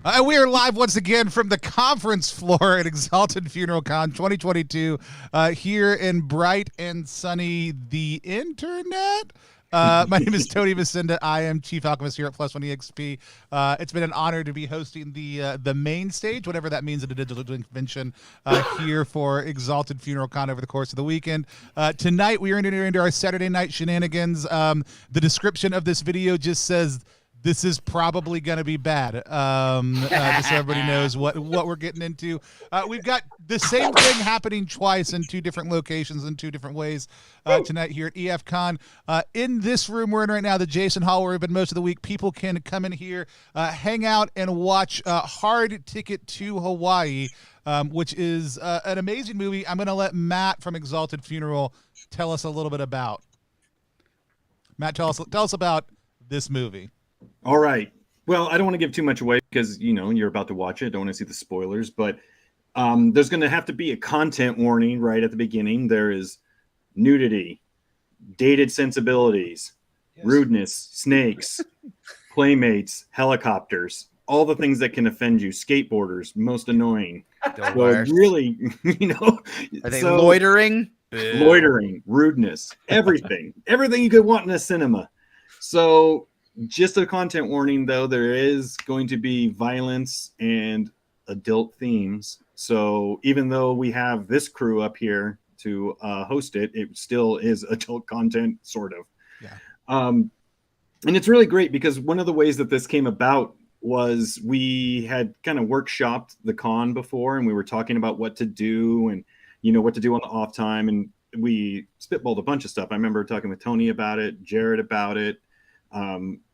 We are live once again from the conference floor at Exalted Funeral Con 2022 here in bright and sunny the internet. My name is Tony Vicinda. I am Chief Alchemist here at Plus One EXP. It's been an honor to be hosting the main stage, whatever that means at a digital convention here for Exalted Funeral Con over the course of the weekend. Tonight we are into our Saturday night shenanigans. The description of this video just says this is probably going to be bad. Just so everybody knows what we're getting into. We've got the same thing happening twice in two different locations in two different ways tonight here at EFCon. In this room we're in right now, the Jason Hall, where we've been most of the week, people can come in here, hang out, and watch Hard Ticket to Hawaii, which is an amazing movie. I'm going to let Matt from Exalted Funeral tell us a little bit about. Matt, tell us about this movie. All right. Well, I don't want to give too much away because, you know, you're about to watch it. I don't want to see the spoilers, but there's going to have to be a content warning right at the beginning. There is nudity, dated sensibilities, rudeness, snakes, playmates, helicopters, all the things that can offend you, skateboarders, most annoying. Well, really, you know. Are they loitering? Loitering, rudeness, everything. Everything you could want in a cinema. So just a content warning, though, there is going to be violence and adult themes. So even though we have this crew up here to host it, it still is adult content, sort of. Yeah. And it's really great because one of the ways that this came about was we had kind of workshopped the con before, and we were talking about what to do and, you know, what to do on the off time. And we spitballed a bunch of stuff. I remember talking with Tony about it, Jared about it.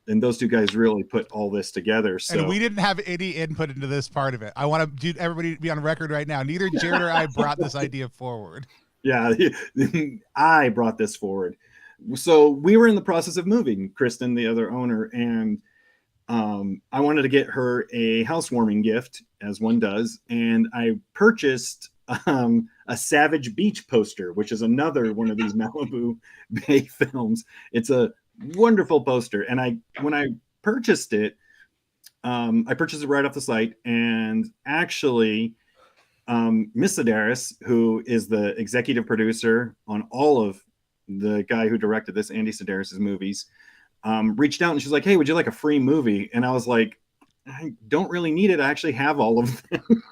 And those two guys really put all this together. So. And we didn't have any input into this part of it. I want to everybody to be on record right now. Neither Jared or I brought this idea forward. Yeah, I brought this forward. So we were in the process of moving, Kristen, the other owner, and I wanted to get her a housewarming gift, as one does. And I purchased a Savage Beach poster, which is another one of these Malibu Bay films. It's a wonderful poster, and when I purchased it right off the site, and actually Miss Sedaris, who is the executive producer on all of the guy who directed this, Andy Sedaris's movies, reached out and she's like, hey, would you like a free movie? And I was like, I don't really need it. I actually have all of them.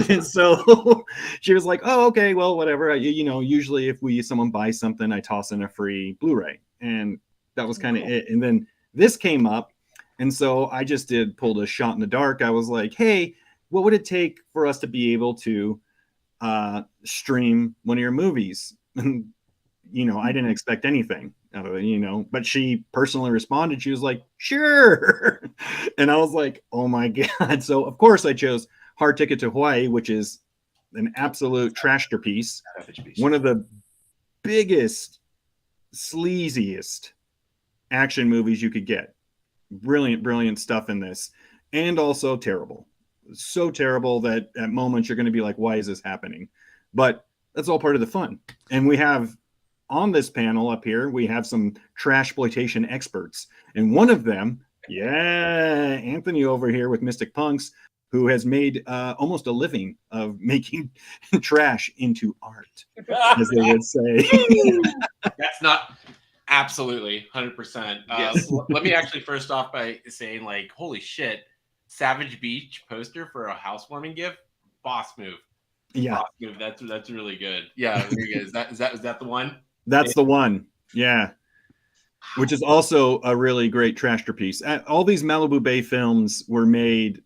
And so she was like, oh, okay, well, whatever. You know, usually if someone buys something, I toss in a free Blu-ray. And that was kind of it. And then this came up. And so I just pulled a shot in the dark. I was like, hey, what would it take for us to be able to stream one of your movies? And, you know, I didn't expect anything out of it, you know, but she personally responded. She was like, sure. And I was like, oh my God. So of course I chose Hard Ticket to Hawaii, which is an absolute trashterpiece. One of the biggest, sleaziest action movies you could get. Brilliant stuff in this, and also terrible. So terrible that at moments you're going to be like, why is this happening? But that's all part of the fun. And we have on this panel up here, we have some trashploitation experts, and one of them, Anthony over here with Mystic Punks, who has made almost a living of making trash into art, as they would say. That's not absolutely 100%. Yes. Let me actually first off by saying, like, holy shit, Savage Beach poster for a housewarming gift, boss move. Yeah, boss move. That's really good. Yeah, very good. Is that the one? That's the one. Yeah. Which is also a really great trashterpiece. All these Malibu Bay films were made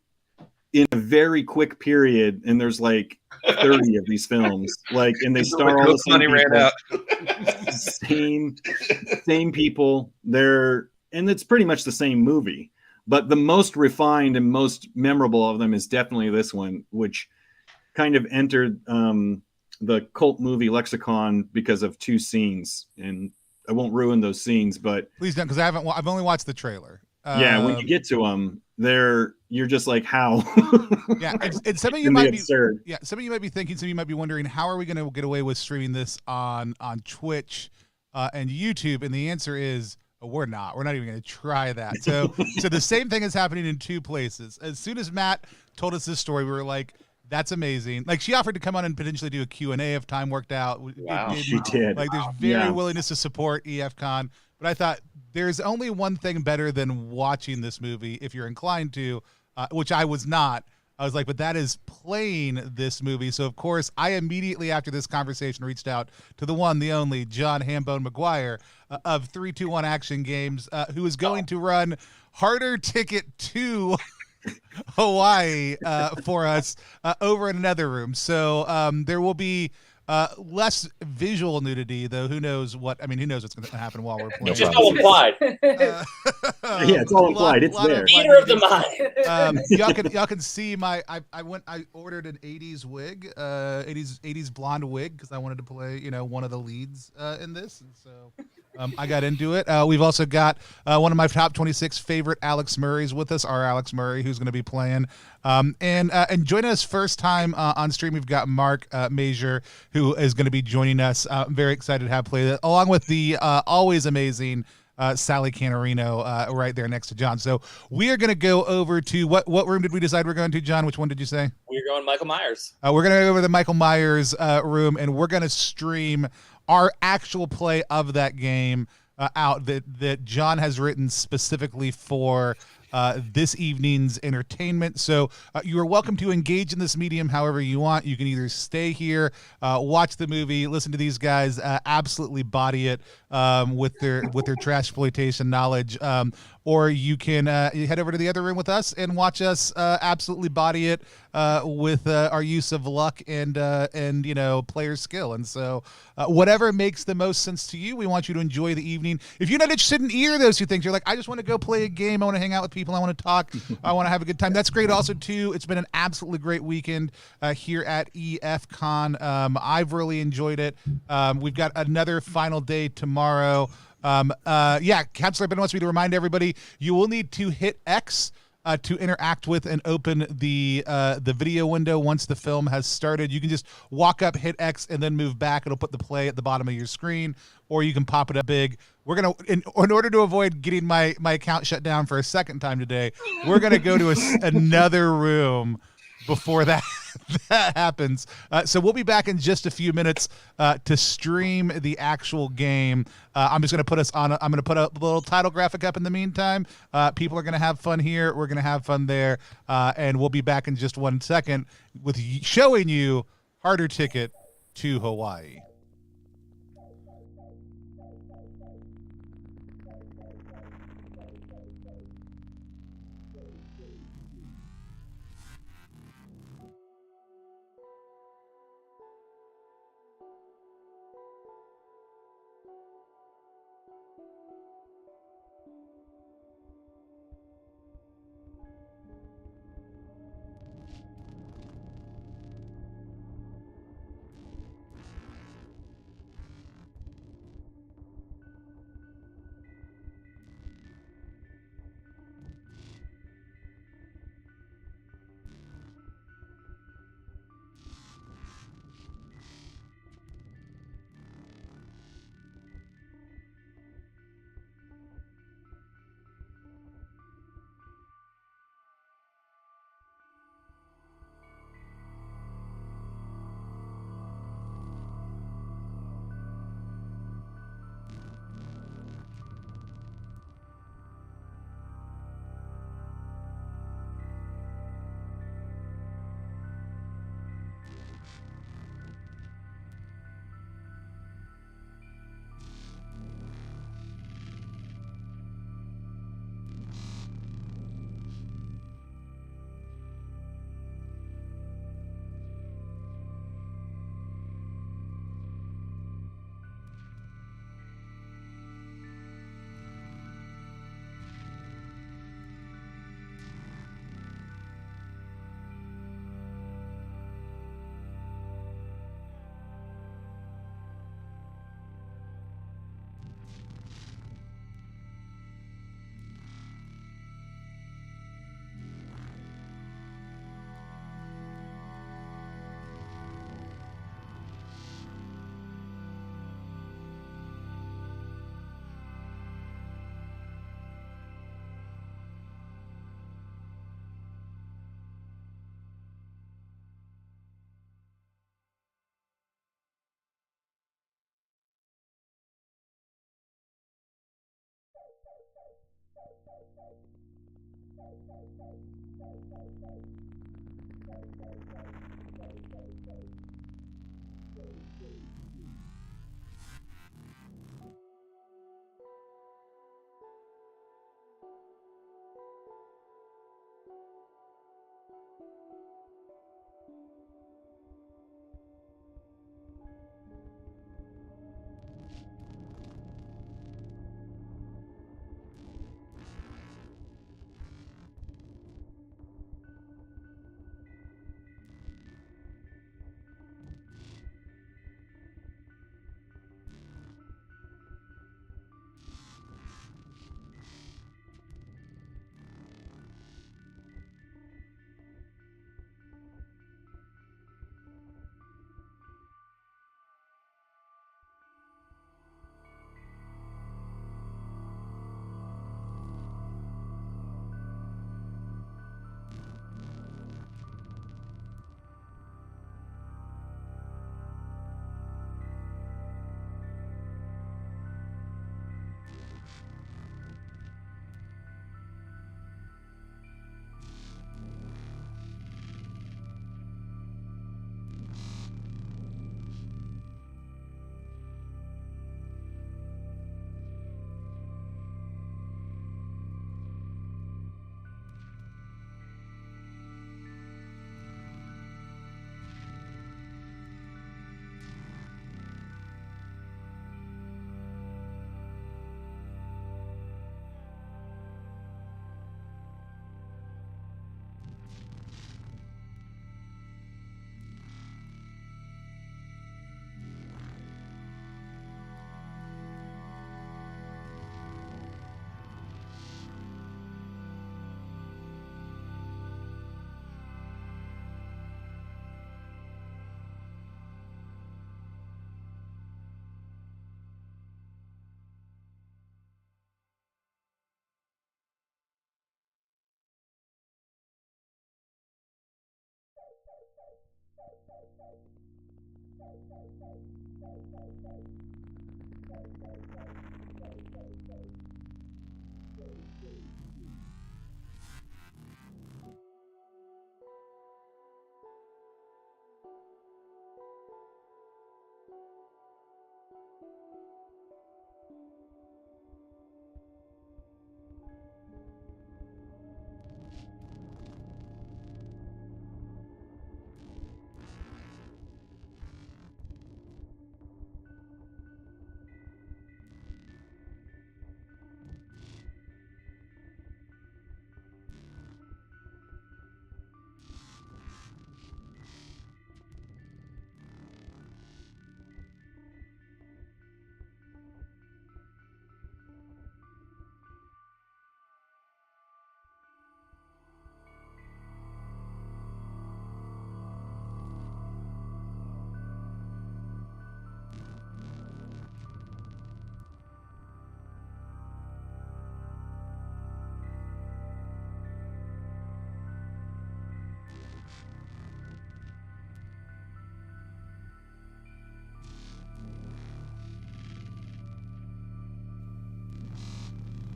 in a very quick period, and there's like 30 of these films. Like, and they star all the same money people. ran out. same people. And it's pretty much the same movie. But the most refined and most memorable of them is definitely this one, which kind of entered the cult movie lexicon because of two scenes. And I won't ruin those scenes, but please don't, because I've only watched the trailer. Yeah, when you get to them, you're just like, how? Yeah, and some of you might be absurd. Yeah, some of you might be thinking, some of you might be wondering, how are we going to get away with streaming this on Twitch and YouTube? And the answer is We're not. We're not even going to try that. So the same thing is happening in two places. As soon as Matt told us this story, we were like, that's amazing. Like, she offered to come on and potentially do a Q&A if time worked out. Wow. She did. Like, there's very Yeah. willingness to support EFCon. But I thought there's only one thing better than watching this movie if you're inclined to, which I was not. I was like, but that is playing this movie. So, of course, I immediately after this conversation reached out to the one, the only John Hambone McGuire of 321 Action Games, who is going to run Harder Ticket to Hawaii for us over in another room. So there will be less visual nudity, though. Who knows what? I mean, who knows what's going to happen while we're playing? It's just all implied. Yeah, it's all implied. It's there. Theater of the mind. Y'all can see my. I ordered an '80s wig, '80s blonde wig because I wanted to play one of the leads in this, and so. I got into it. We've also got one of my top 26 favorite Alex Murrays with us, our Alex Murray, who's going to be playing. And joining us first time on stream, we've got Mark Major, who is going to be joining us. I'm very excited to have played it, along with the always amazing Sally Canarino right there next to John. So we are going to go over to what room did we decide we're going to, John? Which one did you say? We're going Michael Myers. We're going to go over the Michael Myers room, and we're going to stream our actual play of that game out that John has written specifically for this evening's entertainment. So you are welcome to engage in this medium however you want. You can either stay here, watch the movie, listen to these guys absolutely body it with their trash exploitation knowledge, or you can head over to the other room with us and watch us absolutely body it with our use of luck and player skill. And so whatever makes the most sense to you, we want you to enjoy the evening. If you're not interested in either of those two things, you're like, I just want to go play a game, I want to hang out with people, I want to talk, I want to have a good time. That's great also too. It's been an absolutely great weekend here at EFCon. I've really enjoyed it. We've got another final day tomorrow. Counselor Ben wants me to remind everybody, you will need to hit X to interact with and open the video window once the film has started. You can just walk up, hit X, and then move back. It'll put the play at the bottom of your screen, or you can pop it up big. We're gonna, in order to avoid getting my account shut down for a second time today, we're gonna go to another room before that happens. So we'll be back in just a few minutes to stream the actual game. I'm just going to put us on. I'm going to put a little title graphic up in the meantime. People are going to have fun here. We're going to have fun there. And we'll be back in just 1 second with showing you Harder Ticket to Hawaii.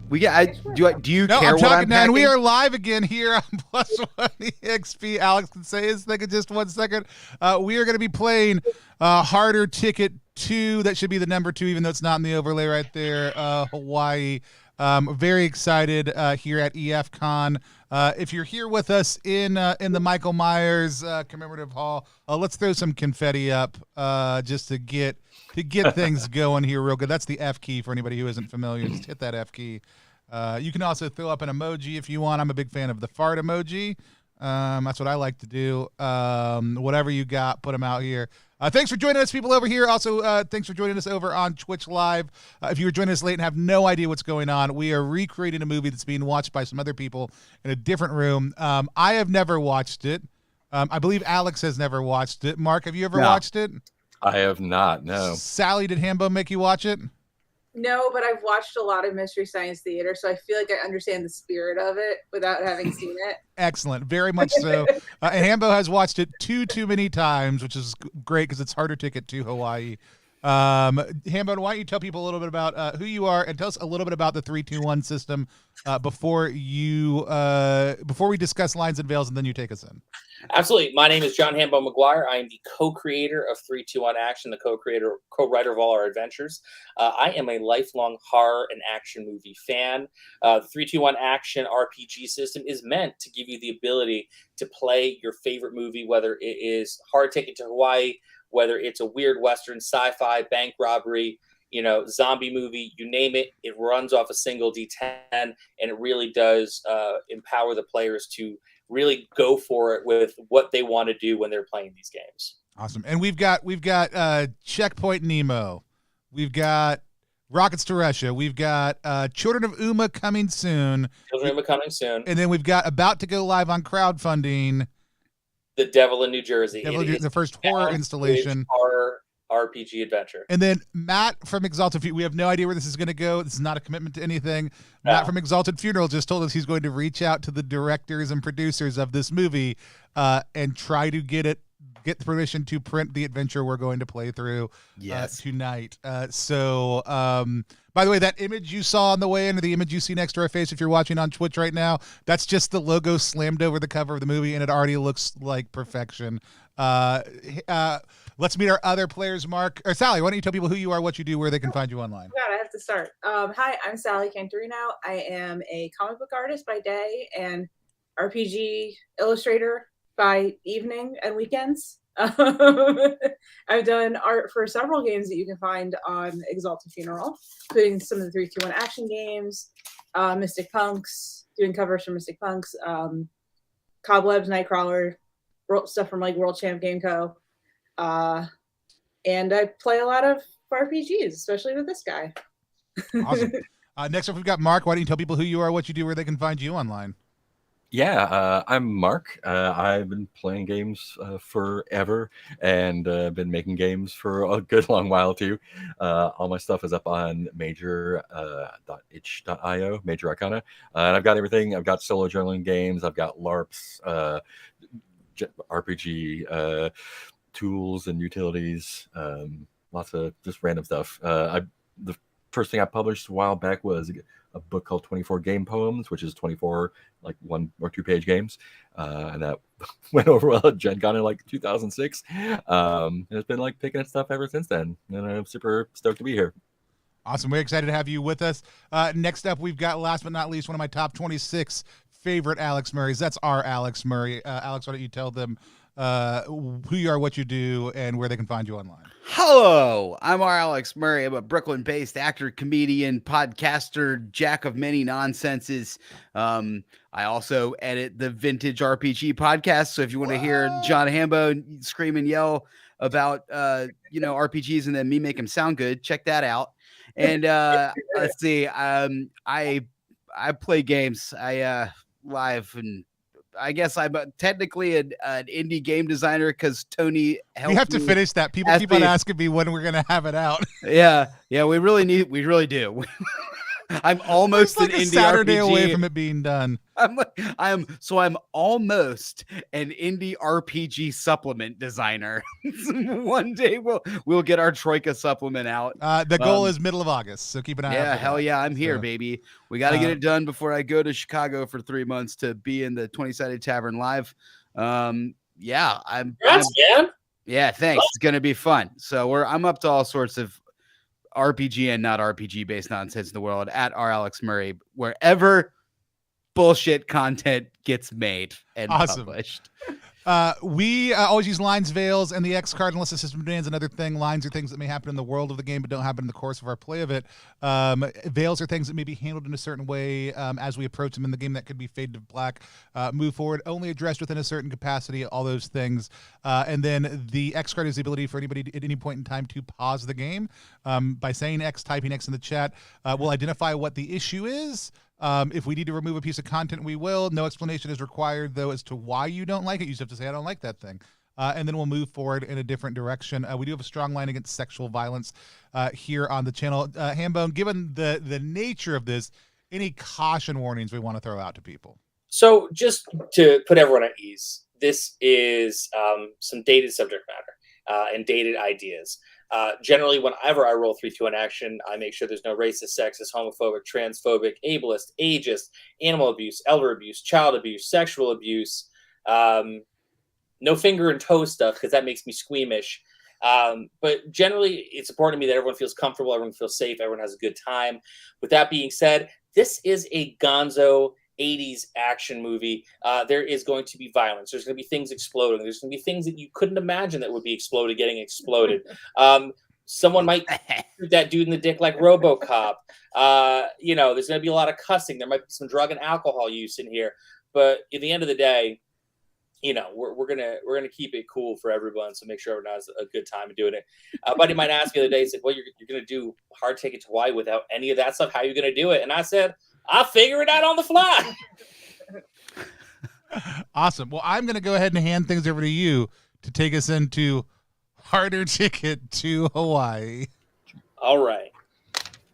We get. Do you No, care I'm what talking I'm now, and we packing? are live again here on Plus One EXP. Alex can say his thing in just 1 second. We are going to be playing Harder Ticket 2. That should be the number 2, even though it's not in the overlay right there. Hawaii. Very excited here at EFCon. If you're here with us in the Michael Myers commemorative hall, let's throw some confetti up just to get things going here real good. That's the F key for anybody who isn't familiar. Just hit that F key. You can also throw up an emoji if you want. I'm a big fan of the fart emoji. That's what I like to do. Whatever you got, put them out here. Thanks for joining us, people over here. Also, thanks for joining us over on Twitch Live. If you were joining us late and have no idea what's going on, we are recreating a movie that's being watched by some other people in a different room. I have never watched it. I believe Alex has never watched it. Mark, have you ever watched it? I have not, no. Sally, did Hambone make you watch it? No, but I've watched a lot of Mystery Science Theater, so I feel like I understand the spirit of it without having seen it. Excellent. Very much so. And Hambo has watched it too many times, which is great because it's Harder Ticket to Hawaii. Hambone, why don't you tell people a little bit about who you are and tell us a little bit about the 3-2-1 system before we discuss lines and veils, and then you take us in. Absolutely. My name is John Hambone McGuire. I am the co-creator of 3-2-1 Action, the co-writer of all our adventures. I am a lifelong horror and action movie fan. The 3-2-1 Action RPG system is meant to give you the ability to play your favorite movie, whether it is Hard Ticket to Hawaii, whether it's a weird Western, sci-fi, bank robbery, zombie movie, you name it. It runs off a single D10, and it really does empower the players to really go for it with what they want to do when they're playing these games. Awesome. And we've got Checkpoint Nemo. We've got Rockets to Russia. We've got Children of Uma coming soon. And then we've got about to go live on crowdfunding. The Devil in New Jersey. The first horror installation. Horror RPG adventure. And then Matt from Exalted Funeral. We have no idea where this is going to go. This is not a commitment to anything. Matt from Exalted Funeral just told us he's going to reach out to the directors and producers of this movie and try to get the permission to print the adventure we're going to play through tonight. By the way, that image you saw on the way in, or the image you see next to our face if you're watching on Twitch right now, that's just the logo slammed over the cover of the movie, and it already looks like perfection. Let's meet our other players, Mark. Or Sally, why don't you tell people who you are, what you do, where they can find you online? God, I have to start. Hi, I'm Sally Cantorino. I am a comic book artist by day and RPG illustrator by evening and weekends. I've done art for several games that you can find on Exalted Funeral, including some of the 3-2-1 Action games, Mystic Punks, doing covers for Mystic Punks, Cobwebs, Nightcrawler, stuff from like World Champ Game Co. And I play a lot of RPGs, especially with this guy. Awesome. Next up, we've got Mark. Why don't you tell people who you are, what you do, where they can find you online? Yeah, I'm Mark. I've been playing games forever and been making games for a good long while too. All my stuff is up on major.itch.io, Major Arcana. And I've got everything. I've got solo journaling games. I've got LARPs, RPG tools and utilities, lots of just random stuff. The first thing I published a while back was a book called 24 Game Poems, which is 24 like 1 or 2 page games, and that went over well at Gen Con in like 2006. And it's been like picking at stuff ever since then, and I'm super stoked to be here. Awesome. We're excited to have you with us. Next up, we've got, last but not least, one of my top 26 favorite Alex Murrays. That's our Alex Murray. Alex, why don't you tell them who you are, what you do, and where they can find you online? Hello, I'm our Alex Murray. I'm a Brooklyn-based actor, comedian, podcaster, jack of many nonsenses. I also edit the Vintage RPG podcast. So if you want to hear John Hambone scream and yell about RPGs and then me make them sound good, check that out. And let's see, I play games. I live, and I guess I'm technically an indie game designer because Tony helped. We have to finish that. People keep on asking me when we're going to have it out. Yeah, we really do. I'm almost like an indie Saturday RPG away from it being done. I'm almost an indie RPG supplement designer. One day we'll get our Troika supplement out. The goal is middle of August, so keep an eye out. Yeah, for hell that. yeah, I'm here, baby. We got to get it done before I go to Chicago for 3 months to be in the 20-sided tavern live. Yeah, Congrats, man. Yeah, thanks. It's gonna be fun. So I'm up to all sorts of RPG and not RPG based nonsense in the world at our Alex Murray, wherever bullshit content gets made and published. We always use lines, veils, and the X card unless the system demands another thing. Lines are things that may happen in the world of the game but don't happen in the course of our play of it. Veils are things that may be handled in a certain way as we approach them in the game that could be fade to black, move forward, only addressed within a certain capacity, all those things. And then the X card is the ability for anybody at any point in time to pause the game by saying X, typing X in the chat. We'll identify what the issue is. If we need to remove a piece of content, we will. No explanation is required, though, as to why you don't like it. You just have to say, I don't like that thing. And then we'll move forward in a different direction. We do have a strong line against sexual violence here on the channel. Hambone, given the nature of this, any caution warnings we want to throw out to people? So just to put everyone at ease, this is some dated subject matter and dated ideas. Generally, whenever I roll 3-2 in action, I make sure there's no racist, sexist, homophobic, transphobic, ableist, ageist, animal abuse, elder abuse, child abuse, sexual abuse, no finger and toe stuff, because that makes me squeamish. But generally, it's important to me that everyone feels comfortable, everyone feels safe, everyone has a good time. With that being said, this is a gonzo 80s action movie. There is going to be violence. There's going to be things exploding. There's going to be things that you couldn't imagine that would be exploded getting exploded. Someone might shoot that dude in the dick like RoboCop. There's going to be a lot of cussing. There might be some drug and alcohol use in here. But at the end of the day, we're gonna keep it cool for everyone. So make sure everyone has a good time doing it. A buddy might ask the other day, he said, "Well, you're gonna do Hard Ticket to Hawaii without any of that stuff. How are you gonna do it?" And I said, "I'll figure it out on the fly." Awesome. Well, I'm gonna go ahead and hand things over to you to take us into Harder Ticket to Hawaii. All right.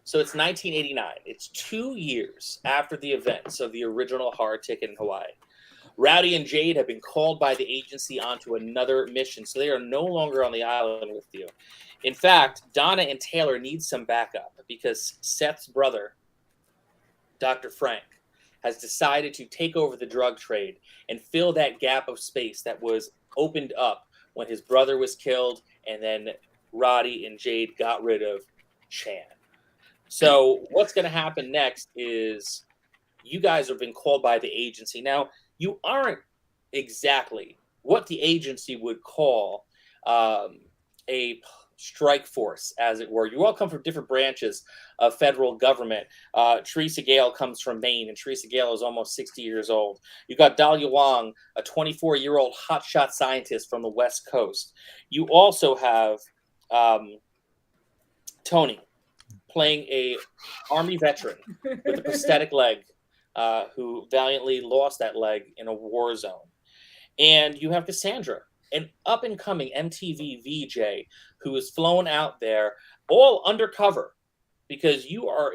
So it's 1989. It's 2 years after the events of the original Hard Ticket in Hawaii. Rowdy and Jade have been called by the agency onto another mission, so they are no longer on the island with you. In fact, Donna and Taylor need some backup because Seth's brother, Dr. Frank, has decided to take over the drug trade and fill that gap of space that was opened up when his brother was killed and then Roddy and Jade got rid of Chan. So what's going to happen next is you guys have been called by the agency. Now, you aren't exactly what the agency would call a strike force, as it were. You all come from different branches of federal government. Teresa Gale comes from Maine, and Teresa Gale is almost 60 years old. You got Dahlia Wong, a 24-year-old hotshot scientist from the West Coast. You also have Tony, playing a Army veteran with a prosthetic leg, who valiantly lost that leg in a war zone. And you have Cassandra, an up-and-coming MTV VJ who is flown out there all undercover because you are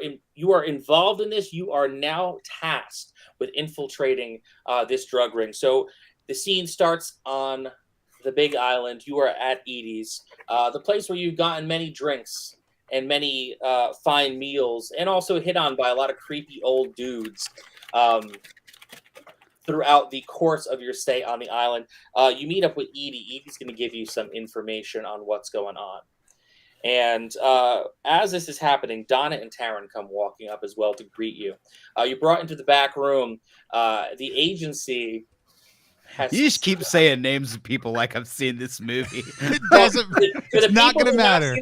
involved in this. You are now tasked with infiltrating this drug ring. So the scene starts on the Big Island. You are at Edie's, the place where you've gotten many drinks and many fine meals, and also hit on by a lot of creepy old dudes throughout the course of your stay on the island. You meet up with Edie. Edie's going to give you some information on what's going on. And as this is happening, Donna and Taryn come walking up as well to greet you. You're brought into the back room. The agency has... You just keep saying names of people like I've seen this movie. It doesn't. It's not going to matter.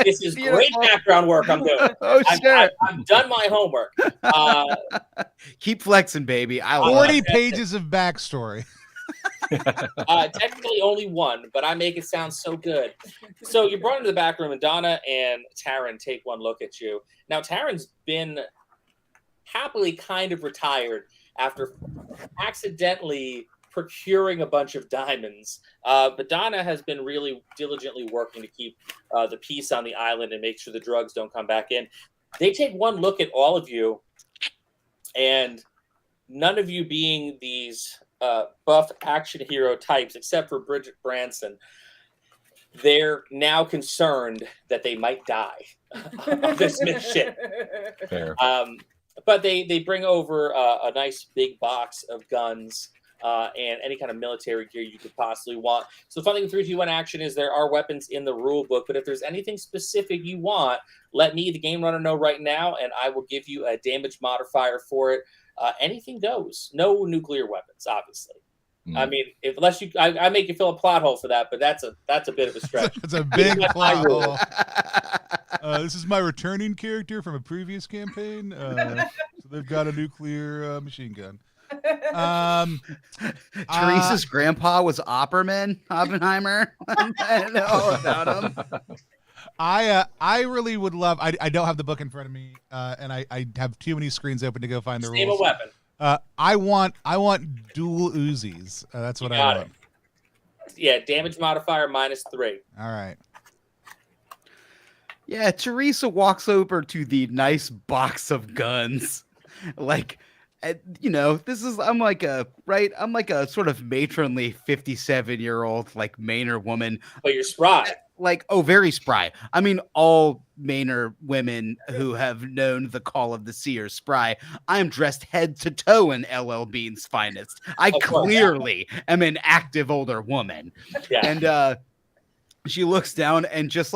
This is great background work I'm doing. Oh, sure. I've done my homework. Keep flexing, baby. 40 pages of backstory. Technically only one, but I make it sound so good. So you're brought into the back room, and Donna and Taryn take one look at you. Now, Taryn's been happily kind of retired after accidentally procuring a bunch of diamonds. But Donna has been really diligently working to keep the peace on the island and make sure the drugs don't come back in. They take one look at all of you, and none of you being these buff action hero types, except for Bridget Branson, they're now concerned that they might die on this mission. Fair. But they bring over a nice big box of guns and any kind of military gear you could possibly want. So the fun thing with 3-2-1 action is there are weapons in the rule book, but if there's anything specific you want, let me, the game runner, know right now, and I will give you a damage modifier for it. Anything goes. No nuclear weapons, obviously. I mean, unless you, I make you fill a plot hole for that, but that's a bit of a stretch. It's a big plot hole. This is my returning character from a previous campaign. So they've got a nuclear machine gun. Teresa's grandpa was Oppenheimer. I don't know all about him. I really would love. I don't have the book in front of me, and I have too many screens open to go find the rules. Name a weapon. I want dual Uzis. That's what I want. Yeah, damage modifier -3. All right. Yeah, Teresa walks over to the nice box of guns, like. I'm like a sort of matronly 57-year-old like Mainer woman. But you're spry. very spry. I mean, all Maynard women who have known the call of the sea are spry. I am dressed head to toe in LL Bean's finest. I Of course. clearly am an active older woman. Yeah. And she looks down and just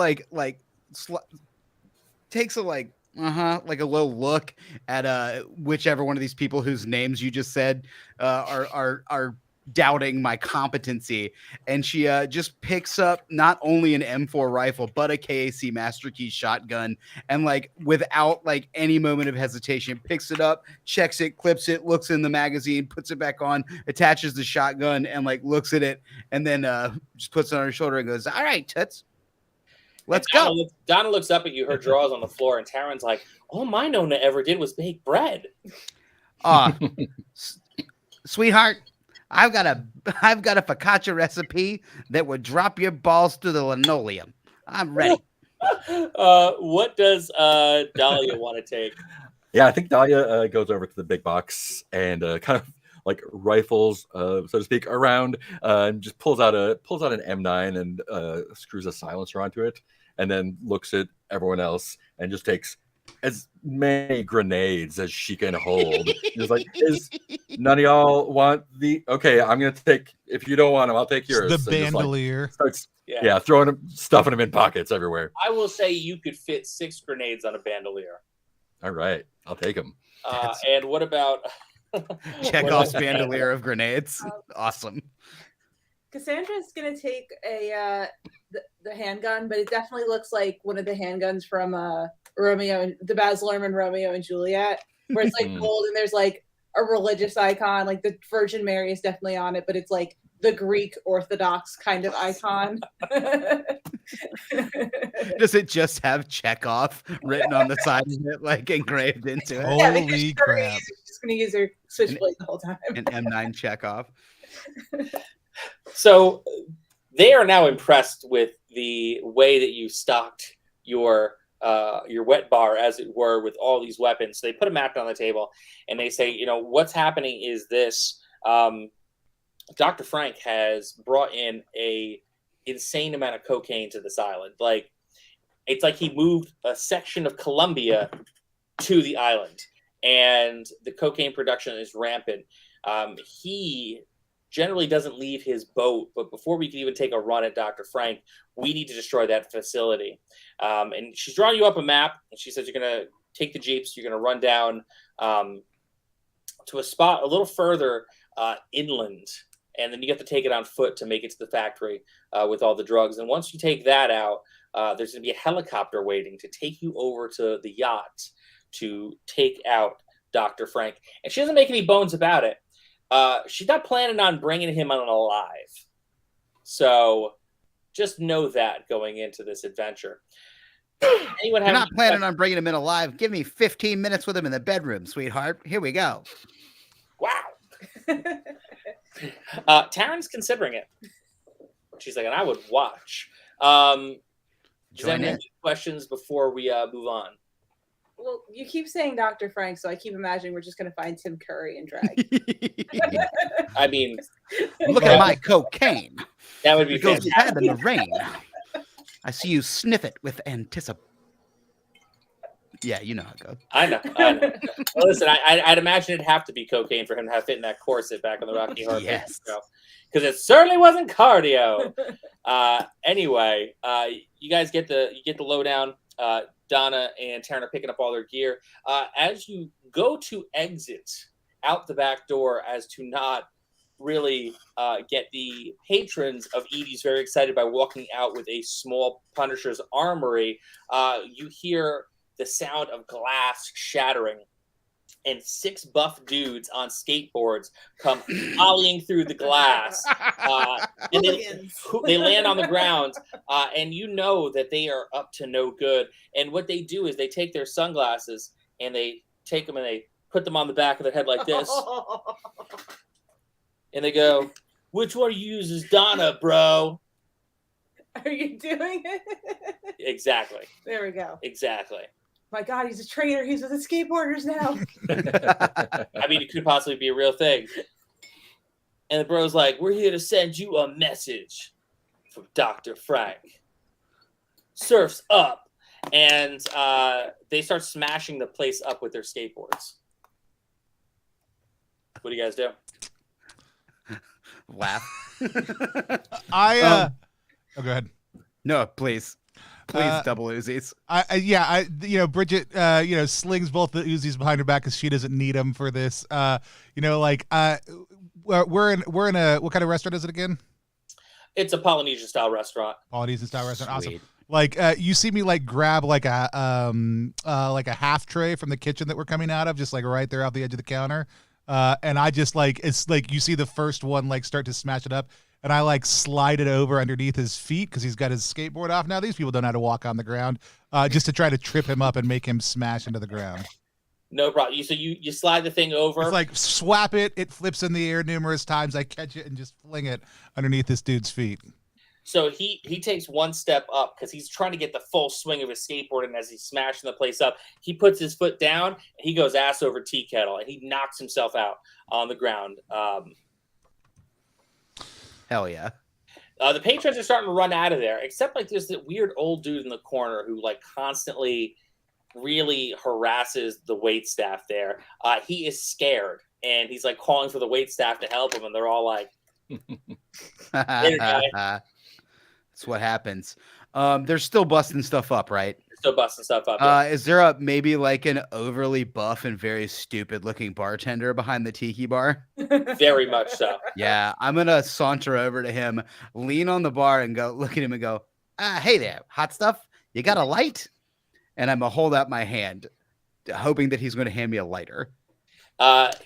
takes a like a little look at whichever one of these people whose names you just said are doubting my competency, and she just picks up not only an M4 rifle but a KAC Master Key shotgun, and without any moment of hesitation picks it up, checks it, clips it, looks in the magazine, puts it back on, attaches the shotgun, and looks at it, and then just puts it on her shoulder and goes, "All right, toots, let's go." Donna looks up at you, her drawers on the floor, and Taryn's like, "All my Nona ever did was bake bread." Sweetheart, I've got a focaccia recipe that would drop your balls through the linoleum. I'm ready. What does Dahlia want to take? Yeah, I think Dahlia goes over to the big box and kind of rifles, so to speak, around and just pulls out an M9 and screws a silencer onto it, and then looks at everyone else and just takes as many grenades as she can hold. Just is none of y'all want the? Okay, I'm gonna take. If you don't want them, I'll take yours. The bandolier. Starts, throwing them, stuffing them in pockets everywhere. I will say you could fit 6 grenades on a bandolier. All right, I'll take them. And what about Chekhov's bandolier of grenades? Awesome. Cassandra's gonna take the handgun, but it definitely looks like one of the handguns from Romeo and the Baz Luhrmann Romeo and Juliet, where it's gold and there's a religious icon, the Virgin Mary is definitely on it, but it's the Greek Orthodox kind of icon. Does it just have Chekhov written on the side of it, engraved into it? Holy crap! She's just gonna use her switchblade the whole time. An M9 Chekhov. So they are now impressed with the way that you stocked your wet bar, as it were, with all these weapons. So they put a map on the table and they say, what's happening is this. Dr. Frank has brought in a insane amount of cocaine to this island. It's like he moved a section of Colombia to the island, and the cocaine production is rampant. He generally doesn't leave his boat, but before we can even take a run at Dr. Frank, we need to destroy that facility. And she's drawing you up a map, and she says you're going to take the Jeeps, you're going to run down to a spot a little further inland, and then you have to take it on foot to make it to the factory with all the drugs. And once you take that out, there's going to be a helicopter waiting to take you over to the yacht to take out Dr. Frank. And she doesn't make any bones about it. She's not planning on bringing him on alive. So just know that going into this adventure. You're not planning on bringing him in alive. Give me 15 minutes with him in the bedroom, sweetheart. Here we go. Wow. Taryn's considering it. She's like, and I would watch. Does anyone have any questions before we move on? Well, you keep saying Dr. Frank, so I keep imagining we're just going to find Tim Curry and drag. I mean, look at my cocaine. That would be it goes fantastic. bad in the rain. I see you sniff it with anticipation. Yeah, you know how it goes. I know. Well, listen, I'd imagine it'd have to be cocaine for him to have fit in that corset back on the Rocky Horror Yes. Show, because it certainly wasn't cardio. Anyway, you guys get the lowdown. Donna and Taryn are picking up all their gear. As you go to exit out the back door, as to not really get the patrons of Edie's very excited by walking out with a small Punisher's armory, you hear the sound of glass shattering, and 6 buff dudes on skateboards come volleying through the glass. And they land on the ground, and you know that they are up to no good. And what they do is they take their sunglasses and they take them and they put them on the back of their head like this. And they go, "Which one of you uses Donna, bro?" Are you doing it? Exactly. There we go. Exactly. My God, he's a trainer. He's with the skateboarders now. I mean, it could possibly be a real thing. And the bro's like, "We're here to send you a message from Dr. Frank." surf's up. And they start smashing the place up with their skateboards. What do you guys do? Laugh. Oh, go ahead. No, please. Please, double Uzis. Bridget, slings both the Uzis behind her back because she doesn't need them for this. We're in a, what kind of restaurant is it again? It's a Polynesian style restaurant. Polynesian style restaurant. Sweet. Awesome. Like you see me like grab like a half tray from the kitchen that we're coming out of, just like right there off the edge of the counter. And I just like, it's like you see the first one like start to smash it up, and I like slide it over underneath his feet because he's got his skateboard off. Now these people don't know how to walk on the ground, just to try to trip him up and make him smash into the ground. No problem. So you slide the thing over. It's like swap it. It flips in the air numerous times. I catch it and just fling it underneath this dude's feet. So he takes one step up because he's trying to get the full swing of his skateboard, and as he's smashing the place up, he puts his foot down and he goes ass over tea kettle, and he knocks himself out on the ground. Hell yeah. The patrons are starting to run out of there, except like there's that weird old dude in the corner who like constantly really harasses the wait staff there. He is scared, and he's like calling for the wait staff to help him, and they're all like, "Later, guy." That's what happens. They're still busting stuff up, right? Still busting stuff up. Yeah. Is there maybe like an overly buff and very stupid looking bartender behind the tiki bar? Very much so. Yeah, I'm gonna saunter over to him, lean on the bar, and go look at him and go, "Hey there, hot stuff. You got a light?" And I'm gonna hold out my hand, hoping that he's going to hand me a lighter.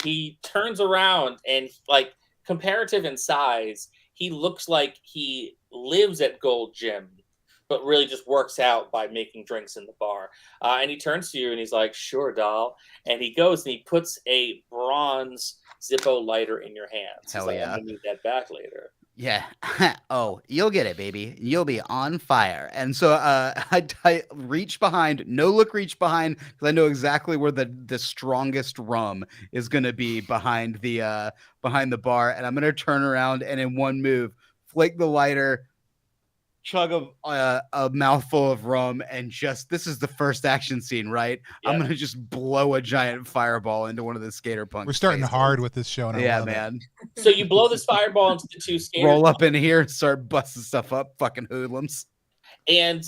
He turns around and like comparative in size, he looks like he lives at Gold Gym, but really just works out by making drinks in the bar. And he turns to you and he's like, "Sure, doll." And he goes and he puts a bronze Zippo lighter in your hands. Hell He's like, yeah. "I'm gonna need that back later." Yeah. Oh, you'll get it, baby. You'll be on fire. And so I reach behind, reach behind, because I know exactly where the strongest rum is going to be behind the bar. And I'm going to turn around and in one move, flake the lighter, chug a mouthful of rum, and just, this is the first action scene, right? Yeah. I'm going to just blow a giant fireball into one of the skater punks. We're starting hard with this show. And I love it. man. So you blow this fireball into the two skaters. Roll up in here, start busting stuff up, fucking hoodlums. And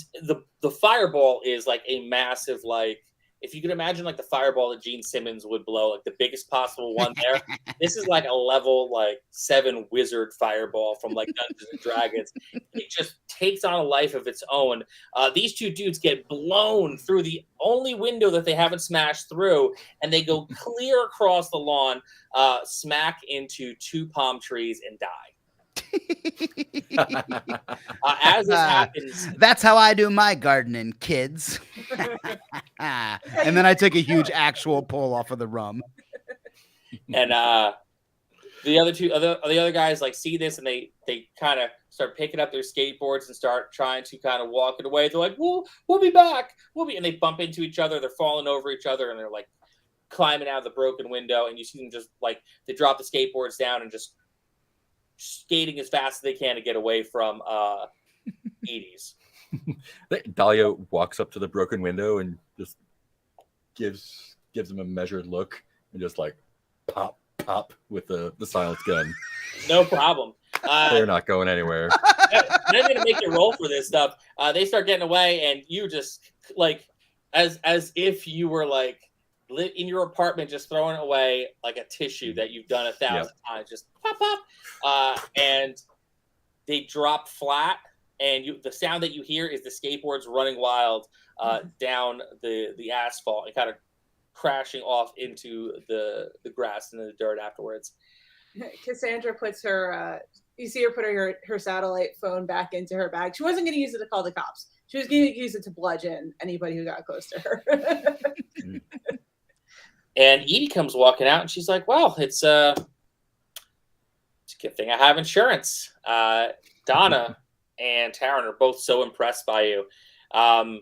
the fireball is like a massive, like, if you could imagine like the fireball that Gene Simmons would blow, like the biggest possible one there. This is like a level like 7 wizard fireball from like Dungeons and Dragons. It just takes on a life of its own. These two dudes get blown through the only window that they haven't smashed through, and they go clear across the lawn, smack into 2 palm trees and die. As this happens, that's how I do my gardening, kids. And then I take a huge actual pull off of the rum. And the other guys like see this, and they kind of start picking up their skateboards and start trying to kind of walk it away. They're like, we'll be back. And they bump into each other. They're falling over each other, and they're like climbing out of the broken window. And you see them just like, they drop the skateboards down and just skating as fast as they can to get away from Edie's. Dahlia walks up to the broken window and just gives him a measured look and just like pop with the silence gun. No problem. They're not going anywhere. They're going to make you roll for this stuff. They start getting away, and you just like as if you were like in your apartment, just throwing away like a tissue that you've done 1,000 times, just pop, and they drop flat, and the sound that you hear is the skateboards running wild down the asphalt and kind of crashing off into the grass and the dirt afterwards. Cassandra puts her, you see her put her satellite phone back into her bag. She wasn't going to use it to call the cops. She was going to use it to bludgeon anybody who got close to her. And Edie comes walking out, and she's like, "Well, it's a good thing I have insurance." Donna and Taryn are both so impressed by you. Donna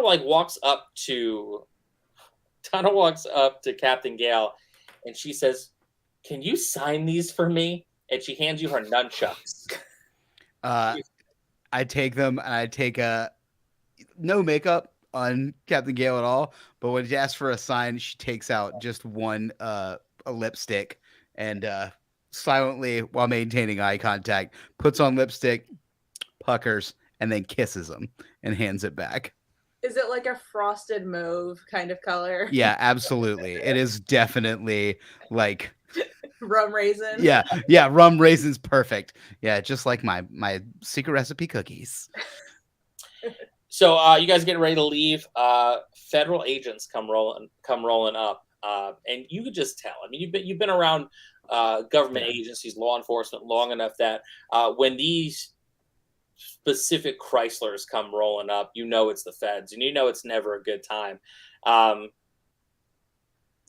walks up to Captain Gale, and she says, "Can you sign these for me?" And she hands you her nunchucks. I take them, and I take a no makeup on Captain Gale at all. But when she asks for a sign, she takes out just one a lipstick and silently, while maintaining eye contact, puts on lipstick, puckers, and then kisses him and hands it back. Is it like a frosted mauve kind of color? Yeah, absolutely. It is definitely like Rum raisin. yeah, rum raisins, perfect. Yeah, just like my secret recipe cookies. So you guys getting ready to leave? Federal agents come rolling up, and you could just tell. I mean, you've been around government agencies, law enforcement long enough that when these specific Chryslers come rolling up, you know it's the feds, and you know it's never a good time.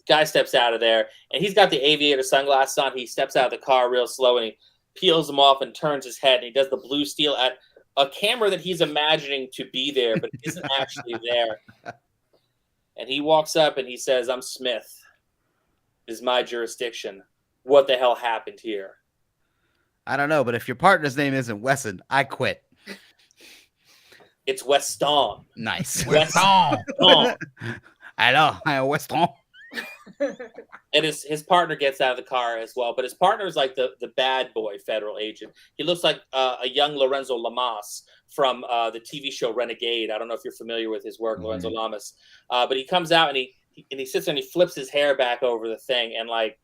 Guy steps out of there, and he's got the aviator sunglasses on. He steps out of the car real slow, and he peels them off and turns his head, and he does the blue steel at a camera that he's imagining to be there, but isn't actually there. And he walks up and he says, "I'm Smith. This is my jurisdiction. What the hell happened here?" I don't know, but if your partner's name isn't Wesson, I quit. It's Weston. Nice. Weston. I know. I am Weston. And his partner gets out of the car as well, but his partner is like the bad boy federal agent. He looks like a young Lorenzo Lamas from the TV show Renegade. I don't know if you're familiar with his work, Lorenzo Lamas, but he comes out and he sits there and he flips his hair back over the thing, and like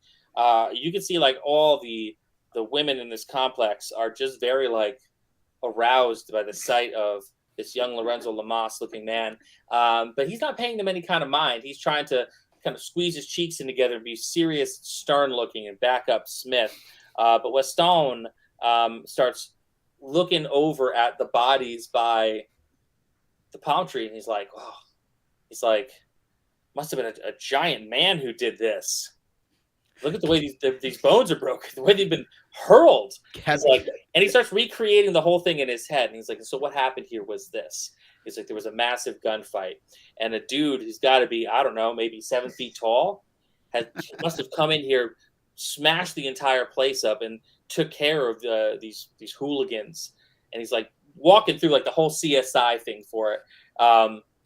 you can see like all the women in this complex are just very like aroused by the sight of this young Lorenzo Lamas looking man, but he's not paying them any kind of mind. He's trying to kind of squeeze his cheeks in together and be serious, stern looking, and back up Smith. But Weston starts looking over at the bodies by the palm tree, and he's like, must have been a giant man who did this. Look at the way these bones are broken, the way they've been hurled. Like, and he starts recreating the whole thing in his head. And he's like, so what happened here was this. He's like, there was a massive gunfight. And a dude who's got to be, I don't know, maybe 7 feet tall, must have come in here, smashed the entire place up, and took care of these hooligans. And he's like walking through like the whole CSI thing for it.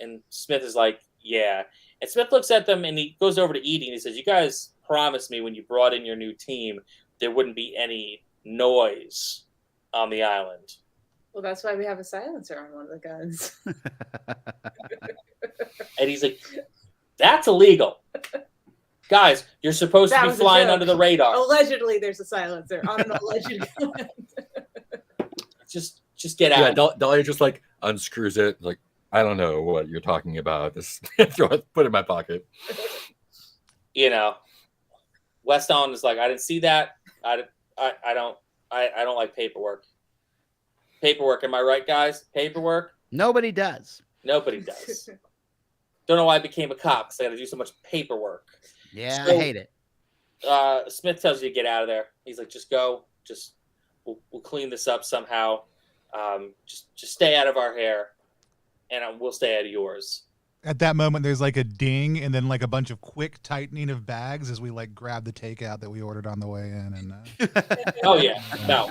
And Smith is like, yeah. And Smith looks at them and he goes over to Edie and he says, you guys promised me when you brought in your new team there wouldn't be any noise on the island. Well, that's why we have a silencer on one of the guns. And he's like, that's illegal. Guys, you're supposed to be flying under the radar. Allegedly, there's a silencer on an alleged gun. Just get out. Yeah, Dahlia just like unscrews it. Like, I don't know what you're talking about. Just put it in my pocket. You know, Weston is like, I didn't see that. I don't like paperwork. Paperwork, am I right, guys? Paperwork? Nobody does. Nobody does. Don't know why I became a cop, because I got to do so much paperwork. Yeah, So, I hate it. Smith tells you to get out of there. He's like, just go. We'll clean this up somehow. Just stay out of our hair, and we'll stay out of yours. At that moment, there's like a ding, and then like a bunch of quick tightening of bags as we like grab the takeout that we ordered on the way in. And oh yeah, no,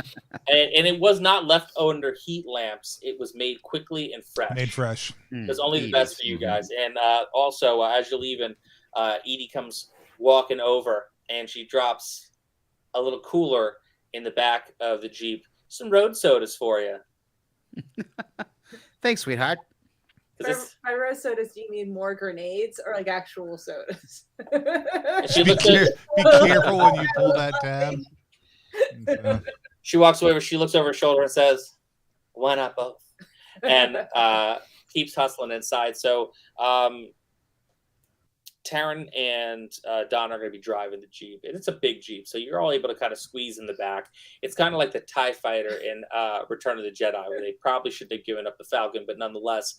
and it was not left under heat lamps. It was made quickly and fresh. Made fresh. It was only the best for you guys. And also, as you're leaving, Edie comes walking over, and she drops a little cooler in the back of the Jeep. Some road sodas for you. Thanks, sweetheart. By road sodas, do you mean more grenades or like actual sodas? Be careful when you pull that tab. She walks over, she looks over her shoulder and says, why not both? And keeps hustling inside. So Taryn and Don are going to be driving the Jeep. And it's a big Jeep, so you're all able to kind of squeeze in the back. It's kind of like the TIE fighter in Return of the Jedi, where they probably should have given up the Falcon, but nonetheless,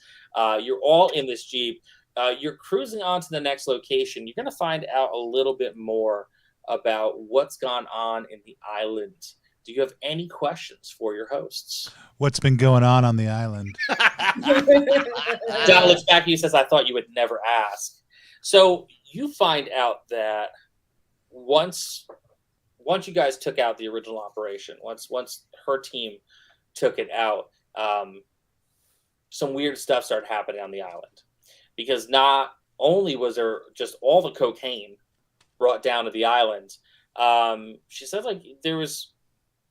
you're all in this Jeep. You're cruising on to the next location. You're going to find out a little bit more about what's gone on in the island. Do you have any questions for your hosts? What's been going on the island? Don looks back at you and says, I thought you would never ask. So you find out that once you guys took out the original operation, once her team took it out, some weird stuff started happening on the island, because not only was there just all the cocaine brought down to the island, she said like there was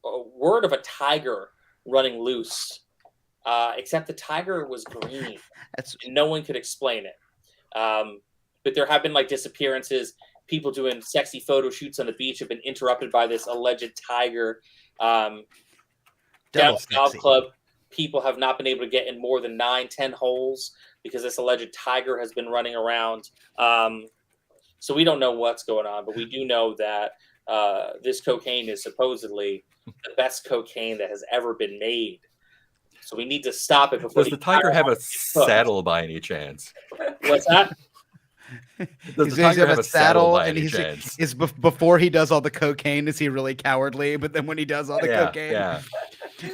a word of a tiger running loose, except the tiger was green. And no one could explain it. But there have been like disappearances. People doing sexy photo shoots on the beach have been interrupted by this alleged tiger. Down at the golf club, people have not been able to get in more than 9-10 holes because this alleged tiger has been running around. So we don't know what's going on, but we do know that this cocaine is supposedly the best cocaine that has ever been made. So we need to stop it before. Does the tiger have a saddle by any chance? What's that? Does the tiger have a saddle by any chance? Is before he does all the cocaine, is he really cowardly? But then when he does all the cocaine,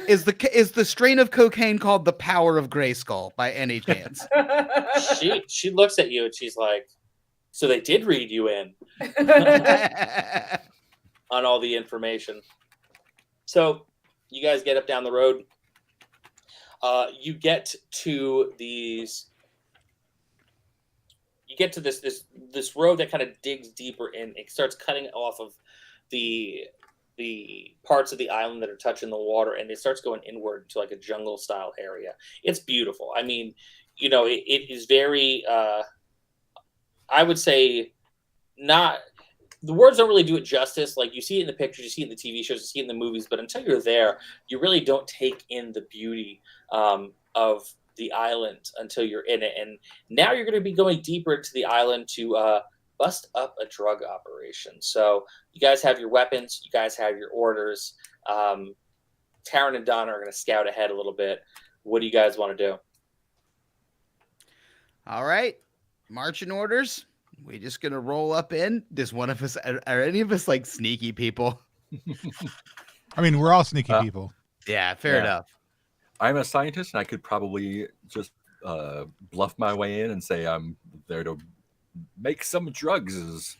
is the strain of cocaine called the Power of Grayskull by any chance? She looks at you and she's like, so they did read you in on all the information. So you guys get up down the road. You get to these. You get to this road that kind of digs deeper in. It starts cutting off of the parts of the island that are touching the water, and it starts going inward to like a jungle style area. It's beautiful. I mean, it is very. I would say, not. The words don't really do it justice. Like you see it in the pictures, you see it in the TV shows, you see it in the movies, but until you're there, you really don't take in the beauty of the island until you're in it. And now you're going to be going deeper into the island to bust up a drug operation. So you guys have your weapons, you guys have your orders. Taryn and Donna are going to scout ahead a little bit. What do you guys want to do? All right, marching orders. We just gonna roll up in. Does one of us, are any of us like sneaky people? I mean, we're all sneaky people. Yeah, fair enough. I'm a scientist, and I could probably just bluff my way in and say I'm there to make some drugs.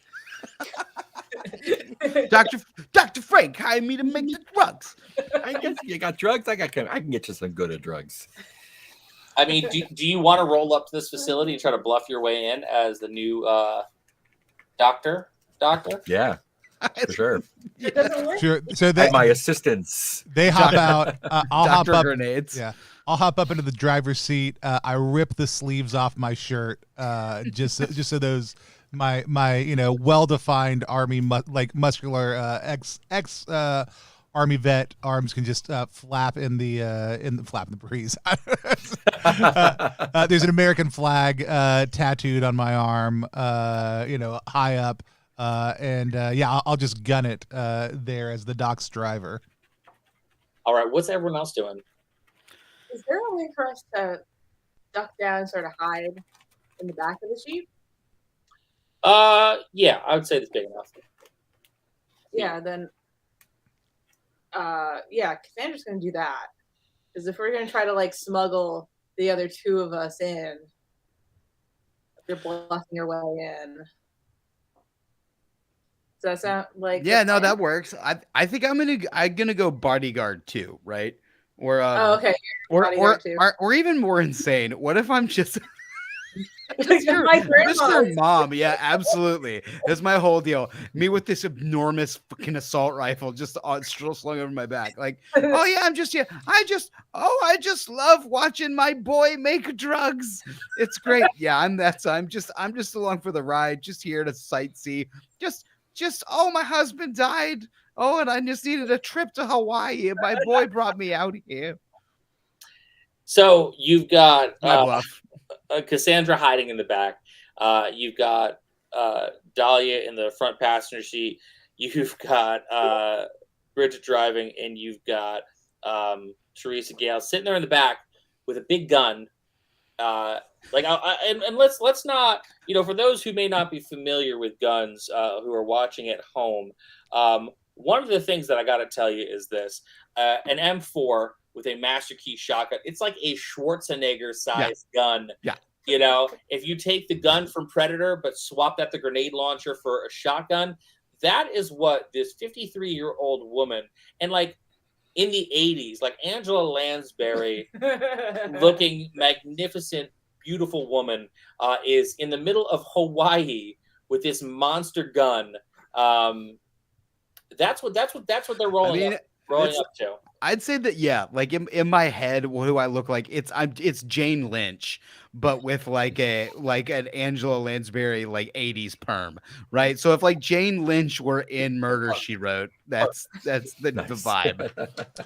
Dr. Frank hired me to make the drugs. I guess you got drugs. I can get you some good at drugs. I mean, do you want to roll up to this facility and try to bluff your way in as the new doctor? Yeah, for sure. It doesn't work. Sure. So they, my assistants. They hop out. I'll hop up. Grenades. Yeah, I'll hop up into the driver's seat. I rip the sleeves off my shirt, just so those my well-defined army muscular ex Army vet arms can just flap in the breeze. There's an American flag tattooed on my arm, high up, and I'll just gun it there as the doc's driver. All right, what's everyone else doing? Is there a way for us to duck down and sort of hide in the back of the Jeep? Yeah, I would say it's big enough. Yeah, then. Cassandra's gonna do that, because if we're gonna try to like smuggle the other two of us in, you're bluffing your way in. Does that sound like? Yeah, no, that works. I think I'm gonna go bodyguard too, right? Or okay, or even more insane. What if I'm just my Mr. Mom? Yeah, absolutely. That's my whole deal. Me with this enormous fucking assault rifle just still slung over my back. Like, oh yeah, I'm just here. I just love watching my boy make drugs. It's great. Yeah, I'm just along for the ride, just here to sightsee. Just my husband died. Oh, and I just needed a trip to Hawaii. My boy brought me out here. So you've got bluff. Cassandra hiding in the back. You've got Dahlia in the front passenger seat. You've got Bridget driving, and you've got Teresa Gale sitting there in the back with a big gun. And let's not, for those who may not be familiar with guns, who are watching at home, one of the things that I got to tell you is this: an M4 with a master key shotgun. It's like a Schwarzenegger-sized gun. Yeah. If you take the gun from Predator but swap that the grenade launcher for a shotgun, that is what this 53-year-old woman, and like in the 80s, like Angela Lansbury, looking magnificent, beautiful woman, is in the middle of Hawaii with this monster gun. That's what they're rolling up to. I'd say that, yeah, like in my head, what do I look like? It's Jane Lynch, but with like an Angela Lansbury like 80s perm, right? So if like Jane Lynch were in Murder, She Wrote, that's the vibe.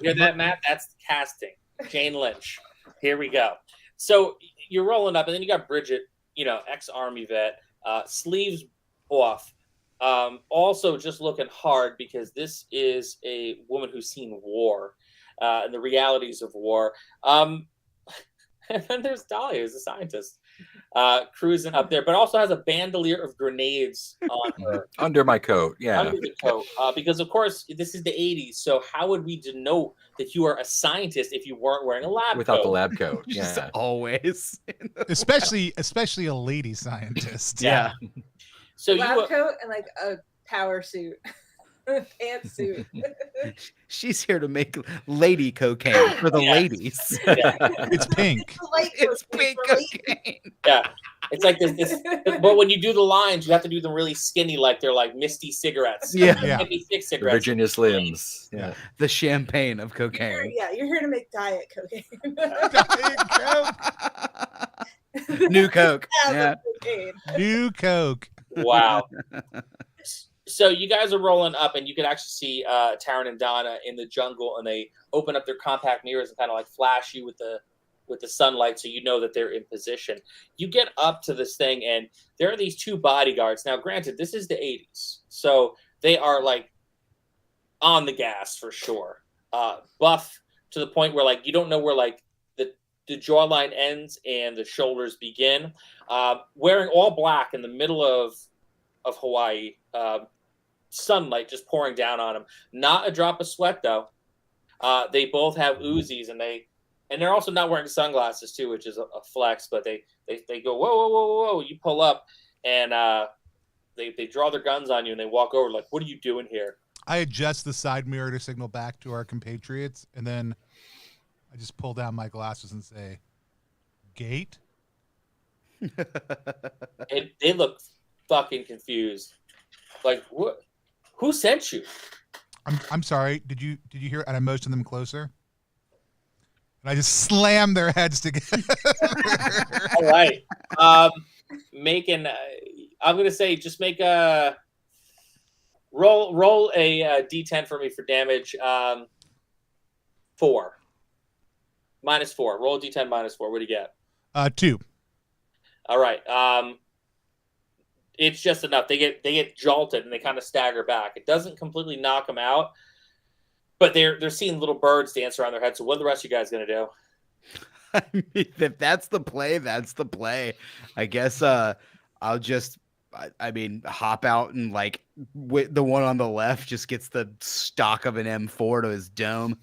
You hear that, Matt? That's the casting. Jane Lynch. Here we go. So you're rolling up, and then you got Bridget, ex-Army vet, sleeves off. Also just looking hard because this is a woman who's seen war and the realities of war. And then there's Dahlia, who's a scientist, cruising up there, but also has a bandolier of grenades on her. Under my coat, yeah. Under the coat. Because, of course, this is the 80s, so how would we denote that you are a scientist if you weren't wearing a lab Without coat? the lab coat, Just yeah. always. especially a lady scientist. Yeah. So lab coat and like a power suit, pantsuit. She's here to make lady cocaine for the ladies. Yeah. It's pink. It's pink cocaine. Yeah. It's like this, but when you do the lines, you have to do them really skinny, like they're like Misty cigarettes. Yeah. Yeah. Misty Stick cigarettes. Virginia Slims. Yeah. The champagne of cocaine. You're here to make diet cocaine. New Coke. Yeah. Cocaine. New Coke. Wow. So you guys are rolling up, and you can actually see Taryn and Donna in the jungle, and they open up their compact mirrors and kind of like flash you with the sunlight, so you know that they're in position. You get up to this thing, and there are these two bodyguards. Now, granted, this is the 80s, so they are like on the gas for sure. Buff to the point where like you don't know where like the jawline ends and the shoulders begin. Wearing all black in the middle of Hawaii, sunlight just pouring down on them. Not a drop of sweat though. They both have Uzis, and they're also not wearing sunglasses too, which is a flex. But they go whoa. You pull up, and they draw their guns on you, and they walk over like, "What are you doing here?" I adjust the side mirror to signal back to our compatriots, and then I just pull down my glasses and say, "Gate." And they look fucking confused. Like, what? Who sent you? I'm sorry. Did you hear? And I motioned them closer, and I just slammed their heads together. All right. I'm gonna say just make a roll a d10 for me for damage. 4 -4. Roll a d10 -4. What do you get? 2. All right. It's just enough. They get jolted and they kind of stagger back. It doesn't completely knock them out, but they're seeing little birds dance around their head. So what are the rest of you guys gonna do? I mean, if that's the play, that's the play. I guess I'll just hop out, and like the one on the left just gets the stock of an M4 to his dome.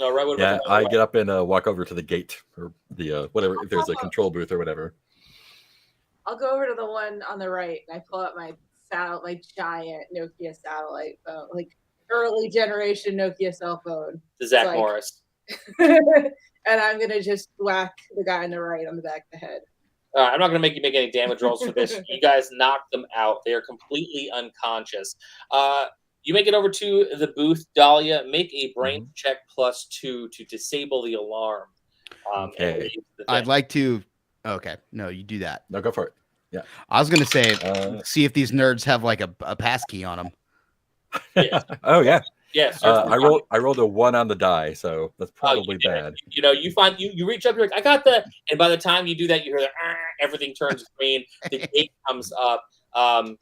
All right. What Yeah, about I get up and walk over to the gate or the whatever, if there's a control booth or whatever. I'll go over to the one on the right, and I pull out my giant Nokia satellite phone, like early generation Nokia cell phone. the Zach like- Morris? And I'm gonna just whack the guy on the right on the back of the head. I'm not going to make you make any damage rolls for this. You guys knock them out. They are completely unconscious. You make it over to the booth. Dahlia, make a brain check +2 to disable the alarm. Okay. I'd like to. Okay, no, you do that. No, go for it. Yeah. I was gonna say, see if these nerds have like a passkey on them. Yeah. Oh yeah. Yes. I rolled a 1 on the die, so that's probably bad. You find you reach up, you're like, I got the, and by the time you do that, you hear the everything turns green. The gate comes up.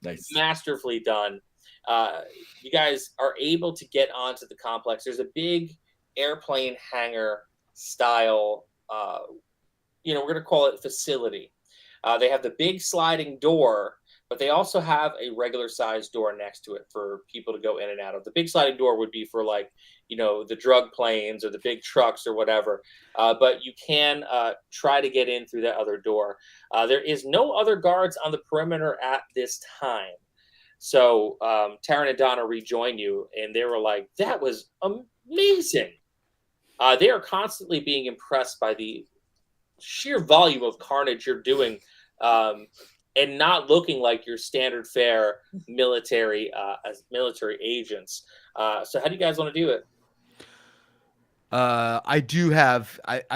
Nice. Masterfully done. You guys are able to get onto the complex. There's a big airplane hangar style. We're going to call it facility. They have the big sliding door, but they also have a regular sized door next to it for people to go in and out of. The big sliding door would be for like, the drug planes or the big trucks or whatever. But you can try to get in through that other door. There is no other guards on the perimeter at this time. So Taryn and Donna rejoin you, and they were like, "That was amazing." They are constantly being impressed by the sheer volume of carnage you're doing, and not looking like your standard fare military as military agents. So how do you guys want to do it? I've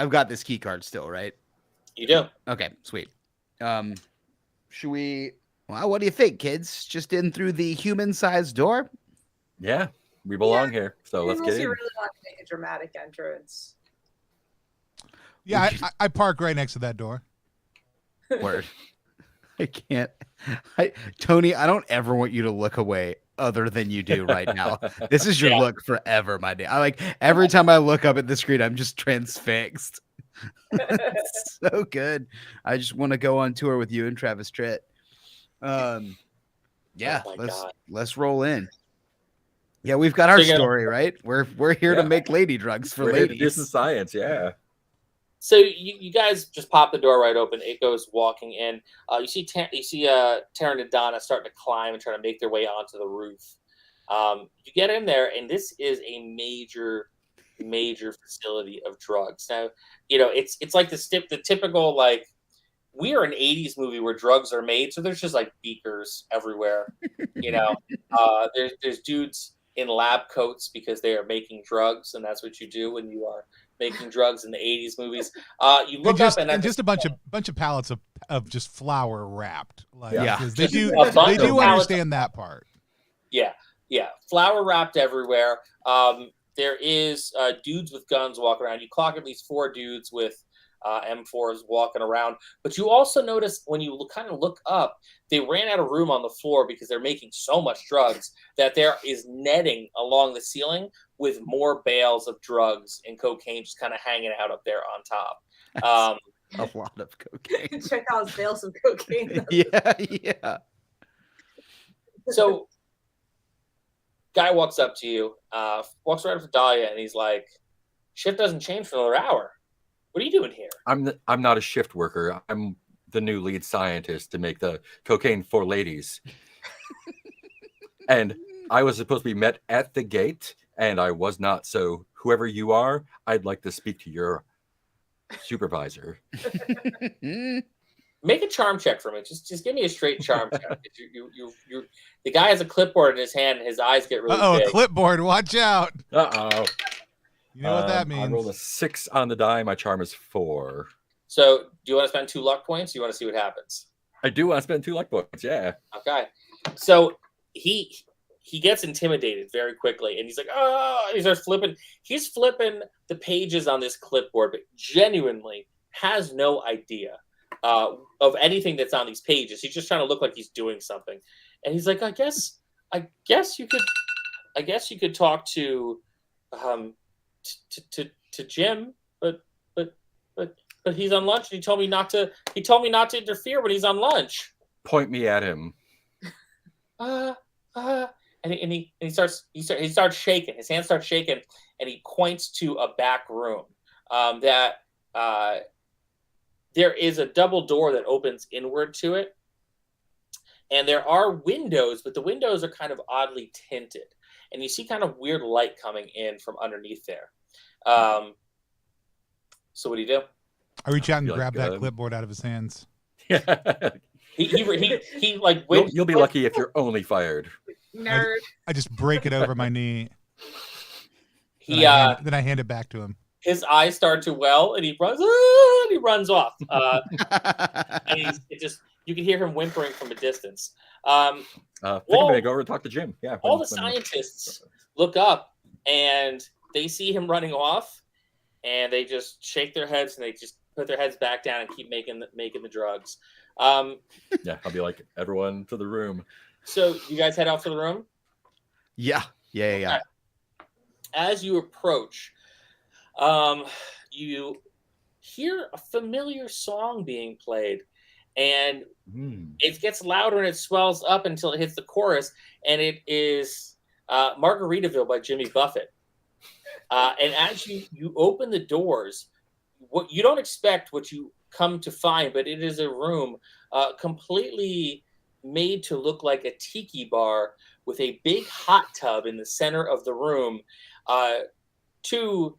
got this key card still, right? You do. Okay, sweet. Should we? Well, what do you think, kids? Just in through the human-sized door? Yeah, we belong here, so let's Unless get you in. really want to make a dramatic entrance. Yeah, I park right next to that door. Word. I can't. Tony, I don't ever want you to look away other than you do right now. This is your look forever, my day. I like every time I look up at the screen, I'm just transfixed. So good. I just want to go on tour with you and Travis Tritt. Yeah, let's roll in. Yeah, we've got our story, right? We're here to make lady drugs for ladies. This is science, yeah. So you guys just pop the door right open. It goes walking in. You see Taryn and Donna starting to climb and trying to make their way onto the roof. You get in there, and this is a major facility of drugs. Now, it's like the typical, like, we are an 80s movie where drugs are made, so there's just like beakers everywhere. There's dudes in lab coats because they are making drugs, and that's what you do when you are making drugs in the 80s movies. You look and just a bunch of pallets of just flour wrapped. Like, yeah, they do understand that part. Yeah, flour wrapped everywhere. There is dudes with guns walking around. You clock at least 4 dudes with M4s walking around. But you also notice when you kind of look up, they ran out of room on the floor because they're making so much drugs that there is netting along the ceiling with more bales of drugs and cocaine just kind of hanging out up there on top. A lot of cocaine. Check out his bales of cocaine. Yeah. So, guy walks up to you, walks right up to Dahlia, and he's like, "Shift doesn't change for another hour. What are you doing here?" I'm not a shift worker. I'm the new lead scientist to make the cocaine for ladies. And I was supposed to be met at the gate, and I was not. So whoever you are, I'd like to speak to your supervisor. Make a charm check for me. Just give me a straight charm check. The guy has a clipboard in his hand, and his eyes get really big. A clipboard! Watch out! Uh-oh. You know what that means? I rolled a 6 on the die. My charm is 4. So, do you want to spend 2 luck points? Or you want to see what happens? I do want to spend 2 luck points. Yeah. Okay. So he gets intimidated very quickly, and he's like, "Oh!" And he starts flipping. He's flipping the pages on this clipboard, but genuinely has no idea of anything that's on these pages. He's just trying to look like he's doing something, and he's like, "I guess you could talk to Jim, but he's on lunch, and he told me not to interfere when he's on lunch." Point me at him. And he starts shaking. His hand starts shaking, and he points to a back room that there is a double door that opens inward to it, and there are windows, but the windows are kind of oddly tinted, and you see kind of weird light coming in from underneath there. So what do you do? I reach out and grab that clipboard out of his hands. Yeah. He like you'll be lucky if you're only fired. Nerd. I just break it over my knee. Then I hand it back to him. His eyes start to well, and he runs off. And you can hear him whimpering from a distance. I think I'm gonna go over and talk to Jim. Yeah. All the scientists look up, and they see him running off, and they just shake their heads, and they just put their heads back down and keep making the drugs. Yeah, I'll be like, everyone to the room. So you guys head out to the room? Yeah. Okay. As you approach, you hear a familiar song being played, and it gets louder and it swells up until it hits the chorus, and it is Margaritaville by Jimmy Buffett. And as you open the doors, what you don't expect what you come to find, but it is a room completely made to look like a tiki bar with a big hot tub in the center of the room. Two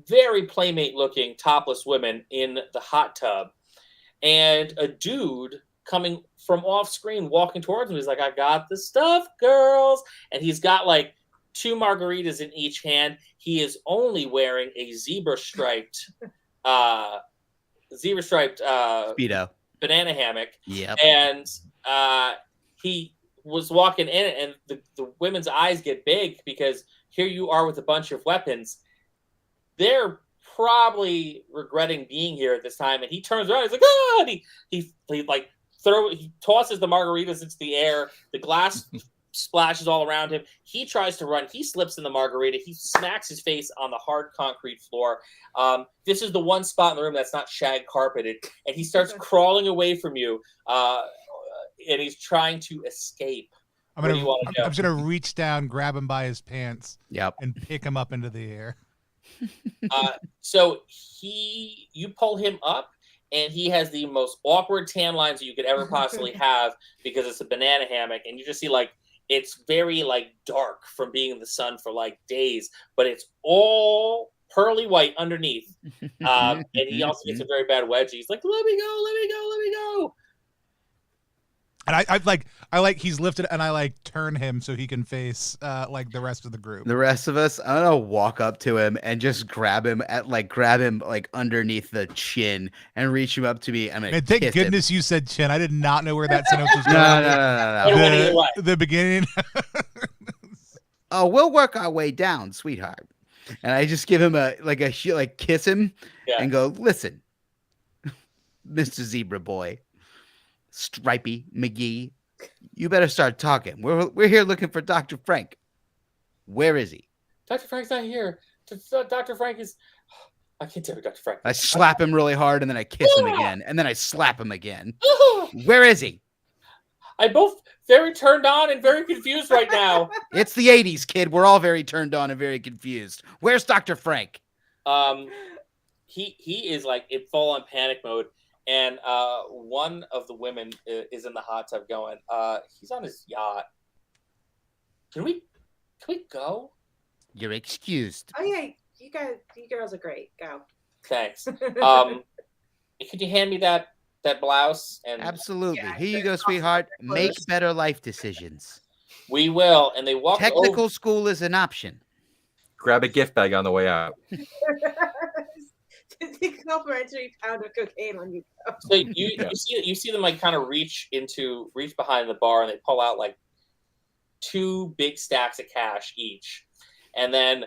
very playmate-looking topless women in the hot tub, and a dude coming from off-screen walking towards him. He's like, "I got the stuff, girls," and he's got like 2 margaritas in each hand. He is only wearing a zebra-striped Speedo. banana hammock. Yep. And he was walking in, and the women's eyes get big because here you are with a bunch of weapons. They're probably regretting being here at this time, and he turns around. He's like, "Ah!" And he tosses the margaritas into the air. The glass splashes all around him. He tries to run. He slips in the margarita. He smacks his face on the hard concrete floor. This is the one spot in the room that's not shag carpeted, and he starts crawling away from you, and he's trying to escape. I'm just gonna reach down, grab him by his pants, and pick him up into the air. So you pull him up, and he has the most awkward tan lines that you could ever possibly have because it's a banana hammock, and you just see like it's very like dark from being in the sun for like days, but it's all pearly white underneath. And he also gets a very bad wedgie. He's like, "Let me go, let me go, let me go." And I like he's lifted, and I like turn him so he can face like the rest of the group. The rest of us, I'm gonna walk up to him and just grab him underneath the chin and reach him up to me. I'm Man, thank goodness you said chin. I did not know where that sentence was going. No. The beginning. Oh, we'll work our way down, sweetheart. And I just give him a kiss him and go, "Listen, Mr. Zebra Boy, Stripey McGee, you better start talking. We're here looking for Dr. Frank. Where is he?" Dr. Frank's not here. Dr. Frank is... I can't tell you, Dr. Frank. I slap him really hard, and then I kiss him again, and then I slap him again. Where is he? I'm both very turned on and very confused right now. It's the 80s, kid. We're all very turned on and very confused. Where's Dr. Frank? He is like in full-on panic mode. And one of the women is in the hot tub going, he's on his yacht. Can we go? You're excused. Oh yeah, you girls are great. Go. Thanks. Could you hand me that blouse? And absolutely. Yeah, here you go, sweetheart. Make better life decisions. We will. And they walk. Technical school is an option. Grab a gift bag on the way out. Complimentary pound of cocaine when you go. So you see them like kind of reach behind the bar, and they pull out like 2 big stacks of cash each, and then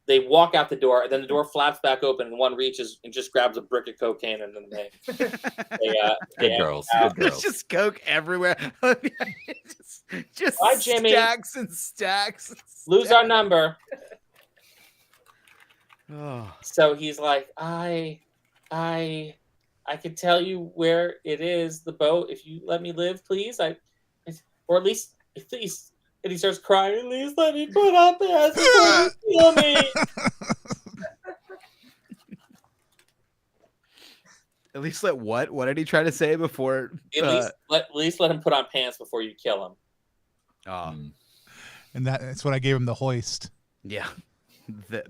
they walk out the door, and then the door flaps back open, and one reaches and just grabs a brick of cocaine, and then they good girls. There's just coke everywhere. just Bye, Jimmy. Stacks and stacks. Lose our number. Oh. So he's like, I could tell you where it is, the boat, if you let me live, please. Or at least, please. And he starts crying, "At least let me put up pants before you kill me." At least let what? What did he try to say before? At least let him put on pants before you kill him. Oh. And that's what I gave him, the hoist. Yeah. The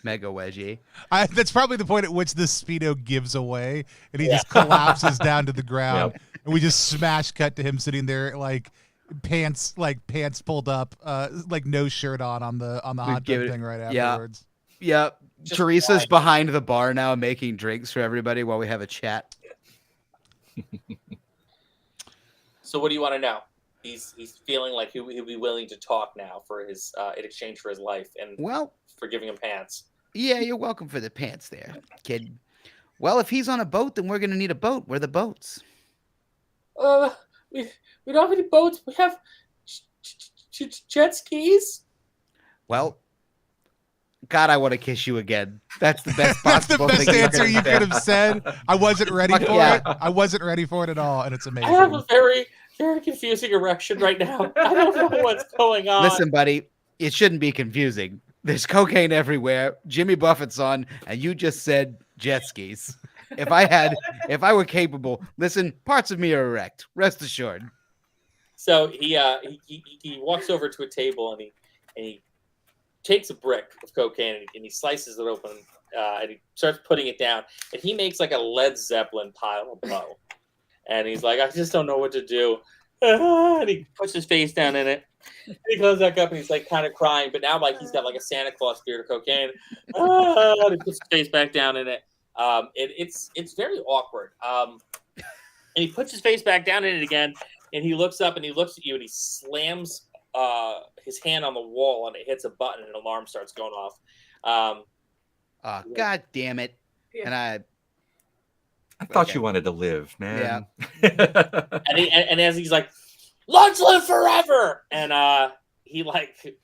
mega wedgie. That's probably the point at which the Speedo gives away, and he just collapses down to the ground. Yep. And we just smash cut to him sitting there like pants pulled up, like no shirt on the hot tub thing right afterwards. Yeah. Teresa's behind the bar now making drinks for everybody while we have a chat. So what do you want to know? He's feeling like he'll be willing to talk now for his in exchange for his life and for giving him pants. Yeah, you're welcome for the pants there, kid. Well, if he's on a boat, then we're gonna need a boat. Where are the boats? We don't have any boats. We have jet skis. Well, God, I want to kiss you again. That's the best That's the possible best thing answer you could have said. I wasn't ready for it. I wasn't ready for it at all, and it's amazing. I have a very, very confusing erection right now. I don't know what's going on. Listen, buddy, it shouldn't be confusing. There's cocaine everywhere. Jimmy Buffett's on, and you just said jet skis. if I were capable, listen, parts of me are erect. Rest assured. So he walks over to a table and he takes a brick of cocaine and he slices it open and he starts putting it down and he makes like a Led Zeppelin pile of blow. And he's like, I just don't know what to do. And he puts his face down in it. And he goes back up and he's like kind of crying, but now like he's got like a Santa Claus beard of cocaine. And he puts his face back down in it. It's very awkward. And he puts his face back down in it again. And he looks up and he looks at you and he slams his hand on the wall and it hits a button and an alarm starts going off. God damn it. Yeah. And I thought you wanted to live, man. and as he's like, "Let's live forever," and he like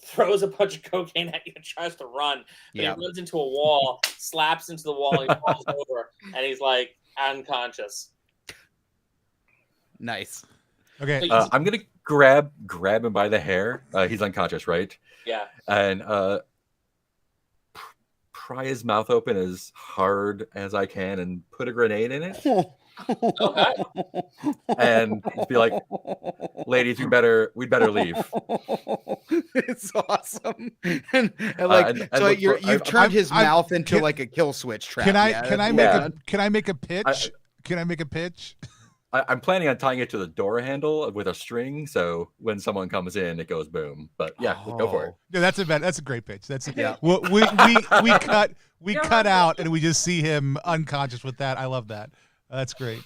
throws a bunch of cocaine at you and tries to run. But he runs into a wall, slaps into the wall, and he falls over, and he's like unconscious. Nice. Okay. I'm gonna grab him by the hair. He's unconscious, right? Yeah. And pry his mouth open as hard as I can and put a grenade in it. Okay. And be like, ladies, we'd better leave. It's awesome. And like, so you've turned his mouth into like a kill switch trap. Can I make a pitch? Can I make a pitch? I'm planning on tying it to the door handle with a string, so when someone comes in, it goes boom. But yeah, go for it. Yeah, that's a great pitch. We cut out and we just see him unconscious with that. I love that. That's great.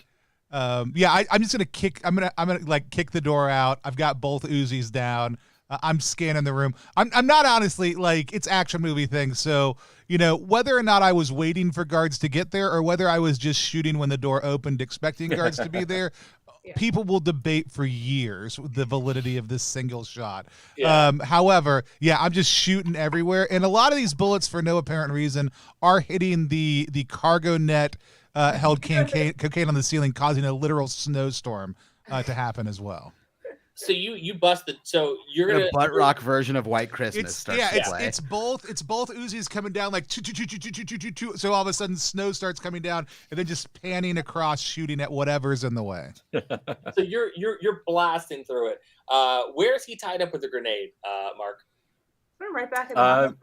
I'm just gonna kick. I'm gonna like kick the door out. I've got both Uzis down. I'm scanning the room. I'm not honestly like it's action movie thing. So whether or not I was waiting for guards to get there or whether I was just shooting when the door opened, expecting guards to be there. Yeah. People will debate for years the validity of this single shot. Yeah. However, I'm just shooting everywhere, and a lot of these bullets, for no apparent reason, are hitting the cargo net held cocaine on the ceiling, causing a literal snowstorm to happen as well. So you busted. So you're gonna a butt rock version of White Christmas. It's both Uzis coming down like choo. So all of a sudden snow starts coming down and then just panning across, shooting at whatever's in the way. So you're blasting through it. Where is he tied up with the grenade, Mark? Put him right back in the hot tub.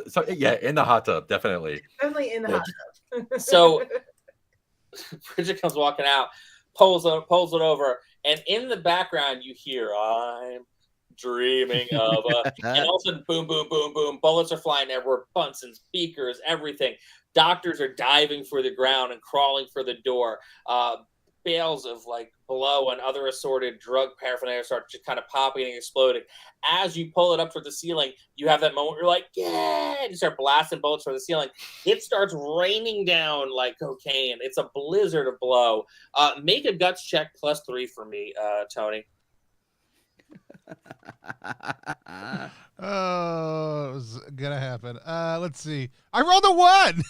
So in the hot tub, definitely. Definitely in the hot tub. So Bridget comes walking out, pulls it over. And in the background, you hear, I'm dreaming of a... And all of a sudden, boom, boom, boom, boom. Bullets are flying everywhere. Bunsen, speakers, everything. Doctors are diving for the ground and crawling for the door. Bales of like blow and other assorted drug paraphernalia start just kind of popping and exploding. As you pull it up for the ceiling, you have that moment where you're like, yeah, and you start blasting bullets from the ceiling. It starts raining down like cocaine. It's a blizzard of blow. Make a guts check +3 for me, Tony. Oh, it was gonna happen. Let's see. I rolled a 1.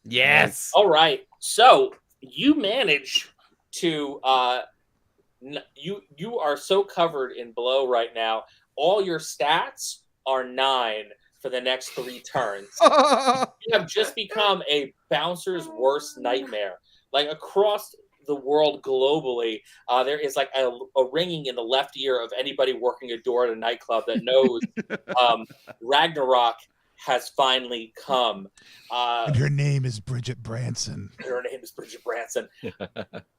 Yes. All right. So you manage to you are so covered in blow right now. All your stats are 9 for the next 3 turns. You have just become a bouncer's worst nightmare. Like across the world globally, there is like a ringing in the left ear of anybody working a door at a nightclub that knows Ragnarok has finally come. And her name is Bridget Branson.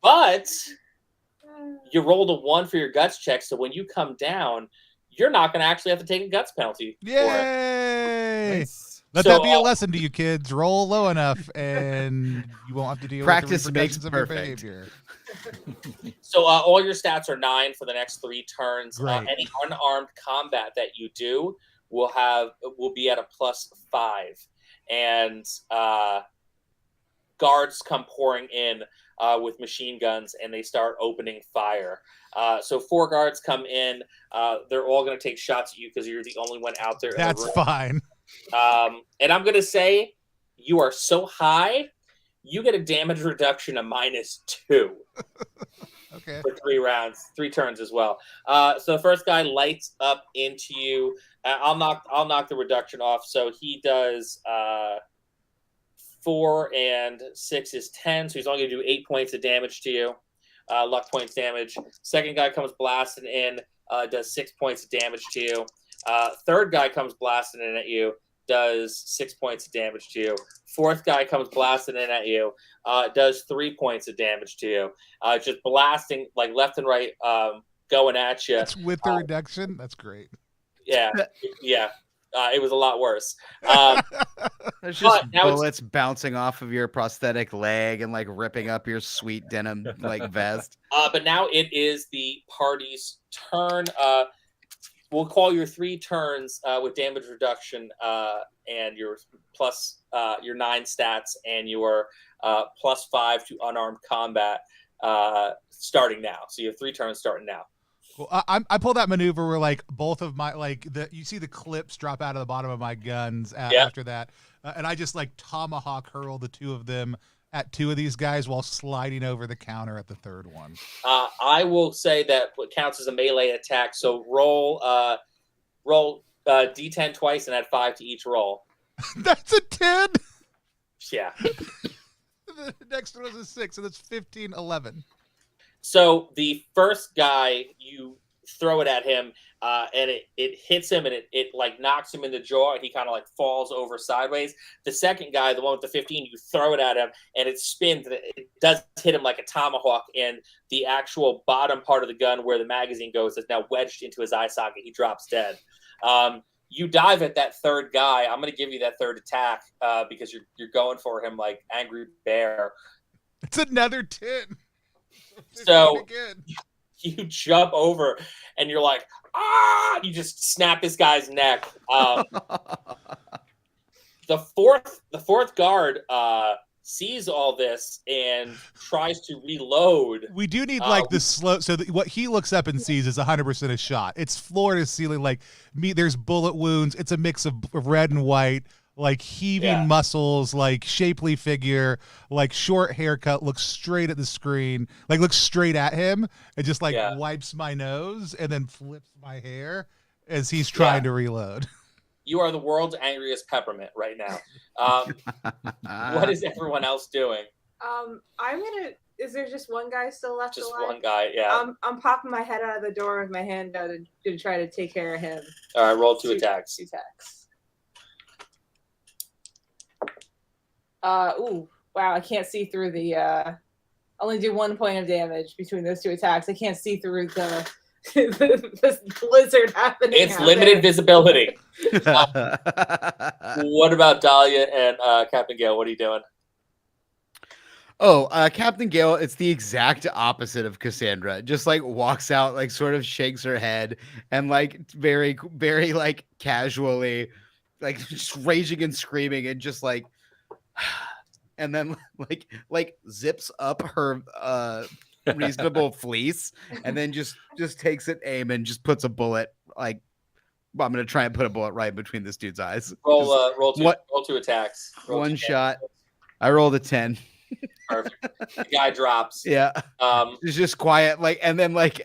But you rolled a 1 for your guts check, so when you come down, you're not going to actually have to take a guts penalty. Yay! Nice. Let that be a lesson to you kids. Roll low enough, and you won't have to deal with the repercussions of your behavior. So all your stats are 9 for the next 3 turns. Great. Any unarmed combat that you do will be at a +5, and guards come pouring in with machine guns, and they start opening fire. So 4 guards come in. They're all going to take shots at you because you're the only one out there. That's fine. And I'm going to say you are so high, you get a damage reduction of -2. Okay. For 3 turns as well. So the first guy lights up into you. I'll knock the reduction off. So he does 4 and 6 is 10, so he's only going to do 8 points of damage to you. Luck points damage. Second guy comes blasting in, does 6 points of damage to you. Third guy comes blasting in at you, does 6 points of damage to you. Fourth guy comes blasting in at you, does 3 points of damage to you. Just blasting like left and right, going at you. That's with the reduction. That's great. Yeah. It was a lot worse. There's just bullets bouncing off of your prosthetic leg and like ripping up your sweet denim like vest. But now it is the party's turn. We'll call your 3 turns with damage reduction and your plus your 9 stats and your +5 to unarmed combat starting now. So you have 3 turns starting now. Well, I pull that maneuver where like both of my you see the clips drop out of the bottom of my guns after that, and I just like tomahawk hurl the 2 of them at 2 of these guys while sliding over the counter at the 3rd one. I will say that what counts as a melee attack. So roll D10 twice and add 5 to each roll. That's a 10. Yeah. The next one was a 6, so that's 15, 11. So the first guy, you throw it at him, and it hits him, and it like knocks him in the jaw, and he kind of like falls over sideways. The second guy, the one with the 15, you throw it at him, and it spins, and it does hit him like a tomahawk, and the actual bottom part of the gun where the magazine goes is now wedged into his eye socket. He drops dead. You dive at that third guy. I'm going to give you that third attack because you're going for him like Angry Bear. It's another 10. So you jump over and you're like, you just snap this guy's neck. The fourth guard sees all this and tries to reload. We do need like the slow. So what he looks up and sees is 100% a shot. It's floor to ceiling. Like there's bullet wounds. It's a mix of red and white. Like heaving muscles, like shapely figure, like short haircut, looks straight at the screen, like looks straight at him and just like wipes my nose and then flips my hair as he's trying to reload. You are the world's angriest peppermint right now. What is everyone else doing? Is there just one guy still left alive? Just one guy, yeah. I'm popping my head out of the door with my hand out to try to take care of him. All right, roll 2 attacks. 2 attacks. Wow, I can't see through the only do 1 point of damage between those 2 attacks. I can't see through the this blizzard happening. It's limited visibility. What about Dahlia and Captain Gale? What are you doing? Oh, Captain Gale, it's the exact opposite of Cassandra. Just like walks out, like sort of shakes her head and like very, very like casually, like just raging and screaming and just like, and then like zips up her reasonable fleece and then just takes an aim and just puts a bullet like I'm gonna try and put a bullet right between this dude's eyes. Roll 2 attacks. One shot. I rolled a 10. Perfect. The guy drops. Yeah. It's just quiet, like, and then like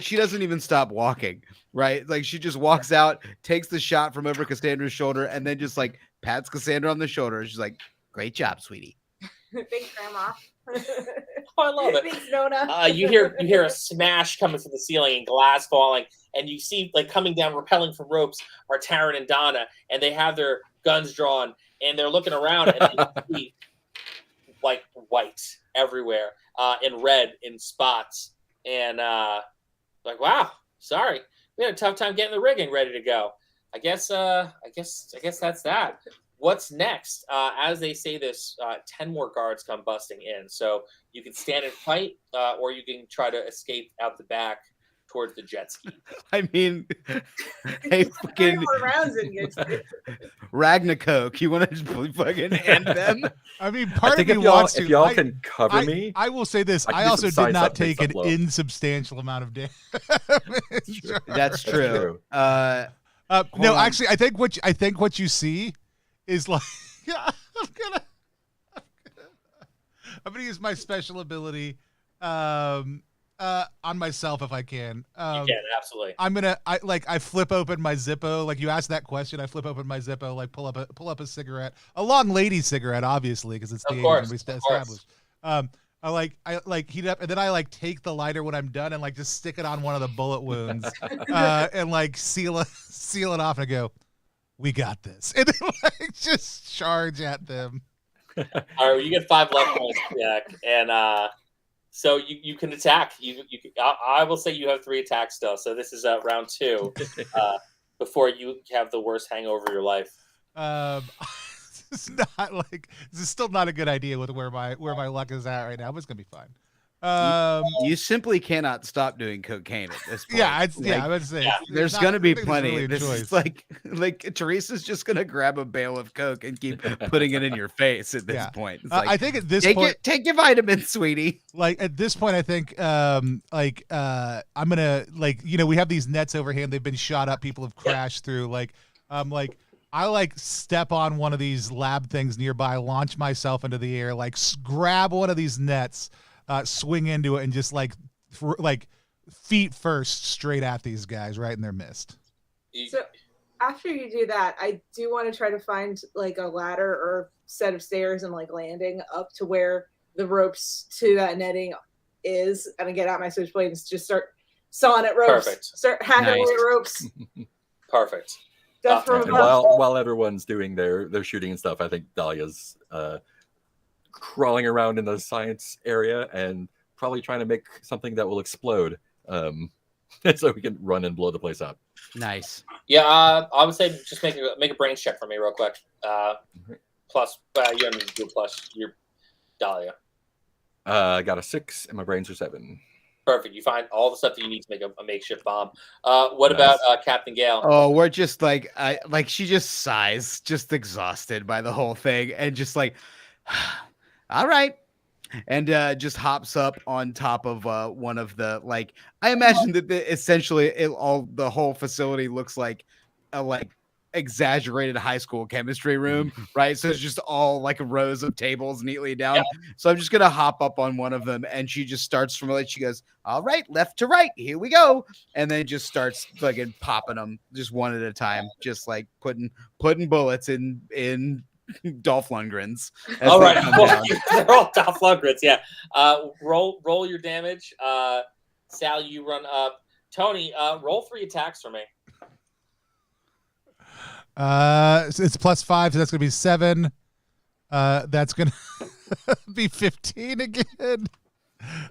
she doesn't even stop walking, right? Like she just walks out, takes the shot from over Cassandra's shoulder, and then just like pats Cassandra on the shoulder. She's like, "Great job, sweetie." Thanks, Grandma. I love it. Thanks, Nona. You hear a smash coming from the ceiling and glass falling, and you see like coming down, rappelling from ropes are Taryn and Donna, and they have their guns drawn, and they're looking around, and they see like white everywhere, and red in spots, and like, wow, sorry, we had a tough time getting the rigging ready to go. I guess that's that. What's next? As they say this, 10 more guards come busting in. So you can stand and fight, or you can try to escape out the back towards the jet ski. I mean, hey, fucking Ragnarok, you want to just fucking end them? I mean, part of me wants to. If y'all can cover me, I will say this: I also did not take an insubstantial amount of damage. That's true. No, actually, I think what you see is like I'm gonna use my special ability. on myself if I can. You can, absolutely. I flip open my Zippo. Like, you asked that question, I flip open my Zippo, like pull up a cigarette, a long lady cigarette, obviously, because it's the age when we established. I heat it up, and then I take the lighter when I'm done and just stick it on one of the bullet wounds, and seal it off, and I go, "We got this," and then just charge at them. All right, well, you get 5 left points, Jack, and so you can attack. I will say you have 3 attacks still. So this is round 2 before you have the worst hangover of your life. This is still not a good idea with where my luck is at right now, but it's gonna be fine. You simply cannot stop doing cocaine at this point. I would say there's gonna be plenty. Really this is like Teresa's just gonna grab a bale of coke and keep putting it in your face at this point. It's I think at this point, take your vitamins, sweetie. At this point, I think I'm gonna we have these nets overhand. They've been shot up. People have crashed through. I step on one of these lab things nearby, launch myself into the air, grab one of these nets, swing into it, and just feet first straight at these guys right in their mist. So after you do that, I do want to try to find a ladder or set of stairs and landing up to where the ropes to that netting is, and I get out my switchblade and just start sawing at ropes. Perfect. Start hacking away at ropes. Perfect. And while everyone's doing their shooting and stuff, I think Dahlia's crawling around in the science area and probably trying to make something that will explode, so we can run and blow the place up. Nice. Yeah, I would say just make a brains check for me real quick. Plus, you don't need to do plus. You're Dahlia. I got a 6, and my brains are 7. Perfect. You find all the stuff that you need to make a makeshift bomb. What about Captain Gale? Oh, we're just she just sighs, just exhausted by the whole thing, and just all right, and just hops up on top of one of the I imagine that essentially the whole facility looks like a exaggerated high school chemistry room, right? So it's just all rows of tables neatly down. Yeah. So I'm just gonna hop up on one of them, and she just starts from she goes, "All right, left to right, here we go," and then just starts popping them just one at a time, just putting bullets in Dolph Lundgren's. All right, they're all Dolph Lundgren's. Yeah. Roll your damage. Sal, you run up. Tony, roll 3 attacks for me. It's +5, so that's gonna be 7. That's gonna be 15 again,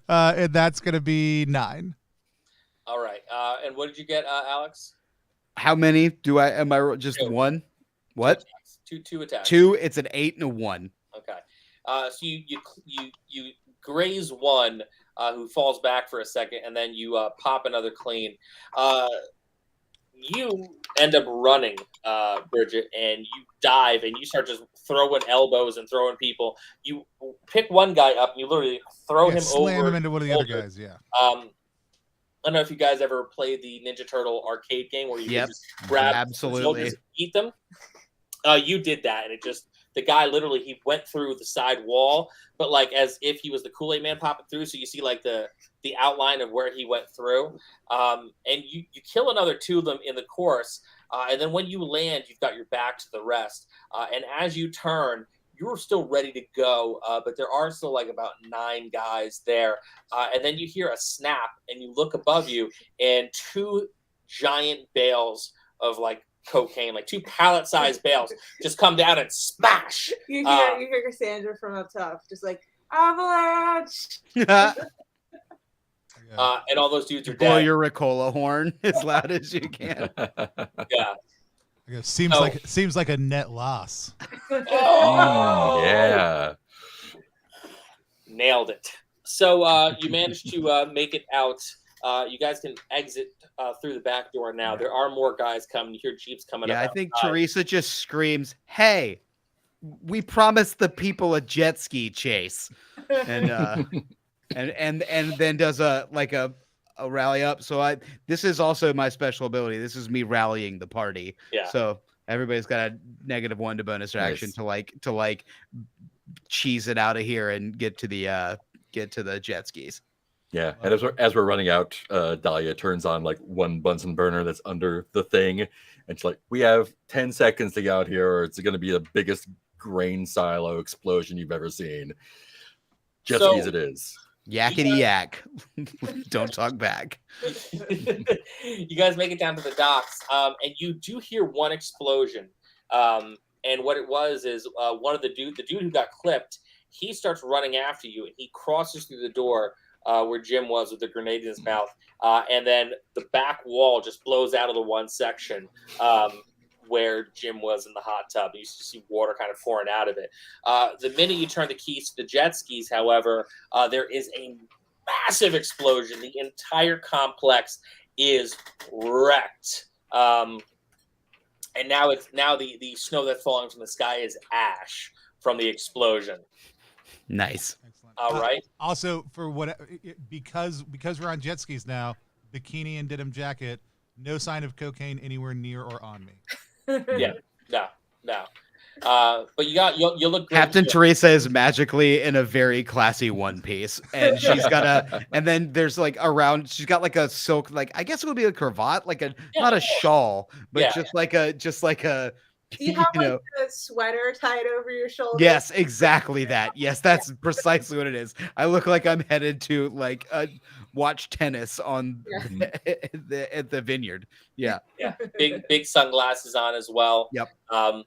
and that's gonna be 9. All right. And what did you get, Alex? How many do I? Am I just 2. 1? What? 2 attacks. 2. It's an 8 and a 1. Okay. So you graze one who falls back for a second, and then you pop another clean. You end up running, Bridget, and you dive and you start just throwing elbows and throwing people. You pick one guy up and you literally throw him slam over. Him into one of the other guys. Yeah. I don't know if you guys ever played the Ninja Turtle arcade game where you can just grab absolutely and eat them. You did that, and the guy literally he went through the side wall, but as if he was the Kool-Aid Man popping through. So you see the outline of where he went through, and you kill another 2 of them in the course, and then when you land, you've got your back to the rest, and as you turn, you're still ready to go, but there are still about 9 guys there, and then you hear a snap, and you look above you, and 2 giant bales of cocaine, 2 pallet-sized bales, just come down and smash. You hear Cassandra from up top, just avalanche. And all those dudes are blow dead. your Ricola horn as loud as you can. Yeah. Seems like a net loss. Yeah. Nailed it. So you managed to make it out. You guys can exit through the back door now. There are more guys coming. You hear jeeps coming up. Yeah, I think Teresa just screams, "Hey, we promised the people a jet ski chase," and and then does a rally up. So this is also my special ability. This is me rallying the party. Yeah. So everybody's got a -1 to bonus action to cheese it out of here and get to the jet skis. Yeah, and as we're running out, Dahlia turns on like one Bunsen burner that's under the thing, and she's like, "We have 10 seconds to get out here, or it's going to be the biggest grain silo explosion you've ever seen." Jet skis, it is. Yakety yak. Don't talk back. You guys make it down to the docks, and you do hear one explosion. And what it was is one of the dude who got clipped. He starts running after you, and he crosses through the door where Jim was with the grenade in his mouth, and then the back wall just blows out of the one section where Jim was in the hot tub. You used to see water kind of pouring out of it. The minute you turn the keys to the jet skis, however, there is a massive explosion. The entire complex is wrecked. And now the snow that's falling from the sky is ash from the explosion. Nice. Excellent. All right. Also, for because we're on jet skis now, bikini and denim jacket, no sign of cocaine anywhere near or on me. Yeah. No. But you look great. Captain Teresa is magically in a very classy one piece, and she's got and then there's like she's got like a silk, like I guess it would be a cravat, like not a shawl, but just like a Do you have like a sweater tied over your shoulder? Yes, exactly that. Yes, that's precisely what it is. I look like I'm headed to like watch tennis on at the vineyard. Yeah. Big sunglasses on as well. Yep. So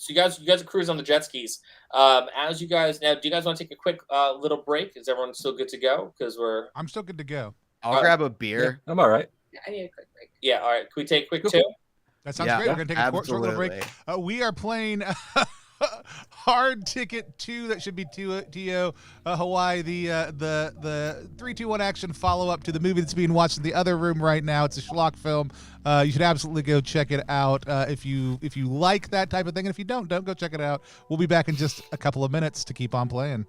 you guys are cruising on the jet skis. As you guys now, do you guys want to take a quick little break? Is everyone still good to go? Because I'm still good to go. I'll grab a beer. Yeah, I'm all right. Yeah, I need a quick break. Yeah. All right. Can we take a quick two? That sounds great. We're going to take a short little break. We are playing Hard Ticket 2. That should be TO Hawaii, the 3-2-1 action follow-up to the movie that's being watched in the other room right now. It's a schlock film. You should absolutely go check it out if you like that type of thing. And if you don't go check it out. We'll be back in just a couple of minutes to keep on playing.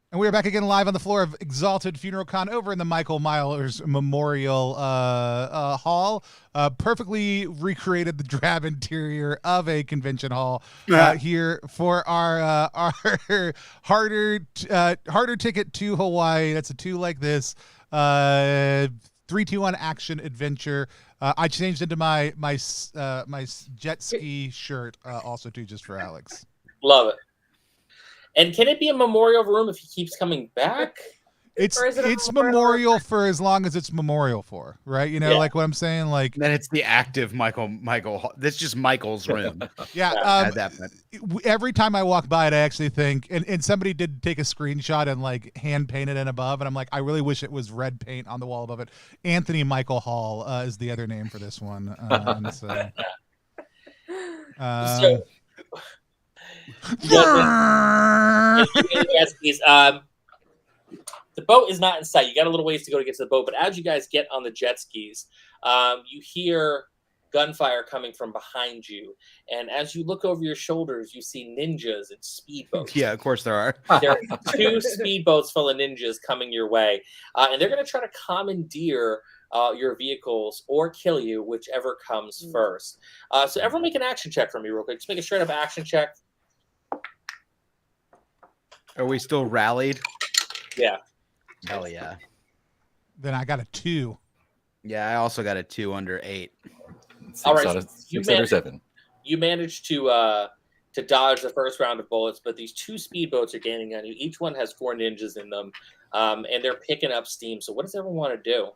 And we are back again live on the floor of Exalted Funeral Con over in the Michael Myers Memorial Hall. Perfectly recreated the drab interior of a convention hall here for our harder ticket to Hawaii. That's a 2 like this 3-2-1 action adventure. I changed into my jet ski shirt also too, just for Alex. Love it. And can it be a memorial room if he keeps coming back? It's memorial for as long as it's memorial for, right? You know, Yeah. like what I'm saying, like Then it's the active Michael. That's just Michael's room. yeah. At that point. Every time I walk by it, I actually think, and somebody did take a screenshot and like hand painted it above, and I'm like, I really wish it was red paint on the wall above it. Anthony Michael Hall is the other name for this one. So the boat is not in sight. You got a little ways to go to get to the boat, but as you guys get on the jet skis, you hear gunfire coming from behind you, and as you look over your shoulders, you see ninjas and speedboats. Yeah, of course there are. There are 2 speedboats full of ninjas coming your way, and they're going to try to commandeer your vehicles or kill you, whichever comes first. So everyone make an action check for me real quick. Just make a straight up action check. Are we still rallied? Yeah. Hell yeah. Then I got a 2. Yeah, I also got a 2 under 8. 6 All right, out of you 6 under 7. You managed to dodge the first round of bullets, but these 2 speedboats are gaining on you. Each one has 4 ninjas in them, and they're picking up steam. So what does everyone want to do?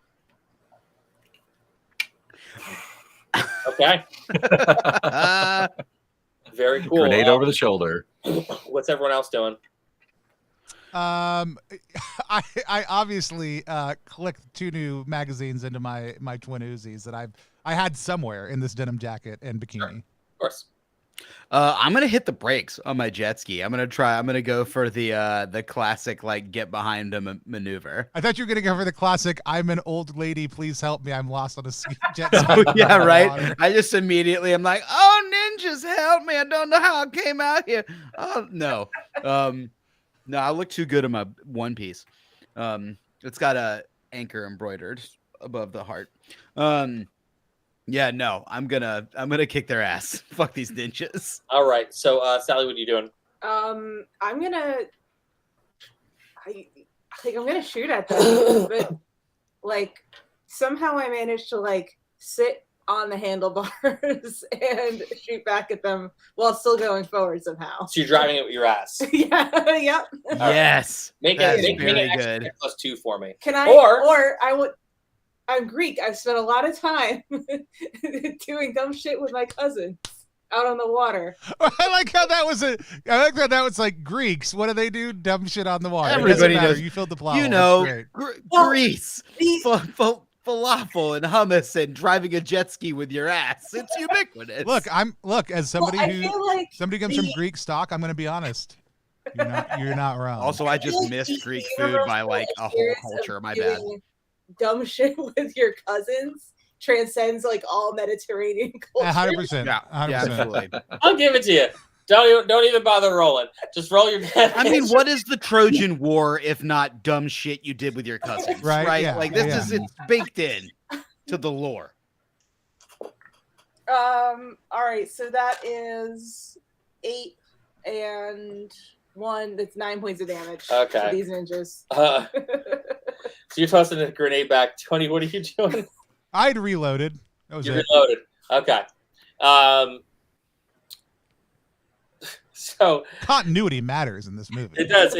Okay. Very cool. Grenade over the shoulder. What's everyone else doing? I obviously clicked 2 new magazines into my twin Uzis that I had somewhere in this denim jacket and bikini. Sure. Of course. I'm gonna hit the brakes on my jet ski. I'm gonna go for the classic like get behind him maneuver. I thought you were gonna go for the classic. I'm an old lady. Please help me. I'm lost on a jet ski. Oh, yeah, right. Water. I just immediately I'm like, oh, ninjas, help me! I don't know how I came out here. Oh no, no, I look too good in my one piece. It's got a anchor embroidered above the heart. Yeah, no, I'm gonna kick their ass. Fuck these ninjas. All right. So, Sally, what are you doing? I'm gonna shoot at them, but like somehow I managed to like sit on the handlebars and shoot back at them while still going forward somehow. So you're driving it with your ass. Yeah, yep. Yes, Make that's an very action good. check +2 for me. Can I? Or I would. I'm Greek. I've spent a lot of time doing dumb shit with my cousins out on the water. I like how that was like Greeks. What do they do? Dumb shit on the water. Everybody It doesn't matter. does. You filled the plot. You hole. know, That's great. Grease, falafel, and hummus, and driving a jet ski with your ass. It's ubiquitous. Look as somebody I who feel like comes from Greek stock. I'm going to be honest. You're not wrong. Also, I just missed Greek food by like a whole culture. My bad. Dumb shit with your cousins transcends like all Mediterranean culture. 100%. Yeah, 100%. absolutely. I'll give it to you. Don't even bother rolling. Just roll your I mean, what is the Trojan War if not dumb shit you did with your cousins? Right, yeah, Like this yeah. it's baked in to the lore. All right, so that is 8 and 1. That's 9 points of damage. Okay. To these ninjas. So you're tossing a grenade back. Tony, what are you doing? I'd reloaded. That was You're it. reloaded. Okay. So continuity matters in this movie. It does.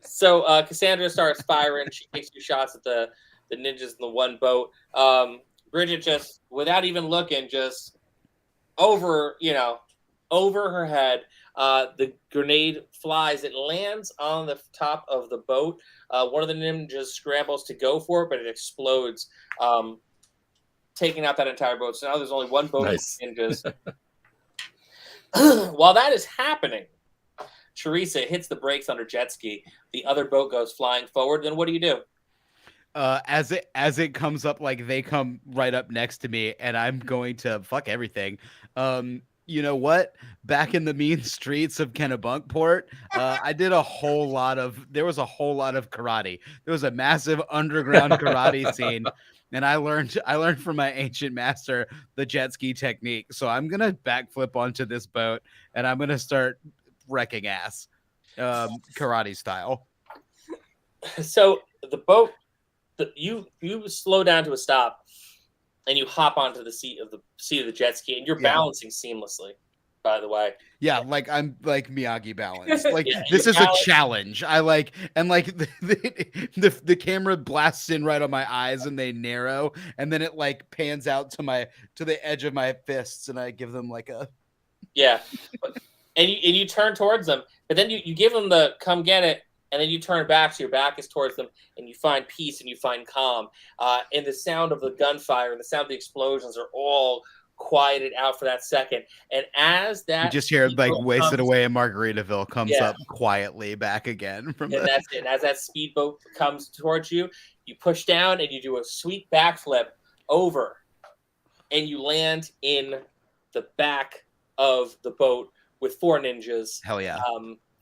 So Cassandra starts firing. She takes 2 shots at the ninjas in the one boat. Bridget just, without even looking, just over her head, The grenade flies. It lands on the top of the boat. One of the ninjas scrambles to go for it, but it explodes, taking out that entire boat. So now there's only one boat of ninjas. While that is happening, Teresa hits the brakes on her jet ski. The other boat goes flying forward. Then what do you do? As it comes up, like they come right up next to me, and I'm going to fuck everything. You know what? Back in the mean streets of Kennebunkport, there was a whole lot of karate. There was a massive underground karate scene, and I learned from my ancient master the jet ski technique. So I'm gonna backflip onto this boat, and I'm gonna start wrecking ass, karate style. So the boat, you slow down to a stop, and you hop onto the seat of the jet ski, and you're balancing seamlessly. By the way, yeah, like I'm like Miyagi balance. Like Yeah, this is balance. a challenge. I like, and like the camera blasts in right on my eyes, and they narrow, and then it like pans out to the edge of my fists, and I give them like a and you turn towards them, but then you give them the come get it. And then you turn back, so your back is towards them, and you find peace and you find calm. And the sound of the gunfire and the sound of the explosions are all quieted out for that second. And as that, you just hear like Wasted Away in Margaritaville comes up quietly back again. That's it. And as that speedboat comes towards you, you push down and you do a sweet backflip over, and you land in the back of the boat with 4 ninjas. Hell yeah.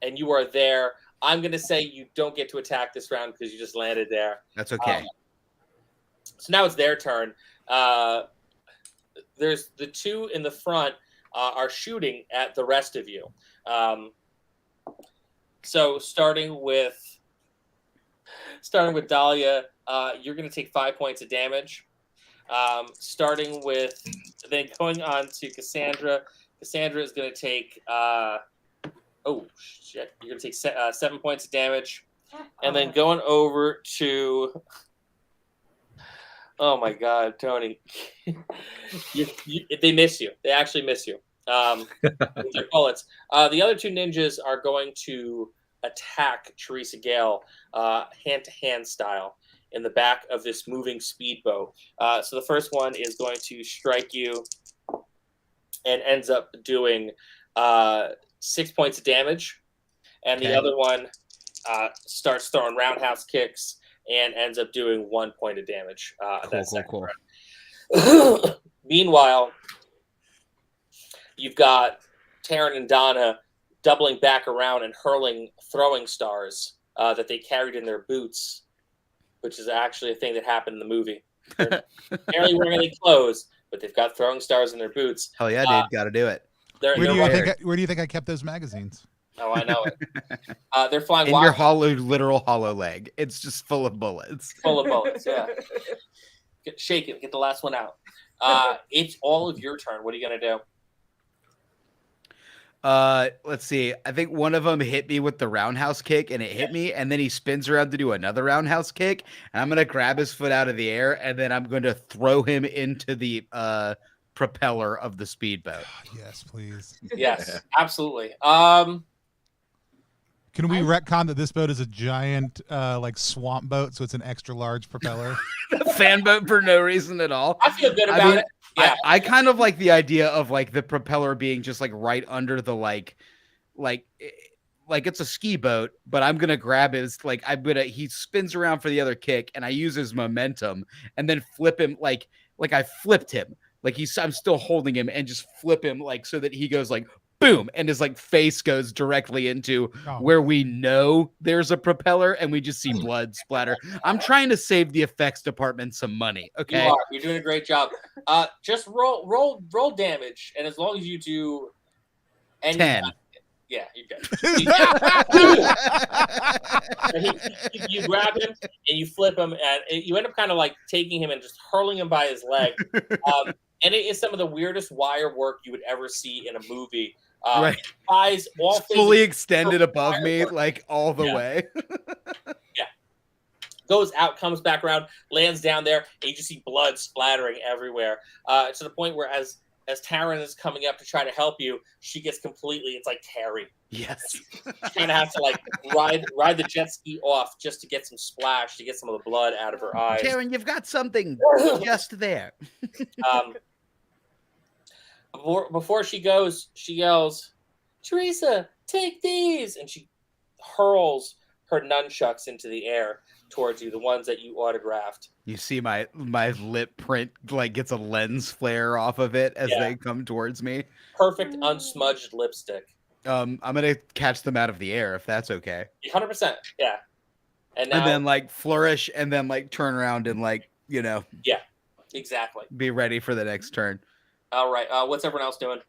And you are there. I'm going to say you don't get to attack this round because you just landed there. That's okay. So now it's their turn. There's the 2 in the front are shooting at the rest of you. So starting with Dahlia, you're going to take 5 points of damage. Then going on to Cassandra. Cassandra is going to take... oh shit! You're gonna take 7 points of damage, and then going over to. Oh my God, Tony! They miss you. They actually miss you. With their bullets. The other 2 ninjas are going to attack Teresa Gale, hand-to-hand style, in the back of this moving speedboat. So the first one is going to strike you, and ends up doing 6 points of damage, and the other one starts throwing roundhouse kicks and ends up doing 1 point of damage. Cool. Meanwhile, you've got Taryn and Donna doubling back around and hurling throwing stars that they carried in their boots, which is actually a thing that happened in the movie. They're barely wearing any clothes, but they've got throwing stars in their boots. Hell yeah, dude! Got to do it. Where do you think I kept those magazines? Oh, I know it. They're flying in your literal hollow leg. It's just full of bullets. Full of bullets, yeah. Shake it. Get the last one out. It's all of your turn. What are you going to do? Let's see. I think one of them hit me with the roundhouse kick, and it hit me, and then he spins around to do another roundhouse kick, and I'm going to grab his foot out of the air, and then I'm going to throw him into the propeller of the speedboat. Yes, please. Yes, absolutely. Can we retcon that this boat is a giant like swamp boat, so it's an extra large propeller? Fan boat for no reason at all. I feel good about it. Yeah. I kind of like the idea of like the propeller being just like right under the like it's a ski boat, but I'm gonna grab his he spins around for the other kick, and I use his momentum and then flip him like I flipped him. Like I'm still holding him and just flip him like so that he goes like boom, and his like face goes directly into where we know there's a propeller, and we just see blood splatter. I'm trying to save the effects department some money. Okay, you are. You're doing a great job. Just roll damage, and as long as you do 10. Yeah, you're good. You grab him and you flip him, and you end up kind of like taking him and just hurling him by his leg. And it is some of the weirdest wire work you would ever see in a movie. Right. Eyes all fully extended above me, like all the way. Yeah. Goes out, comes back around, lands down there, and you just see blood splattering everywhere. To the point where as as Taryn is coming up to try to help you, she gets completely, it's like Carrie. Yes. She kind of has to like ride the jet ski off just to get some splash, to get some of the blood out of her eyes. Karen, you've got something just there. Before she goes, she yells, "Teresa, take these!" And she hurls her nunchucks into the air towards you, the ones that you autographed. You see my lip print like gets a lens flare off of it as they come towards me. Perfect unsmudged lipstick. I'm gonna catch them out of the air if that's okay. 100%. Yeah. And then like flourish and then like turn around and like, Yeah, exactly. be ready for the next turn. All right. What's everyone else doing?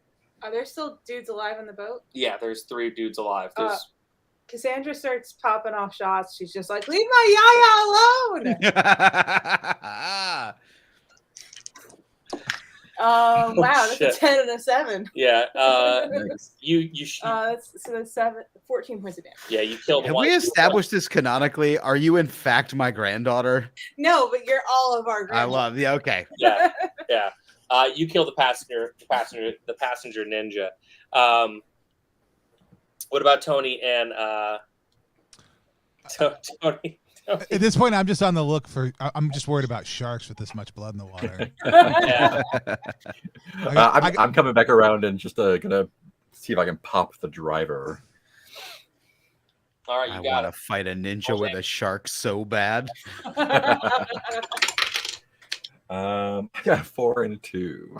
Are there still dudes alive on the boat? Yeah, there's 3 dudes alive. Cassandra starts popping off shots. She's just like, leave my Yaya alone. Wow, that's a 10 and a 7. Yeah. Nice. That's 14 points of damage. Yeah, you killed Have one. we established this canonically? Are you in fact my granddaughter? No, but you're all of our I grandchildren. love you. Okay. Yeah. You kill the passenger ninja. What about Tony and Tony? At this point, I'm just on the look for. I'm just worried about sharks with this much blood in the water. Yeah. I'm coming back around and just gonna see if I can pop the driver. All right, I you got want it. to fight a ninja with a shark so bad. I got 4 and 2.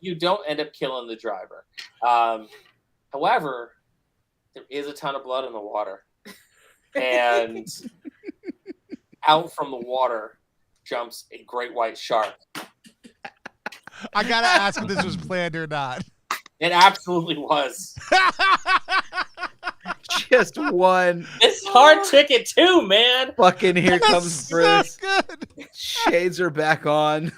You don't end up killing the driver. However, there is a ton of blood in the water. And out from the water jumps a great white shark. I gotta ask if this was planned or not. It absolutely was. Just one. It's hard ticket too, man. Fucking here That's comes so Bruce. good. Shades are back on.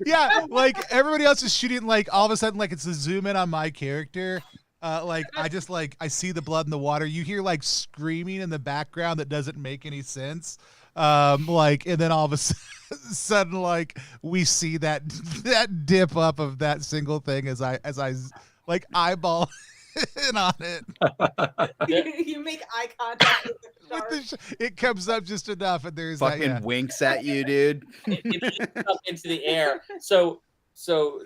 Yeah, like everybody else is shooting. Like all of a sudden, like it's a zoom in on my character. I just I see the blood in the water. You hear like screaming in the background that doesn't make any sense. And then all of a sudden, like we see that dip up of that single thing as I like eyeball in on it. You make eye contact with the shark. It comes up just enough, and there's Fucking winks at you, dude. It shoots up into the air. So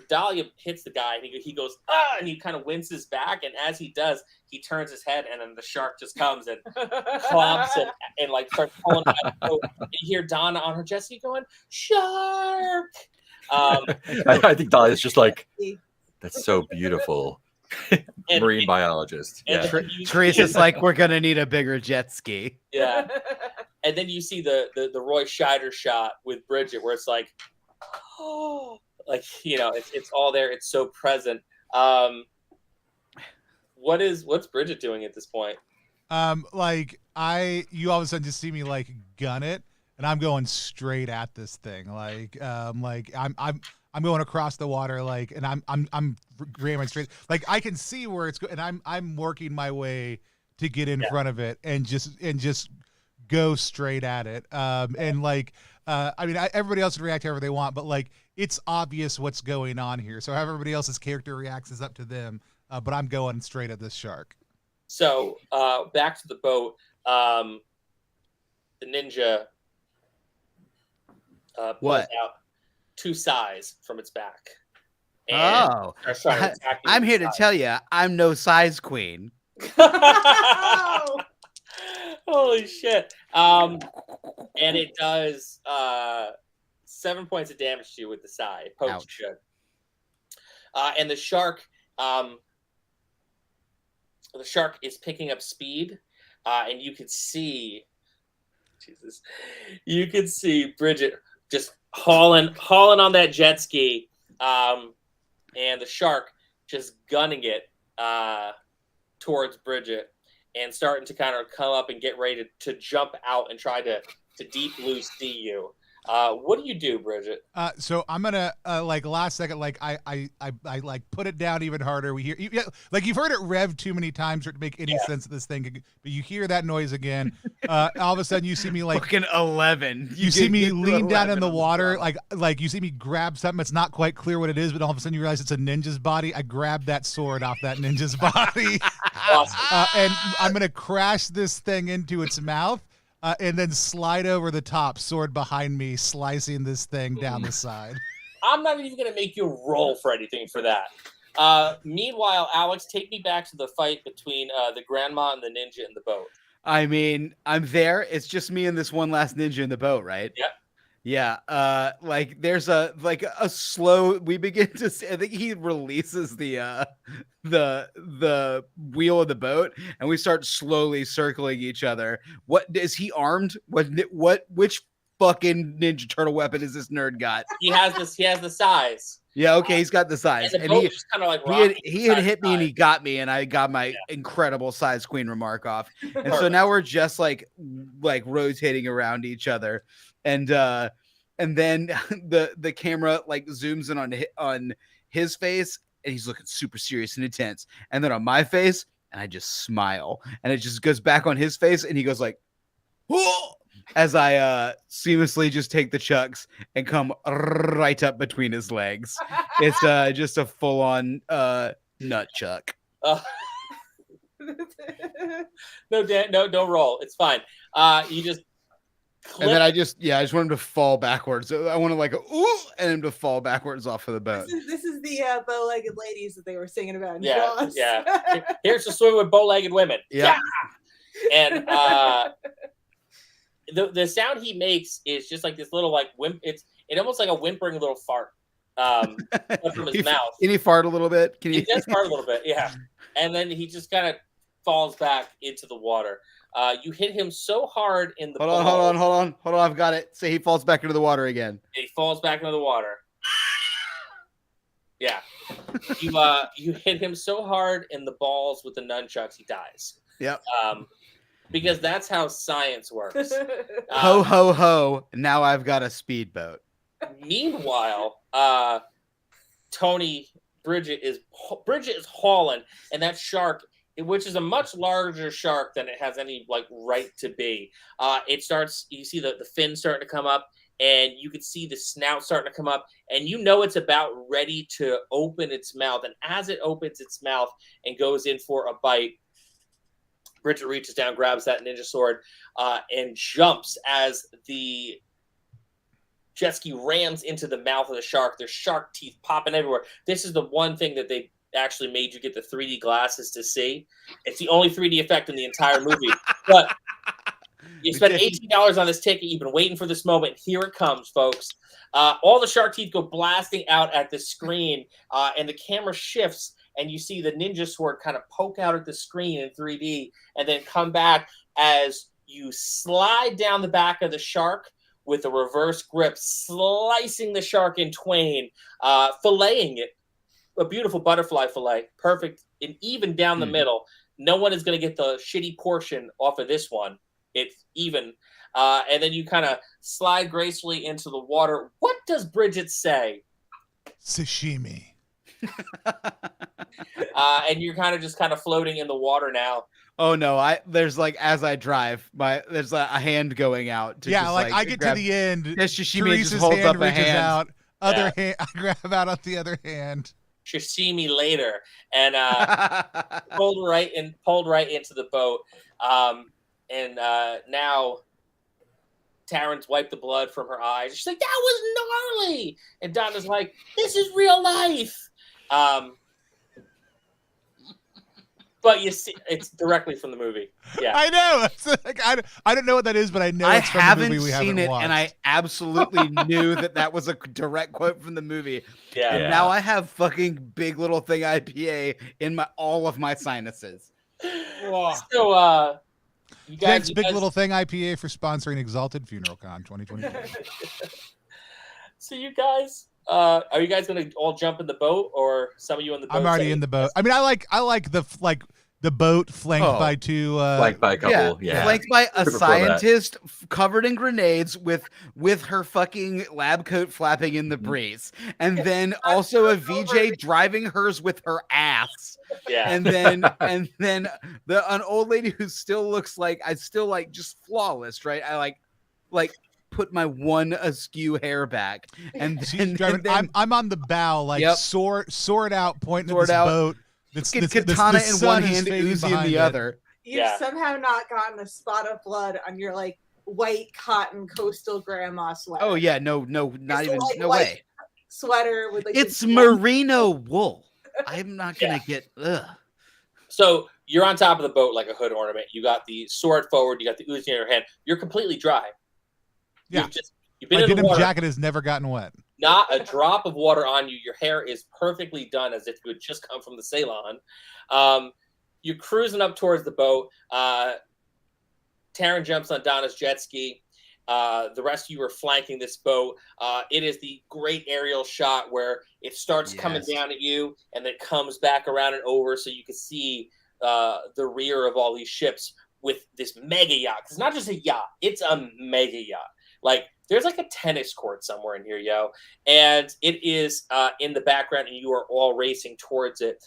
Dahlia hits the guy, and he goes, ah, and he kind of winces back, and as he does, he turns his head, and then the shark just comes and clomps him and like starts pulling out the boat. You hear Donna on her jet ski going, shark! I think Dahlia's just like, that's so beautiful. Marine biologist. And Yeah. Teresa's like, we're gonna need a bigger jet ski. Yeah. And then you see the Roy Scheider shot with Bridget where it's like, oh, like, it's all there. It's so present. What's Bridget doing at this point? you all of a sudden just see me like gun it, and I'm going straight at this thing. I'm going across the water, like, and I'm ramming straight. Like I can see where it's going, and I'm working my way to get in front of it and just go straight at it. Everybody else can react however they want, but like it's obvious what's going on here. So how everybody else's character reacts is up to them. But I'm going straight at this shark. So back to the boat. The ninja pulls out 2 size from its back. And starts trying to attack you I'm with here to size. tell you, I'm no size queen. Holy shit. And it does 7 points of damage to you with the side. Pokes you good. And the shark is picking up speed, and you could see Bridget just hauling on that jet ski, and the shark just gunning it towards Bridget and starting to kind of come up and get ready to jump out and try to deep blue sea you. What do you do, Bridget? So I'm gonna like last second, like I like put it down even harder. We hear like you've heard it rev too many times for it to make any sense of this thing, but you hear that noise again. All of a sudden you see me like Fucking 11. you see me lean down in the water, throttle. like you see me grab something. It's not quite clear what it is, but all of a sudden you realize it's a ninja's body. I grab that sword off that ninja's body, and I'm gonna crash this thing into its mouth. And then slide over the top, sword behind me, slicing this thing down the side. I'm not even going to make you roll for anything for that. Meanwhile, Alex, take me back to the fight between the grandma and the ninja in the boat. I mean, I'm there. It's just me and this one last ninja in the boat, right? Yep. Yeah. Like there's a slow. We begin to see, I think he releases the wheel of the boat, and we start slowly circling each other. What is he armed? Which fucking Ninja Turtle weapon is this nerd got? He has the size. Yeah, okay, he's got the size. And the And boat he, was just kind of like he had hit me and he got me, and I got my incredible size queen remark off. And so now we're just like rotating around each other. And then the camera like zooms in on his face, and he's looking super serious and intense. And then on my face, and I just smile, and it just goes back on his face, and he goes like, "Whoa!" as I seamlessly just take the chucks and come right up between his legs. It's just a full on nut chuck. No, Dan, no, don't roll. It's fine. You just. And then I just want him to fall backwards. I want to like ooh, and him to fall backwards off of the boat. This is the bow-legged ladies that they were singing about in Yeah, Jaws. yeah. Here's to swim with bow-legged women. Yeah. And the sound he makes is just like this little like it almost like a whimpering little fart from his mouth. Can he fart a little bit? Can He you? does fart a little bit, yeah. And then he just kind of falls back into the water. You hit him so hard in the Hold on. I've got it. Say he falls back into the water again. He falls back into the water. Yeah. You hit him so hard in the balls with the nunchucks, he dies. Yep. Because that's how science works. Ho ho ho! Now I've got a speedboat. Meanwhile, Bridget is hauling, and that shark, which is a much larger shark than it has any like right to be. It starts. You see the fin starting to come up, and you can see the snout starting to come up, and you know it's about ready to open its mouth. And as it opens its mouth and goes in for a bite, Bridget reaches down, grabs that ninja sword, and jumps as the jet ski rams into the mouth of the shark. There's shark teeth popping everywhere. This is the one thing that they actually made you get the 3D glasses to see. It's the only 3D effect in the entire movie. But you spent $18 on this ticket. You've been waiting for this moment. Here it comes, folks. All the shark teeth go blasting out at the screen, and the camera shifts, and you see the ninja sword kind of poke out at the screen in 3D and then come back as you slide down the back of the shark with a reverse grip, slicing the shark in twain, filleting it. A beautiful butterfly fillet, perfect and even down the middle. No one is going to get the shitty portion off of this one. It's even. And then you kind of slide gracefully into the water. What does Bridget say? Sashimi. And you're kind of floating in the water now. Oh no! There's like as I drive, there's a hand going out. To just, I get grab, to the end. Shishimi just Teresa's holds hand up a reaches hand. out. Other hand, I grab out of the other hand. She'll see me later, and pulled right into the boat. And now Taryn's wiped the blood from her eyes. She's like, "That was gnarly," and Donna's like, "This is real life." But you see, it's directly from the movie. Yeah, I know. It's like, I don't know what that is, but I know it's from the movie we haven't seen it, watched. and I absolutely knew that was a direct quote from the movie. yeah. And now I have fucking Big Little Thing IPA in all of my sinuses. So, you guys, Thanks, Big Little Thing IPA, for sponsoring Exalted Funeral Con 2022. So you guys, are you guys going to all jump in the boat, or some of you in the boat? I'm already in the boat. I mean, I like the the boat flanked Oh. by two. Flanked by a couple. Yeah. Flanked by a Prefer that. scientist covered in grenades with her fucking lab coat flapping in the breeze, and then also a VJ driving hers with her ass. Yeah. And then an old lady who still looks like just flawless, right? I like put my one askew hair back, and She's then, driving. and then I'm on the bow, like Yep. sword out, pointing Sword at this out. boat. That's fucking katana in sun one is hand, fading Uzi in behind the it. other. You've Yeah. somehow not gotten a spot of blood on your like white cotton coastal grandma sweater. Oh yeah, no, not It's even like no white way. sweater with like It's the- merino wool. I'm not gonna get. Ugh. So you're on top of the boat like a hood ornament. You got the sword forward. You got the Uzi in your hand. You're completely dry. Yeah. You've been My in the denim water. jacket has never gotten wet. Not a drop of water on you. Your hair is perfectly done as if you had just come from the Ceylon. You're cruising up towards the boat. Taryn jumps on Donna's jet ski. The rest of you are flanking this boat. It is the great aerial shot where it starts coming Yes. down at you and then comes back around and over so you can see the rear of all these ships with this mega yacht. It's not just a yacht. It's a mega yacht. Like, there's like a tennis court somewhere in here, yo. And it is in the background and you are all racing towards it.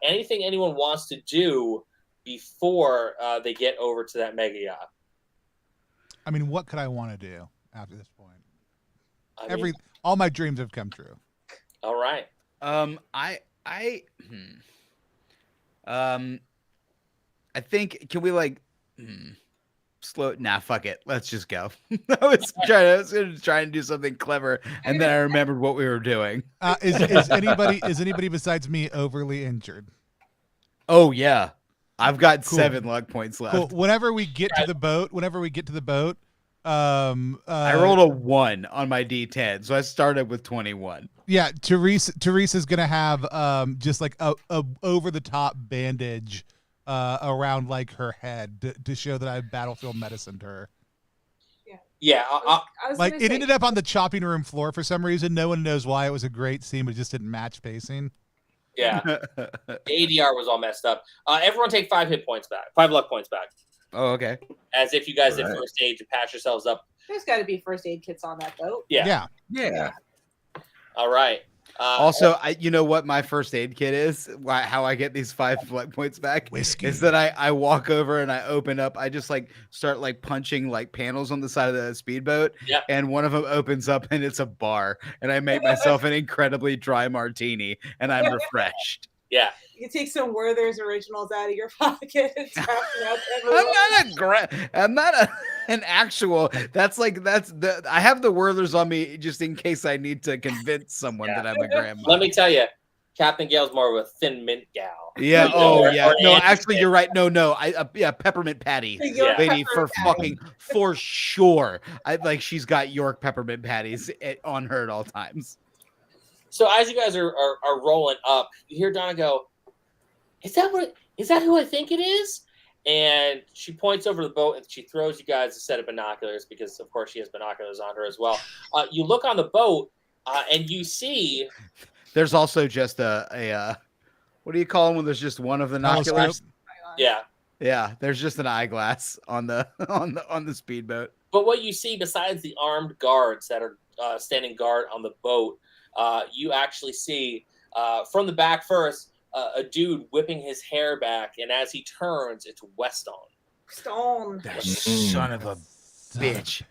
Anything anyone wants to do before they get over to that mega yacht? I mean, what could I want to do after this point? I mean, All my dreams have come true. all right. I think, can we like slow? Nah, fuck it. Let's just go. I was gonna try and do something clever, and then I remembered what we were doing. Is anybody besides me overly injured? Oh yeah, I've got Cool. 7 luck points left. Cool. Whenever we get to the boat, I rolled a 1 on my D10, so I started with 21. Yeah, Teresa's gonna have just like a over the top bandage around like her head to show that I battlefield medicined her. Yeah, I was Like gonna it say, ended up on the chopping room floor for some reason. No one knows why. It was a great scene, but it just didn't match pacing. yeah. The ADR was all messed up. Everyone take 5 hit points back, 5 luck points back, Oh, okay. as if you guys did Alright. first aid to patch yourselves up. there's got to be first aid kits on that boat. Yeah. Yeah. All right. Also, you know what my first aid kit is? How I get these 5 luck points back? Whiskey. Is that I walk over and I open up. I just like start like punching like panels on the side of the speedboat. Yep. And one of them opens up and it's a bar. And I make myself an incredibly dry martini and I'm refreshed. Yeah. You can take some Werther's originals out of your pocket and tap them out everywhere. I'm not an actual. I have the Werther's on me just in case I need to convince someone Yeah. that I'm a grandma. Let me tell you, Captain Gale's more of a thin mint gal. Yeah. Or- Oh, or yeah. No, Andy actually, Mint. you're right. No. Yeah, peppermint patty. The York Lady, pepper for patty. for sure. She's got York peppermint patties on her at all times. So as you guys are rolling up, you hear Donna go, Is that who I think it is? And she points over the boat and she throws you guys a set of binoculars because, of course, she has binoculars on her as well. You look on the boat and you see. There's also just a what do you call them when there's just one of the Telescope. binoculars? Yeah. Yeah, there's just an eyeglass on the on the speedboat. But what you see besides the armed guards that are standing guard on the boat, you actually see from the back first a dude whipping his hair back, and as he turns, it's Weston. Stone. That Mm. son of a bitch.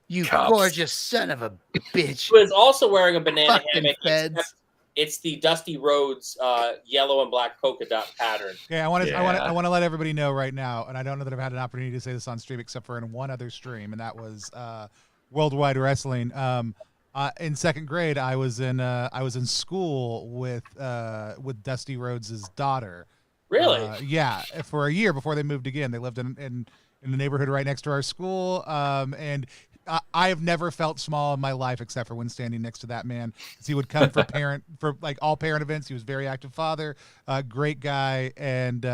You Cops. gorgeous son of a bitch. Who is also wearing a banana Fucking hammock. feds. except It's the Dusty Rhodes yellow and black polka dot pattern. Okay, I want Yeah. to let everybody know right now, and I don't know that I've had an opportunity to say this on stream except for in one other stream, and that was Worldwide Wrestling. In second grade, I was in school with Dusty Rhodes' daughter. Really? Yeah, for a year before they moved again. They lived in the neighborhood right next to our school, and I have never felt small in my life except for when standing next to that man. 'Cause he would come for like all parent events. He was a very active father, great guy, and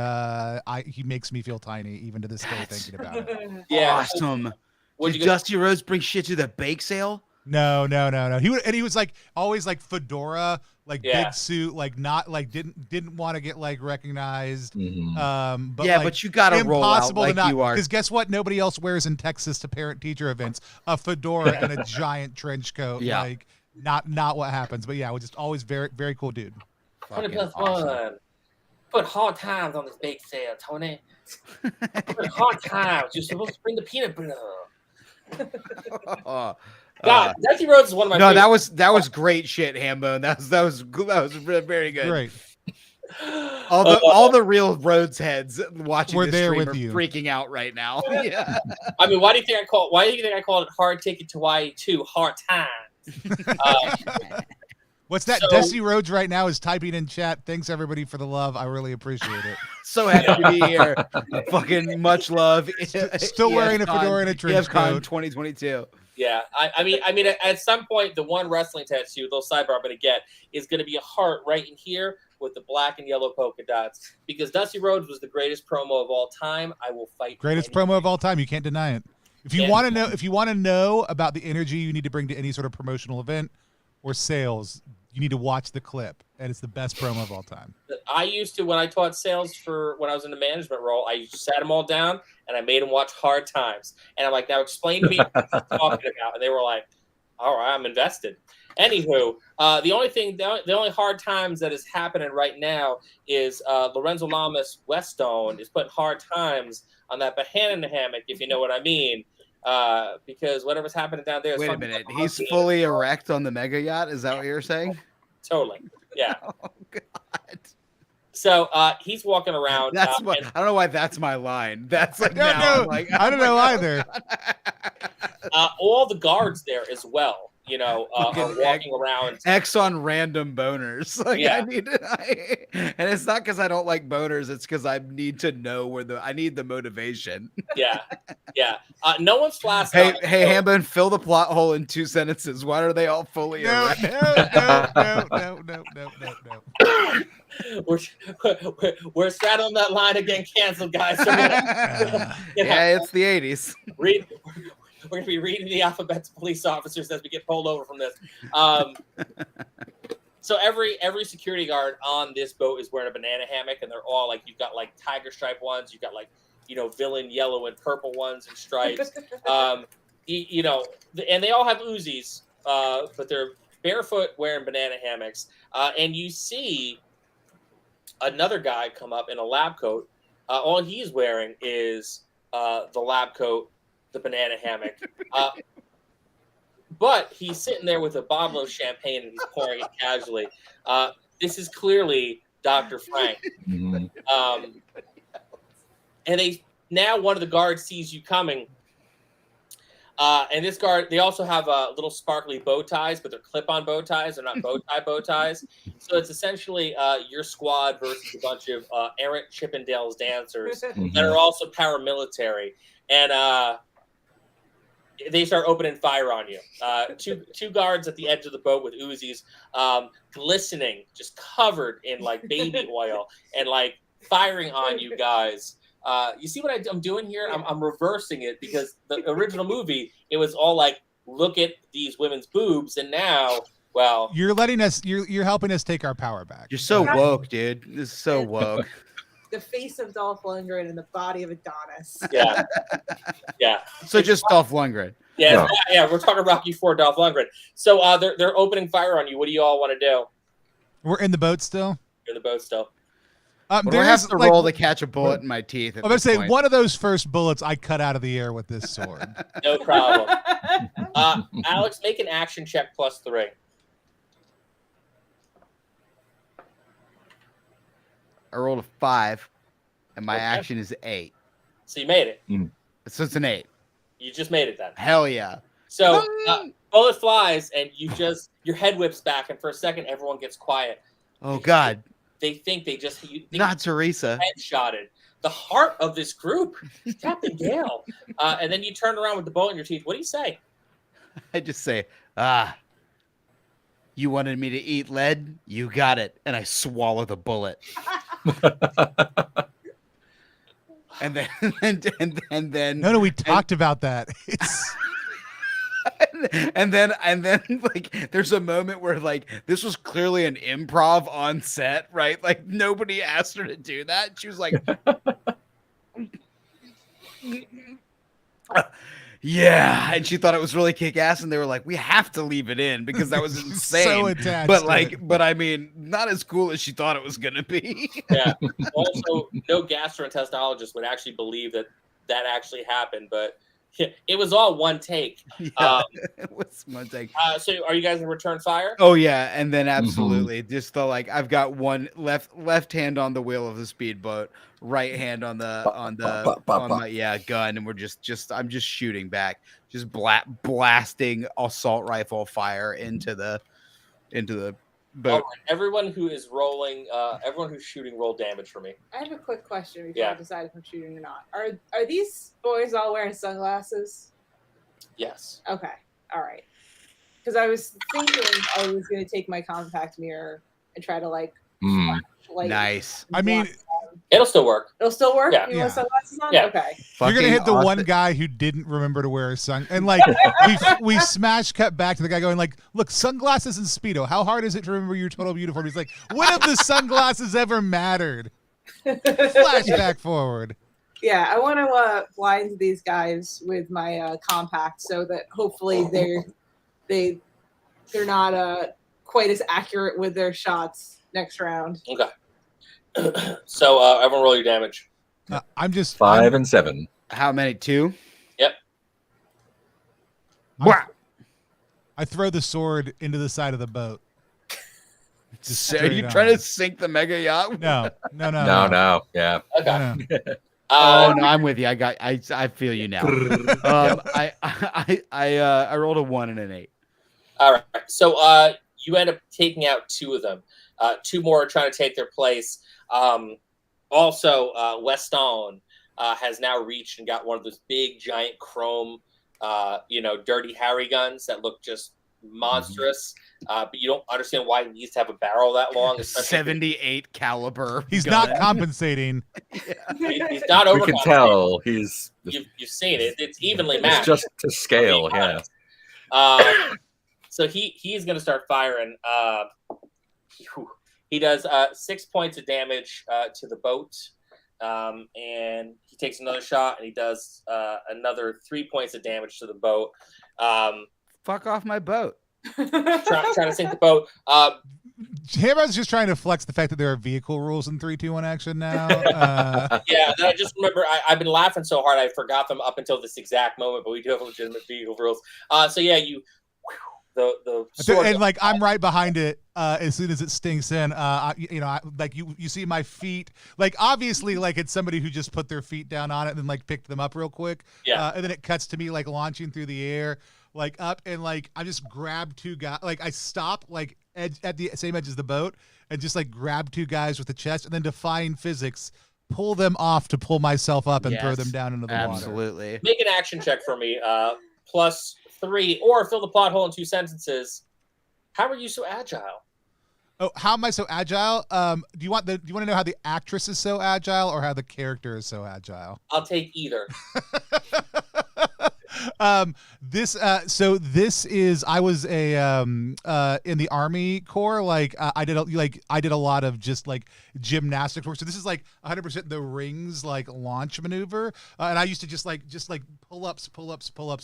he makes me feel tiny even to this day thinking about it. Yeah. Awesome. Would Did you go- Dusty Rhodes bring shit to the bake sale? No. He was like always like fedora like Yeah. big suit, like not like didn't want to get like recognized. Mhm. But Yeah, like, but you gotta roll out impossible to like not, you are. because guess what? Nobody else wears in Texas to parent-teacher events a fedora and a giant trench coat. Yeah. Like not what happens. But yeah, we're just always very very cool dude. 20 Fucking plus awesome. 1. Put hard times on this bake sale, Tony. Put hard times. You're supposed to bring the peanut butter. God, Dusty Rhodes is one of my no, favorites. that was great shit, Hambone. That was very good. Great. All the real Rhodes heads watching We're this there stream with are you. freaking out right now. Yeah. I mean, why do you think I called it Hard Ticket to Hawaii 2 Hard Times? What's that? So- Dusty Rhodes right now is typing in chat. Thanks everybody for the love. I really appreciate it. So happy to be here. Fucking much love. Still wearing a fedora and a trench EFCon coat. 2022. Yeah, I mean, at some point, the one wrestling tattoo, little sidebar I'm going to get, is going to be a heart right in here with the black and yellow polka dots. Because Dusty Rhodes was the greatest promo of all time. I will fight. Greatest anyone. promo of all time. You can't deny it. If you Yeah. want to know about the energy you need to bring to any sort of promotional event or sales, you need to watch the clip, and it's the best promo of all time. I used to, when I taught sales when I was in the management role, I sat them all down and I made them watch Hard Times. And I'm like, now explain to me what you're talking about. And they were like, all right, I'm invested. Anywho, the only Hard Times that is happening right now is Lorenzo Lamas Westone is putting Hard Times on that banana hammock, if you know what I mean. Because whatever's happening down there is Wait a fucking minute. up He's on fully erect on the mega yacht. Is that what you're saying? Totally. Yeah. Oh God. So he's walking around. That's what I don't know why that's my line. That's like No, now no, I'm like, I don't know either. all the guards there as well, are Fucking walking around. X on random boners. Like Yeah. and it's not because I don't like boners. It's because I need to know I need the motivation. Yeah. No one's flashed. Hey, Hambone, fill the plot hole in 2 sentences. Why are they all fully No, erect? no. We're straddling that line again. Canceled, guys. So Yeah, it's the 80s. we're going to be reading the alphabet to police officers as we get pulled over from this. So every security guard on this boat is wearing a banana hammock, and they're all like, you've got like tiger stripe ones, you've got like, villain yellow and purple ones and stripes. And they all have Uzis, but they're barefoot wearing banana hammocks. And you see another guy come up in a lab coat. All he's wearing is the lab coat, the banana hammock. But he's sitting there with a bottle of champagne and he's pouring it casually. This is clearly Dr. Frank. Mhm. And now one of the guards sees you coming. And this guard, they also have little sparkly bow ties, but they're clip-on bow ties. They're not bow ties. So it's essentially your squad versus a bunch of errant Chippendales dancers that are also paramilitary. And they start opening fire on you. Two guards at the edge of the boat with Uzis, glistening, just covered in like baby oil, and like firing on you guys. You see what I'm doing here? I'm reversing it, because the original movie, it was all like, look at these women's boobs, and now, well, You're letting us. You're helping us take our power back. You're so woke, dude. This is so woke. The face of Dolph Lundgren and the body of Adonis. yeah. So just Dolph Lundgren. Yeah, we're talking Rocky IV, Dolph Lundgren. So they're opening fire on you. What do you all want to do? We're in the boat still. You're in the boat still. Well, I have to roll to catch a bullet in my teeth. I'm gonna say one of those first bullets I cut out of the air with this sword. No problem. Alex, make an action check +3. I rolled a 5, and my Okay. action is 8. So you made it. So it's an 8. You just made it then. Hell yeah. So bullet flies, and your head whips back, and for a second, everyone gets quiet. Oh God. They think they Not Teresa. headshotted the heart of this group, Captain Gale. And then you turn around with the bullet in your teeth. What do you say? I just say, you wanted me to eat lead? You got it. And I swallow the bullet. and then No, we talked about that. It's and then like there's a moment where like this was clearly an improv on set, right? Like nobody asked her to do that. She was like, yeah, and she thought it was really kick-ass, and they were like, we have to leave it in because that was insane. So attached but to like, it. but I mean, not as cool as she thought it was gonna be. Yeah. Also, no gastroenterologist would actually believe that actually happened, but it was all one take. Yeah, it was one take. So, are you guys in return fire? Oh yeah, and then absolutely, just the like I've got one left hand on the wheel of the speedboat, right hand on my gun, and we're just I'm just shooting back, just blasting assault rifle fire into the boat. All right. Everyone who is rolling, everyone who's shooting, roll damage for me. I have a quick question before I decide if I'm shooting or not. Are these boys all wearing sunglasses? Yes. Okay. All right. Because I was thinking I was going to take my compact mirror and try to like Nice. I mean, it'll still work. It'll still work? Yeah. You want sunglasses on? Yeah. Okay. you're gonna hit the Fucking one awesome. guy who didn't remember to wear a sun, and like we smash cut back to the guy going like, "Look, sunglasses and Speedo. How hard is it to remember your total uniform?" He's like, "When have the sunglasses ever mattered?" Flashback forward. Yeah, I want to blind these guys with my compact so that hopefully they're not quite as accurate with their shots next round. Okay. So, everyone roll your damage. I'm just 5 and 7. How many? 2? Yep. I throw the sword into the side of the boat. Just So are straight you on. trying to sink the mega yacht? No. No. Yeah. Okay. No. Oh no, I'm with you. I feel you now. I rolled a 1 and an 8. All right. So, you end up taking out 2 of them. 2 more are trying to take their place. Also, Weston has now reached and got one of those big, giant chrome, Dirty Harry guns that look just monstrous. But you don't understand why he needs to have a barrel that long. 78 caliber. He's gun. not compensating. He's not We can overcompensating. tell he's You've seen it. It's evenly it's matched. just to scale. Yeah. So he's going to start firing. He does 6 points of damage to the boat, and he takes another shot, and he does another 3 points of damage to the boat. Fuck off my boat. Trying to sink the boat. Hammer's just trying to flex the fact that there are vehicle rules in 3-2-1 action now. Yeah, I just remember I've been laughing so hard I forgot them up until this exact moment, but we do have legitimate vehicle rules. So yeah, the sword and like I'm right behind it as soon as it stinks in. You see my feet. Like obviously, like it's somebody who just put their feet down on it and then like picked them up real quick. Yeah. And then it cuts to me like launching through the air, like up, and like I just grab 2 guys. Like I stop like at the same edge as the boat and just like grab 2 guys with the chest, and then defying physics, pull them off to pull myself up and throw them down into the water. Absolutely. Make an action check for me. +3, or fill the plot hole in 2 sentences. How are you so agile? Oh, how am I so agile? Do you want to know how the actress is so agile or how the character is so agile? I'll take either. This is I was in the Army Corps. Like I did a lot of just like gymnastics work. So this is like 100% the rings like launch maneuver. And I used to just like pull ups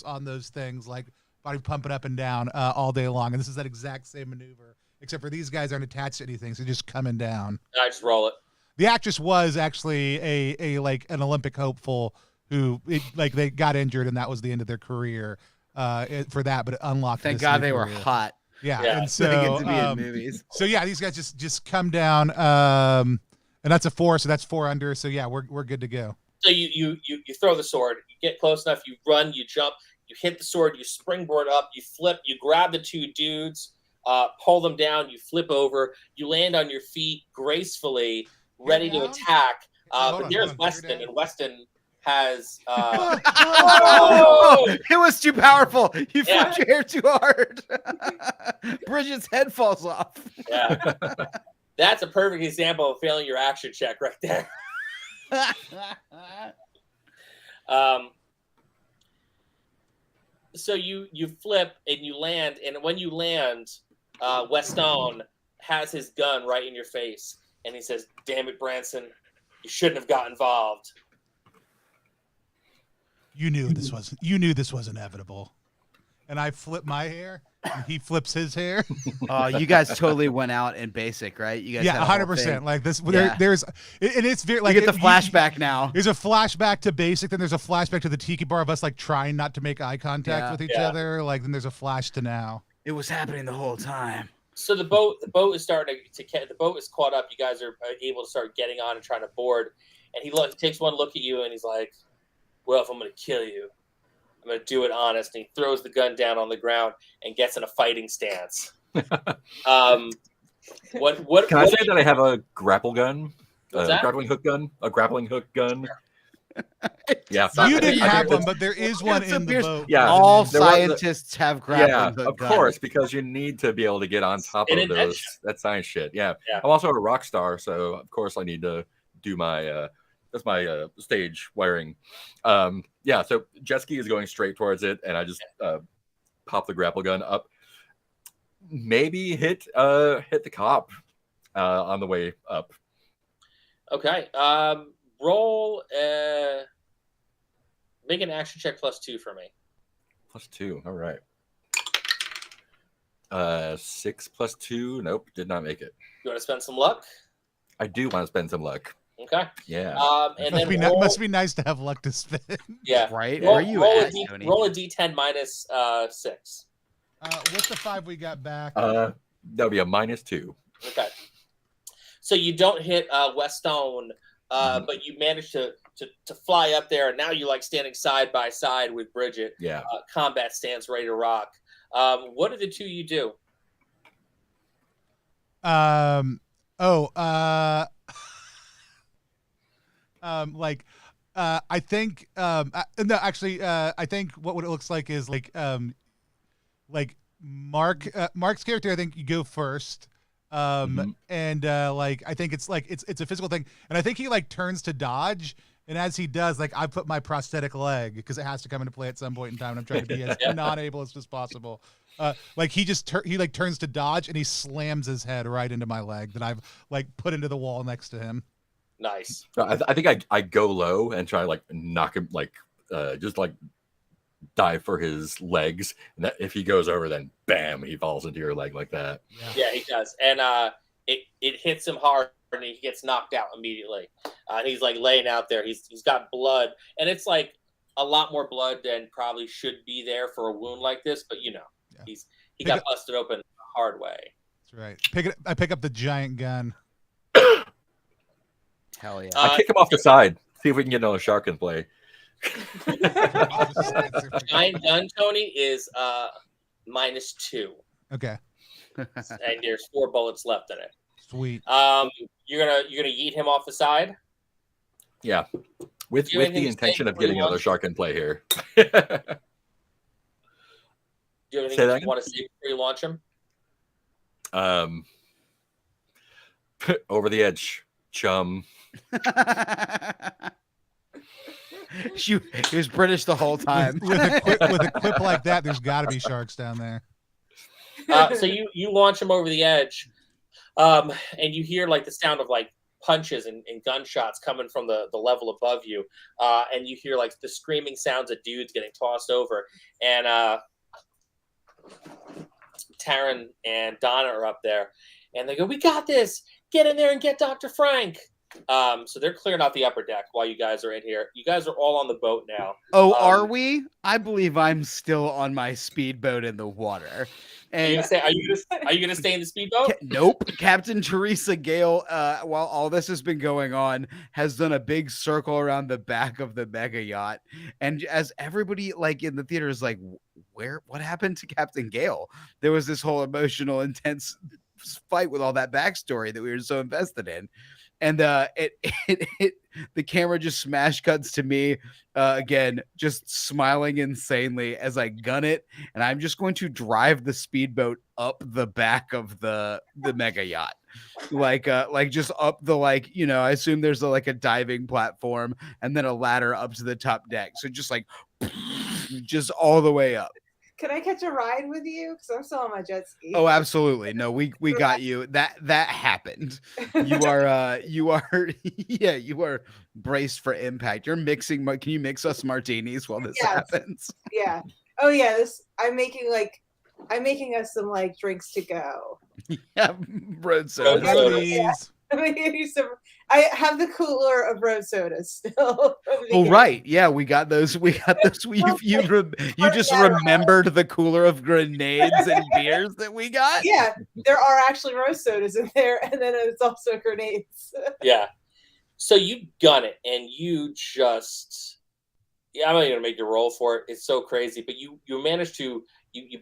on those things, like body pumping up and down all day long. And this is that exact same maneuver, except for these guys aren't attached to anything, so just coming down. I just roll it. The actress was actually a like an Olympic hopeful who they got injured, and that was the end of their career for that. But it unlocked. Thank this God new they were career. hot. Yeah, and They get so to be in movies. so yeah, these guys just come down, and that's a 4, so that's 4 under. So yeah, we're good to go. So you throw the sword. You get close enough. You run. You jump. You hit the sword. You springboard up. You flip. You grab the 2 dudes. Pull them down. You flip over. You land on your feet gracefully, ready to attack. But there's Weston, and Weston has It was too powerful. You flipped your hair too hard. Bridget's head falls off. Yeah. That's a perfect example of failing your action check right there. So you flip and you land, and when you land, Weston has his gun right in your face, and he says, "Damn it, Branson, you shouldn't have got involved." You knew this was inevitable. And I flip my hair, and he flips his hair. Oh, you guys totally went out in basic, right? You guys, Yeah, had a whole 100%. thing. Like this, Yeah. there's, and it's very like You get the flashback now. There's a flashback to basic, then there's a flashback to the tiki bar of us like trying not to make eye contact with each other. Like then there's a flash to now. It was happening the whole time. So the boat is starting the boat is caught up. You guys are able to start getting on and trying to board. And he takes one look at you and he's like, "Well, if I'm going to kill you, I'm going to do it honest." And he throws the gun down on the ground and gets in a fighting stance. What Can I say that I have a grapple gun? What's A that? grappling hook gun? A grappling hook gun? Yeah. You didn't I have think one, but there is one in the boat. Yeah. All there was a- scientists have grappling Yeah, hook of guns. course, because you need to be able to get on top An of those. invention. That science shit. Yeah. Yeah. I'm also a rock star, so of course I need to do my that's my stage wiring. Yeah, so jet ski is going straight towards it, and I just pop the grapple gun up. Maybe hit the cop on the way up. Okay. Roll. Make an action check +2 for me. +2. All right. 6 + 2. Nope, did not make it. You want to spend some luck? I do want to spend some luck. Okay. Yeah. And then Must be nice to have luck to spin. yeah. Right? Roll, Where are you roll, at, a D, Tony? roll a D10 minus 6. What's the 5 we got back? That would be a -2. Okay. So you don't hit Weston, but you manage to fly up there, and now you're like standing side by side with Bridget. Yeah. Combat stance ready to rock. What do the two you do? I think no, actually I think what it looks like is like Mark's character, I think you go first. And like I think it's like it's a physical thing, and I think he like turns to dodge, and as he does, like I put my prosthetic leg because it has to come into play at some point in time, and I'm trying to be as non-ableist as possible. Like he just he like turns to dodge, and he slams his head right into my leg that I've like put into the wall next to him. Nice. I think I go low and try to like knock him, like just like dive for his legs, and that if he goes over, then bam, he falls into your leg like that. Yeah, he does, and it hits him hard, and he gets knocked out immediately. And he's like laying out there. He's got blood, and it's like a lot more blood than probably should be there for a wound like this. But he got busted open the hard way. That's right. I pick up the giant gun. Hell yeah. I kick him off the side. See if we can get another shark in play. Giant gun, Tony, is -2. Okay. And there's 4 bullets left in it. Sweet. You're gonna yeet him off the side. Yeah, with Do you have the anything to intention say of before you getting another launch? shark in play here. Do you have Say anything that you again? want to say before you launch him? Over the edge, chum. He was British the whole time. With a quip like that, there's got to be sharks down there. So you launch him over the edge, and you hear like the sound of like punches and gunshots coming from the level above you, and you hear like the screaming sounds of dudes getting tossed over, and Taryn and Donna are up there, and they go, "We got this! Get in there and get Dr. Frank!" So they're clearing out the upper deck while you guys are in here. You guys are all on the boat now. Oh, are we? I believe I'm still on my speedboat in the water. Are you gonna stay in the speedboat? Nope. Captain Teresa Gale, while all this has been going on, has done a big circle around the back of the mega yacht. And as everybody like in the theater is like, what happened to Captain Gale? There was this whole emotional, intense fight with all that backstory that we were so invested in. And the camera just smash cuts to me again, just smiling insanely as I gun it, and I'm just going to drive the speedboat up the back of the mega yacht, like just up the I assume there's a diving platform and then a ladder up to the top deck, so just like just all the way up. Can I catch a ride with you? Because I'm still on my jet ski. Oh, absolutely. No, we got you. That happened. You are yeah, you are braced for impact. You're mixing. Can you mix us martinis while this happens? Yeah. Oh yeah. I'm making us some like drinks to go. Yeah, road soda. Roadies. I have the cooler of road sodas still. Oh right, yeah, we got those. You just remembered the cooler of grenades and beers that we got. Yeah, there are actually roast sodas in there, and then it's also grenades. Yeah. So you gun it, and you just, I'm not even gonna make you roll for it. It's so crazy, but you manage to you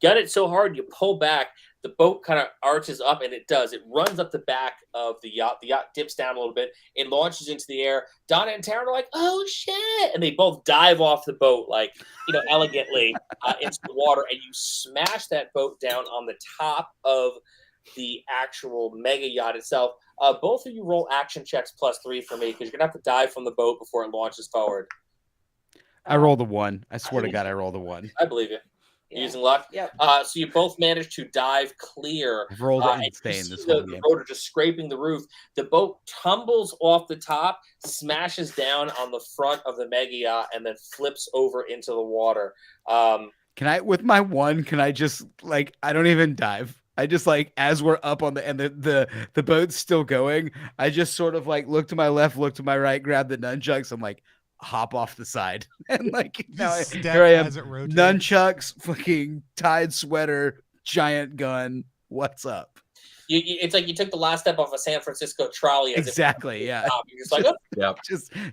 gun it so hard, you pull back. The boat kind of arches up, and it does. It runs up the back of the yacht. The yacht dips down a little bit. It launches into the air. Donna and Taryn are like, "Oh shit!" And they both dive off the boat, like, elegantly into the water. And you smash that boat down on the top of the actual mega yacht itself. Both of you roll action checks +3 for me, because you're gonna have to dive from the boat before it launches forward. I rolled a 1. I swear to God, I rolled a 1. I believe you. Using luck. Yep. So you both managed to dive clear. I've rolled insane this whole game. The rotor just scraping the roof. The boat tumbles off the top, smashes down on the front of the mega yacht, and then flips over into the water. Can I, with my 1, can I just I don't even dive. I just as we're up on the boat's still going, I just sort of look to my left, look to my right, grab the nunchucks. I'm like, hop off the side, and now here I am, nunchucks, fucking tied sweater, giant gun. What's up? It's like you took the last step off a San Francisco trolley. Exactly. Yeah. You're just like, oh. Yeah.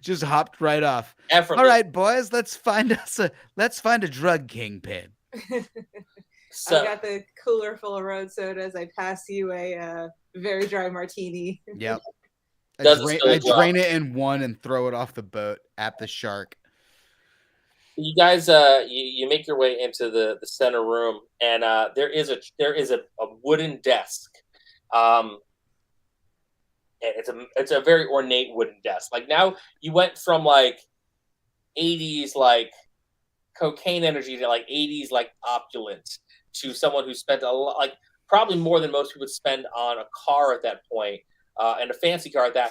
Just hopped right off. Effortless. All right, boys, let's find a drug kingpin. So, I've got the cooler full of road sodas. I pass you a very dry martini. Yep. I drain it in 1 and throw it off the boat at the shark. You guys, you make your way into the center room, and there is a wooden desk. And it's a very ornate wooden desk. Now you went from 80s cocaine energy to 80s opulence, to someone who spent a lot, probably more than most people would spend on a car at that point. And a fancy car at that,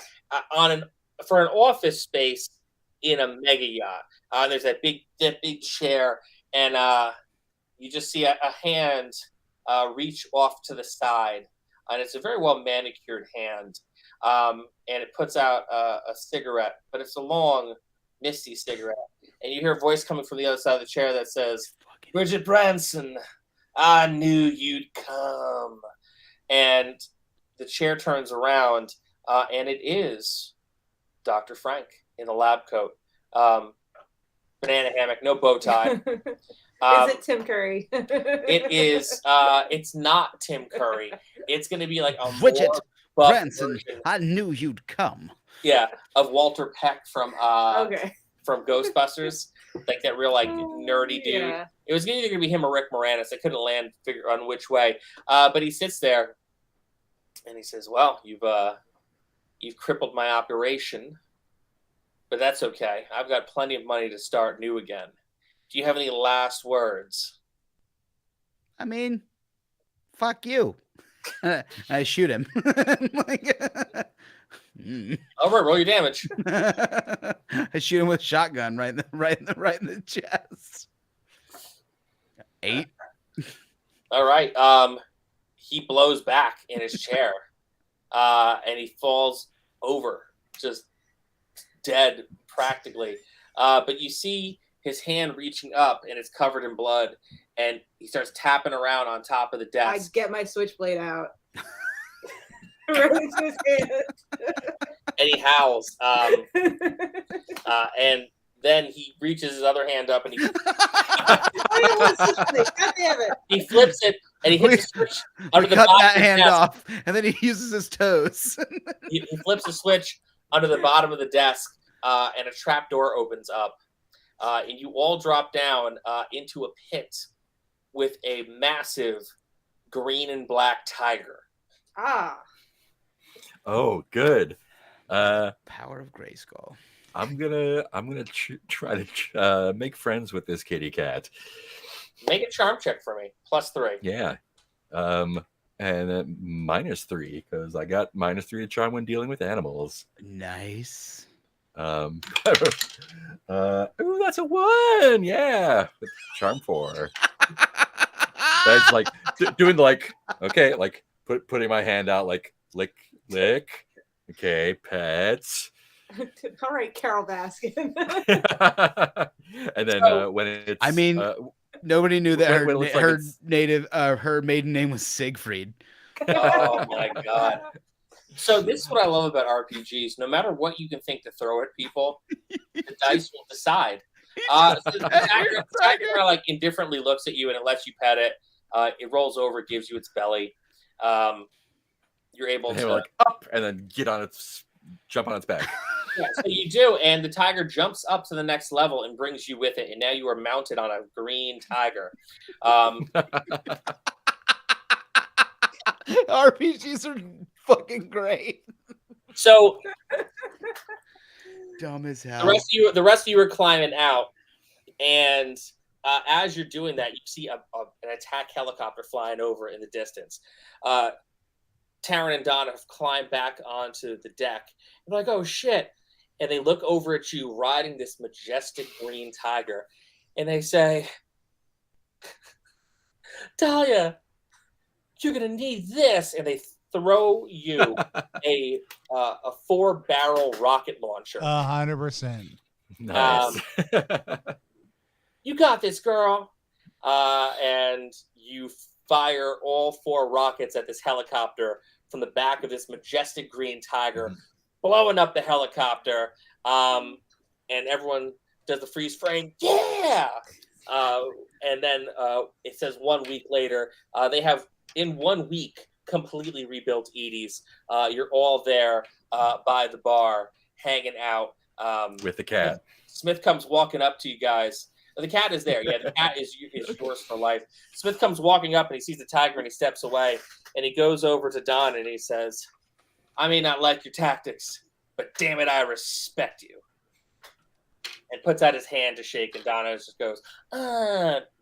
for an office space in a mega yacht. There's that big chair, and you just see a hand reach off to the side, and it's a very well manicured hand, and it puts out a cigarette, but it's a long, misty cigarette, and you hear a voice coming from the other side of the chair that says, "Bridget Branson, I knew you'd come," and the chair turns around, and it is Dr. Frank in a lab coat, banana hammock, no bow tie. Is it Tim Curry? It is. It's not Tim Curry. It's going to be a Bridget Branson. Branson, I knew you'd come. Yeah, of Walter Peck from Okay. from Ghostbusters, that real nerdy dude. Yeah. It was either going to be him or Rick Moranis. I couldn't figure on which way. But he sits there. And he says, "Well, you've crippled my operation, but that's okay. I've got plenty of money to start new again. Do you have any last words?" I mean, fuck you. I shoot him. All right, roll your damage. I shoot him with a shotgun right in the chest. 8. All right. He blows back in his chair, and he falls over, just dead practically. But you see his hand reaching up, and it's covered in blood, and he starts tapping around on top of the desk. I get my switchblade out. Right into his hand. And he howls. And then he reaches his other hand up, and he he flips it, and he hits the switch under the cut bottom that of the hand desk. off, and then he uses his toes. He flips the switch under the bottom of the desk, and a trap door opens up, and you all drop down into a pit with a massive green and black tiger. Ah. Oh, good. Power of Grayskull. I'm gonna try to make friends with this kitty cat. Make a charm check for me. +3. Yeah. And -3 because I got -3 to charm when dealing with animals. Nice. Ooh, that's a 1. Yeah. Charm 4. That's like doing like, okay, like putting my hand out, like lick. Okay, pets. All right, Carol Baskin. And then when it's, I mean, nobody knew that when it looks like her maiden name was Siegfried. Oh my god. So this is what I love about RPGs. No matter what you can think to throw at people, the dice will decide. So the tiger like indifferently looks at you and it lets you pet it. It rolls over, gives you its belly. You're able to like up and then jump on its back. Yeah, so you do, and the tiger jumps up to the next level and brings you with it, and now you are mounted on a green tiger. RPGs are fucking great. So dumb as hell. The rest of you are climbing out, and as you're doing that, you see an attack helicopter flying over in the distance. Taryn and Donna have climbed back onto the deck. And they're like, oh shit. And they look over at you riding this majestic green tiger. And they say, Dahlia, you're going to need this. And they throw you a 4-barrel rocket launcher. 100%. Nice. You got this, girl. And you fire all 4 rockets at this helicopter from the back of this majestic green tiger, blowing up the helicopter. And everyone does the freeze frame. Yeah. And then it says 1 week later, they have in 1 week completely rebuilt Edie's. You're all there by the bar hanging out. With the cat. Smith comes walking up to you guys. The cat is there. Yeah, the cat is yours for life. Smith comes walking up and he sees the tiger and he steps away. And he goes over to Don and he says, I may not like your tactics, but damn it, I respect you. And puts out his hand to shake, and Donna just goes,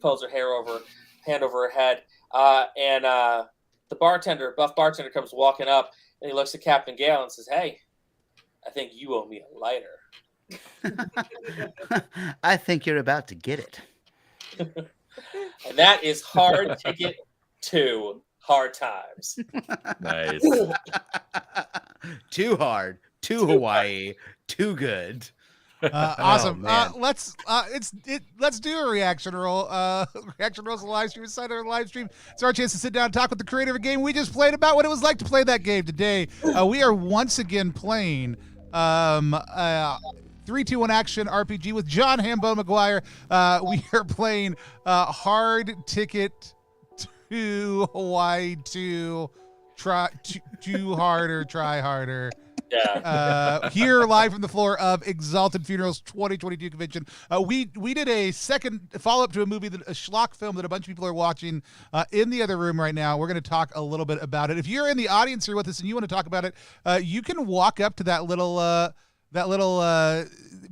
pulls her hand over her head. And the buff bartender comes walking up and he looks at Captain Gale and says, hey, I think you owe me a lighter. I think you're about to get it. And that is Hard Ticket to Hard Times. Nice. Too hard, too Hawaii, too good. Awesome. Oh, Let's do a reaction roll. Reaction roll's a live stream inside our live stream. It's our chance to sit down and talk with the creator of a game we just played about what it was like to play that game today. We are once again playing 3-2-1 action RPG with John Hambone McGuire. We are playing Hard Ticket to Hawaii 2. Try harder. Yeah. Here live from the floor of Exalted Funerals 2022 convention. We did a second follow-up to a movie, a schlock film that a bunch of people are watching in the other room right now. We're going to talk a little bit about it. If you're in the audience here with us and you want to talk about it, you can walk up to that little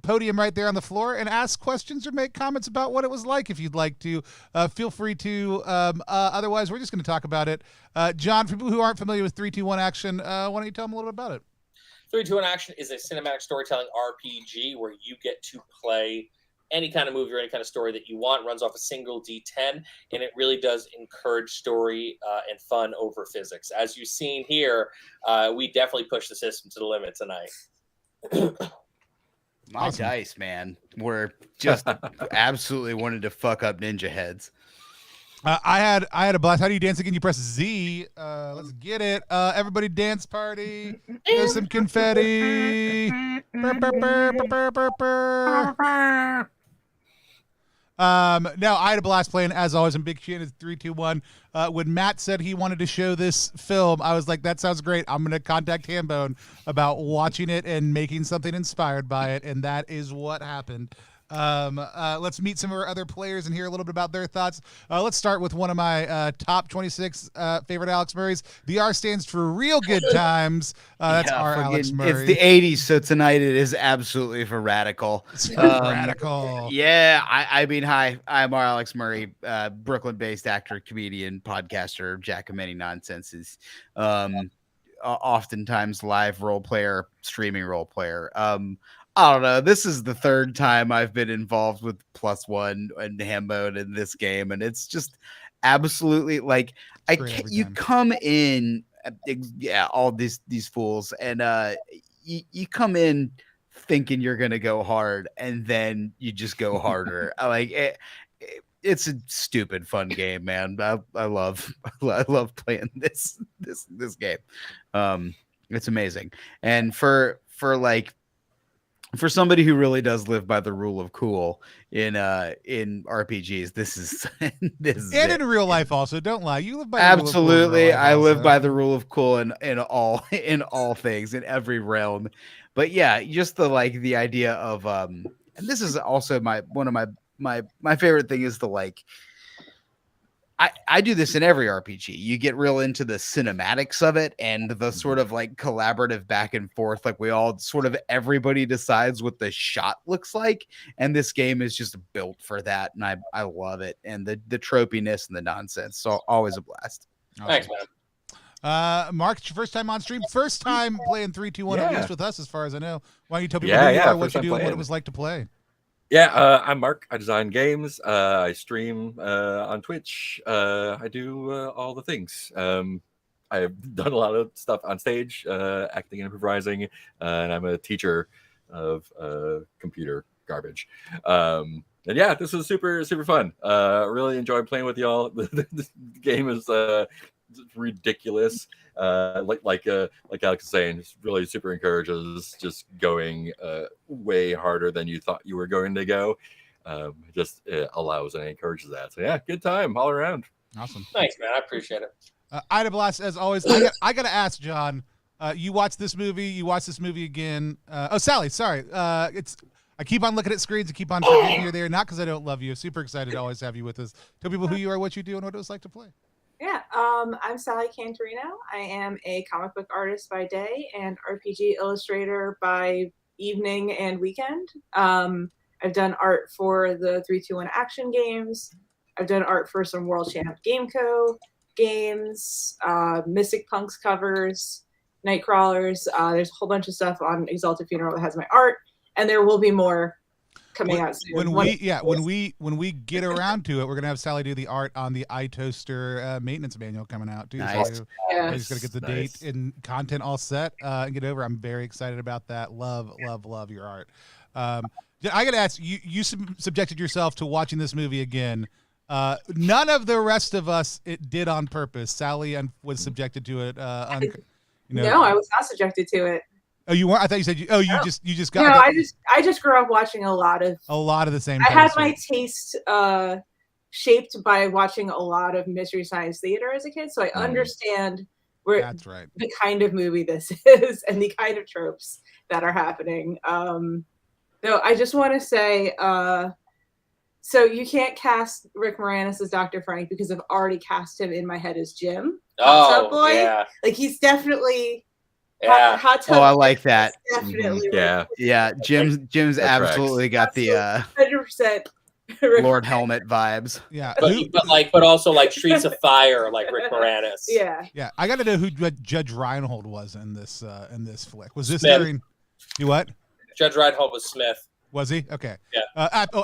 podium right there on the floor and ask questions or make comments about what it was like if you'd like to. Feel free to. Otherwise, we're just going to talk about it. John, for people who aren't familiar with 3-2-1 action, why don't you tell them a little bit about it? 3-2-1 action is a cinematic storytelling RPG where you get to play any kind of movie or any kind of story that you want. It runs off a single D10, and it really does encourage story and fun over physics. As you've seen here, we definitely push the system to the limit tonight. My dice, man, were just absolutely wanted to fuck up ninja heads. I had a blast. How do you dance again? You press Z. Let's get it. Everybody dance party. There's some confetti. Burr, burr, burr, burr, burr, burr. No, I had a blast playing, as always, and big fan of 3-2-1. When Matt said he wanted to show this film, I was like, that sounds great. I'm going to contact Hambone about watching it and making something inspired by it, and that is what happened. Let's meet some of our other players and hear a little bit about their thoughts. Let's start with one of my top 26 favorite Alex Murrays. The R stands for Real Good Times. That's our Alex Murray. It's the 80s, so tonight it is absolutely for radical. It's for radical. Yeah, I mean, hi, I'm our Alex Murray, Brooklyn-based actor, comedian, podcaster, jack of many nonsenses. Oftentimes live role player, streaming role player. I don't know. This is the third time I've been involved with +1 and HAMBONE in this game, and it's just absolutely like you come in, all these fools, and you come in thinking you're gonna go hard, and then you just go harder. It's a stupid fun game, man. I love playing this game. It's amazing, and for somebody who really does live by the rule of cool in RPGs, this is this and in real life also. Don't lie, you live by the absolutely. Rule of cool I live by the rule of cool in all things, in every realm. But yeah, just the idea of and this is also one of my favorite thing is I do this in every RPG. You get real into the cinematics of it and the sort of collaborative back and forth. We all sort of everybody decides what the shot looks like. And this game is just built for that. And I love it. And the tropiness and the nonsense. So always a blast. Awesome. Thanks, man. Mark, it's your first time on stream. First time playing 3, 2, 1 at least with us, as far as I know. Why don't you tell people who you are, what you do, and what it was like to play? Yeah, I'm Mark. I design games. I stream on Twitch. I do all the things. I've done a lot of stuff on stage, acting and improvising, and I'm a teacher of computer garbage. And yeah, this was super fun. Really enjoyed playing with y'all. The game is ridiculous. Like Alex is saying, just really super encourages just going way harder than you thought you were going to go. It allows and encourages that. So yeah, good time all around. Awesome. Thanks, man. I appreciate it. I had a blast as always. I gotta ask John. You watched this movie. You watched this movie again. Sally. Sorry. I keep on looking at screens. I keep on forgetting you're there. Not because I don't love you. Super excited to always have you with us. Tell people who you are, what you do, and what it was like to play. Yeah, I'm Sally Cantorino. I am a comic book artist by day and RPG illustrator by evening and weekend. I've done art for the 3, 2, 1 action games. I've done art for some World Champ Game Co. games, Mystic Punks covers, Nightcrawlers. There's a whole bunch of stuff on Exalted Funeral that has my art, and there will be more coming out soon. When we get around to it, we're gonna have Sally do the art on the iToaster maintenance manual coming out too. Nice. So I just gotta get the date and content all set and get over. I'm very excited about that. Love your art. I gotta ask you. You subjected yourself to watching this movie again. None of the rest of us did on purpose. Sally was subjected to it. No, I was not subjected to it. Oh, you weren't? I thought you said you just got. No, I just grew up watching a lot of the same. I had my taste shaped by watching a lot of Mystery Science Theater as a kid, so I understand that's right. The kind of movie this is and the kind of tropes that are happening. No, I just want to say, so you can't cast Rick Moranis as Dr. Frank because I've already cast him in my head as Jim. Hot Tub Boy. Yeah. He's definitely. Yeah. Hot Tub I like that. Definitely. Yeah. Jim's absolutely got the 100% Lord Helmet vibes. Yeah. But also Streets of Fire, like Rick Moranis. Yeah. Yeah. I got to know who Judge Reinhold was in this flick. Was this Smith. during? You what? Judge Reinhold was Smith. Was he? Okay. Yeah.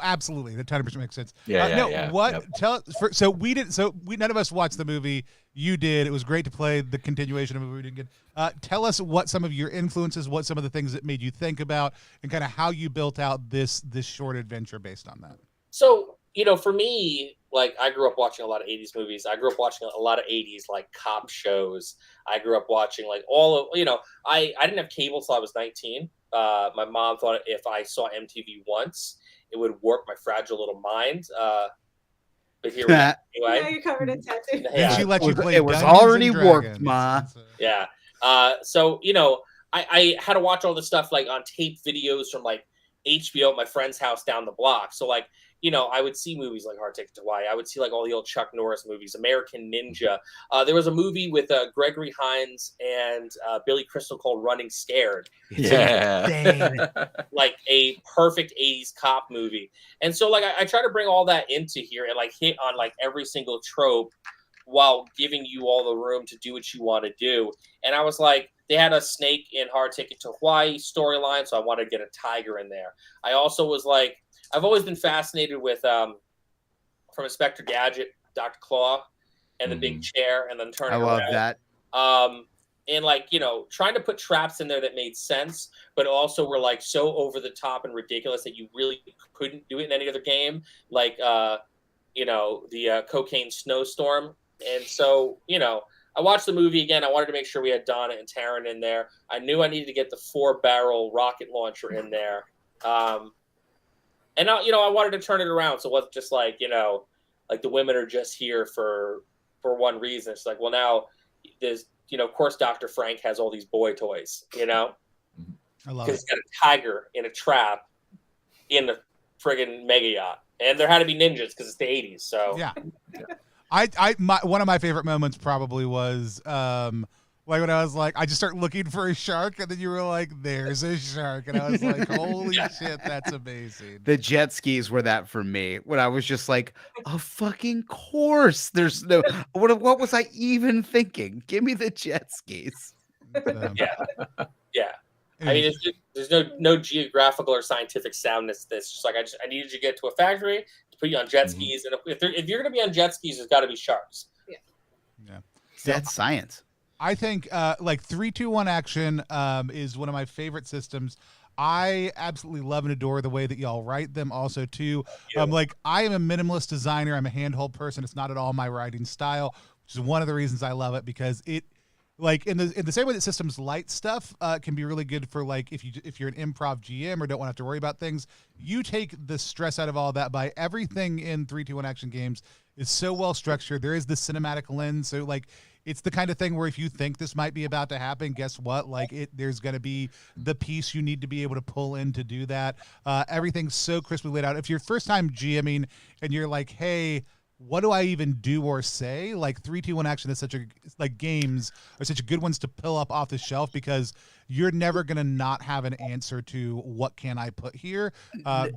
Absolutely. That 100% makes sense. Yeah. What? Yep. Tell us. So we didn't. So none of us watched the movie. You did. It was great to play the continuation of a movie we didn't get. Tell us what some of your influences, what some of the things that made you think about, and kind of how you built out this short adventure based on that. So for me, I grew up watching a lot of 80s movies. I grew up watching a lot of 80s cop shows. I grew up watching all of I didn't have cable till I was 19. My mom thought if I saw MTV once, it would warp my fragile little mind. But here we are. Anyway. Yeah, you're covered in tattoos. And she let you play. It was Dungeons already and warped, Dragons. Ma. Yeah. So I had to watch all this stuff on tape videos from HBO at my friend's house down the block. So like, you know, I would see movies like Hard Ticket to Hawaii. I would see like all the old Chuck Norris movies, American Ninja. There was a movie with Gregory Hines and Billy Crystal called Running Scared. Insane. Like a perfect 80s cop movie. And so like I try to bring all that into here and like hit on like every single trope while giving you all the room to do what you want to do. And I was like, they had a snake in Hard Ticket to Hawaii storyline, so I wanted to get a tiger in there. I also was like, I've always been fascinated with from Inspector Gadget, Dr. Claw, and the big chair, and then turning I love that. And like, you know, trying to put traps in there that made sense, but also were like so over the top and ridiculous that you really couldn't do it in any other game. Like, you know, the cocaine snowstorm. And so, you know, I watched the movie again. I wanted to make sure we had Donna and Taryn in there. I knew I needed to get the 4-barrel rocket launcher in there. And, you know, I wanted to turn it around. So it wasn't just like, you know, like the women are just here for one reason. It's like, well, now there's, you know, of course, Dr. Frank has all these boy toys, you know? I love Because it. he's got a tiger in a trap in the friggin' mega yacht. And there had to be ninjas because it's the 80s. So, Yeah. One of my favorite moments probably was like when I was like, I just start looking for a shark, and then you were like, "There's a shark," and I was like, "Holy shit, that's amazing!" The jet skis were that for me when I was just like, a fucking course. There's no what was I even thinking? Give me the jet skis. Yeah. I mean, there's no geographical or scientific soundness. That's just like I needed you to get to a factory to put you on jet skis, and if you're going to be on jet skis, there's got to be sharks. Yeah. That's science. I think like 3-2-1 action is one of my favorite systems. I absolutely love and adore the way that y'all write them also too. Like I am a minimalist designer. I'm a handhold person. It's not at all my writing style, which is one of the reasons I love it, because it like in the same way that systems light stuff can be really good for like if you're an improv GM or don't want to have to worry about things, you take the stress out of all that by everything in 3-2-1 action games is so well structured. There is the cinematic lens, so like it's the kind of thing where if you think this might be about to happen, guess what? Like there's going to be the piece you need to be able to pull in to do that. Everything's so crisply laid out. If you're first time GMing and you're like, hey, what do I even do or say? Like 3-2-1 action is games are such good ones to pull up off the shelf, because you're never going to not have an answer to what can I put here,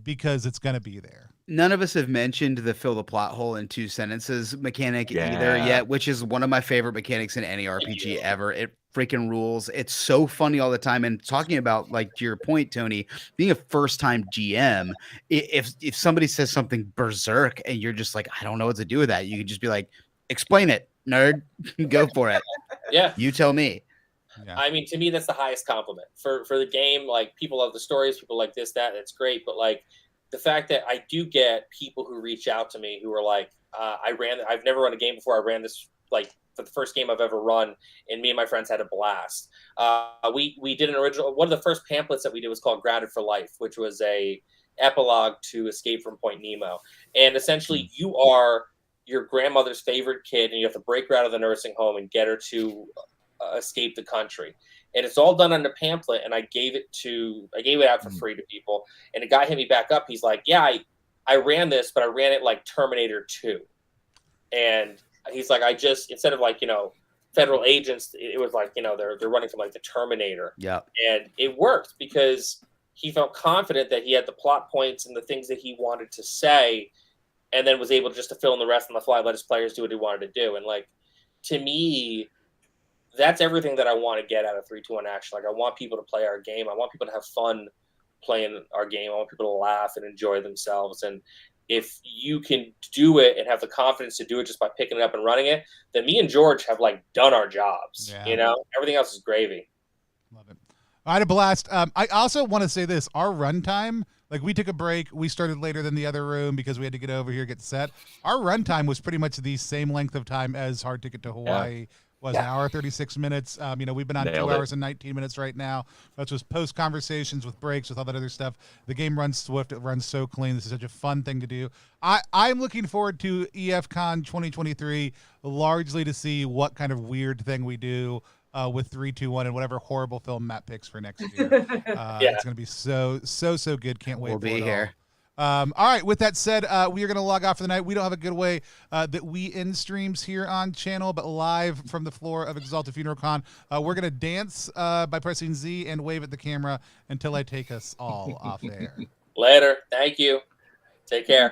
because it's going to be there. None of us have mentioned the fill the plot hole in 2 sentences mechanic either yet, which is one of my favorite mechanics in any RPG ever. It freaking rules. It's so funny all the time. And talking about, like, to your point, Tony, being a first time GM, if somebody says something berserk and you're just like, I don't know what to do with that, you can just be like, explain it, nerd. Go for it. Yeah. You tell me. Yeah. I mean, to me, that's the highest compliment for the game. Like, people love the stories, people like this, that, it's great. But like the fact that I do get people who reach out to me who are like, I've never run a game before. I ran this like for the first game I've ever run, and me and my friends had a blast. We did an original. One of the first pamphlets that we did was called Grounded for Life, which was a epilogue to Escape from Point Nemo. And essentially, you are your grandmother's favorite kid, and you have to break her out of the nursing home and get her to escape the country. And it's all done on the pamphlet, and I gave it out for free to people. And a guy hit me back up. He's like, yeah, I ran this, but I ran it like Terminator 2. And he's like, instead of like, federal agents, it was like, they're running from like the Terminator. Yeah. And it worked because he felt confident that he had the plot points and the things that he wanted to say, and then was able just to fill in the rest on the fly, let his players do what he wanted to do. And like, to me, that's everything that I want to get out of 3-2-1 action. Like, I want people to play our game. I want people to have fun playing our game. I want people to laugh and enjoy themselves. And if you can do it and have the confidence to do it just by picking it up and running it, then me and George have like done our jobs. Yeah. Everything else is gravy. Love it. I had a blast. I also want to say this: our runtime, like, we took a break. We started later than the other room because we had to get over here, get set. Our runtime was pretty much the same length of time as Hard Ticket to Hawaii. Yeah. Was an hour 36 minutes. We've been on Nailed 2 it. hours and 19 minutes right now. That's just post conversations with breaks, with all that other stuff. The game runs swift. It runs so clean. This is such a fun thing to do. I'm looking forward to EFCon 2023, largely to see what kind of weird thing we do. with 321 and whatever horrible film Matt picks for next year. Yeah. It's going to be so good. Can't wait We'll for be it here. all right, with that said, we are going to log off for the night. We don't have a good way that we end streams here on channel, but live from the floor of Exalted Funeral Con, we're going to dance by pressing Z and wave at the camera until I take us all off air. Later. Thank you. Take care.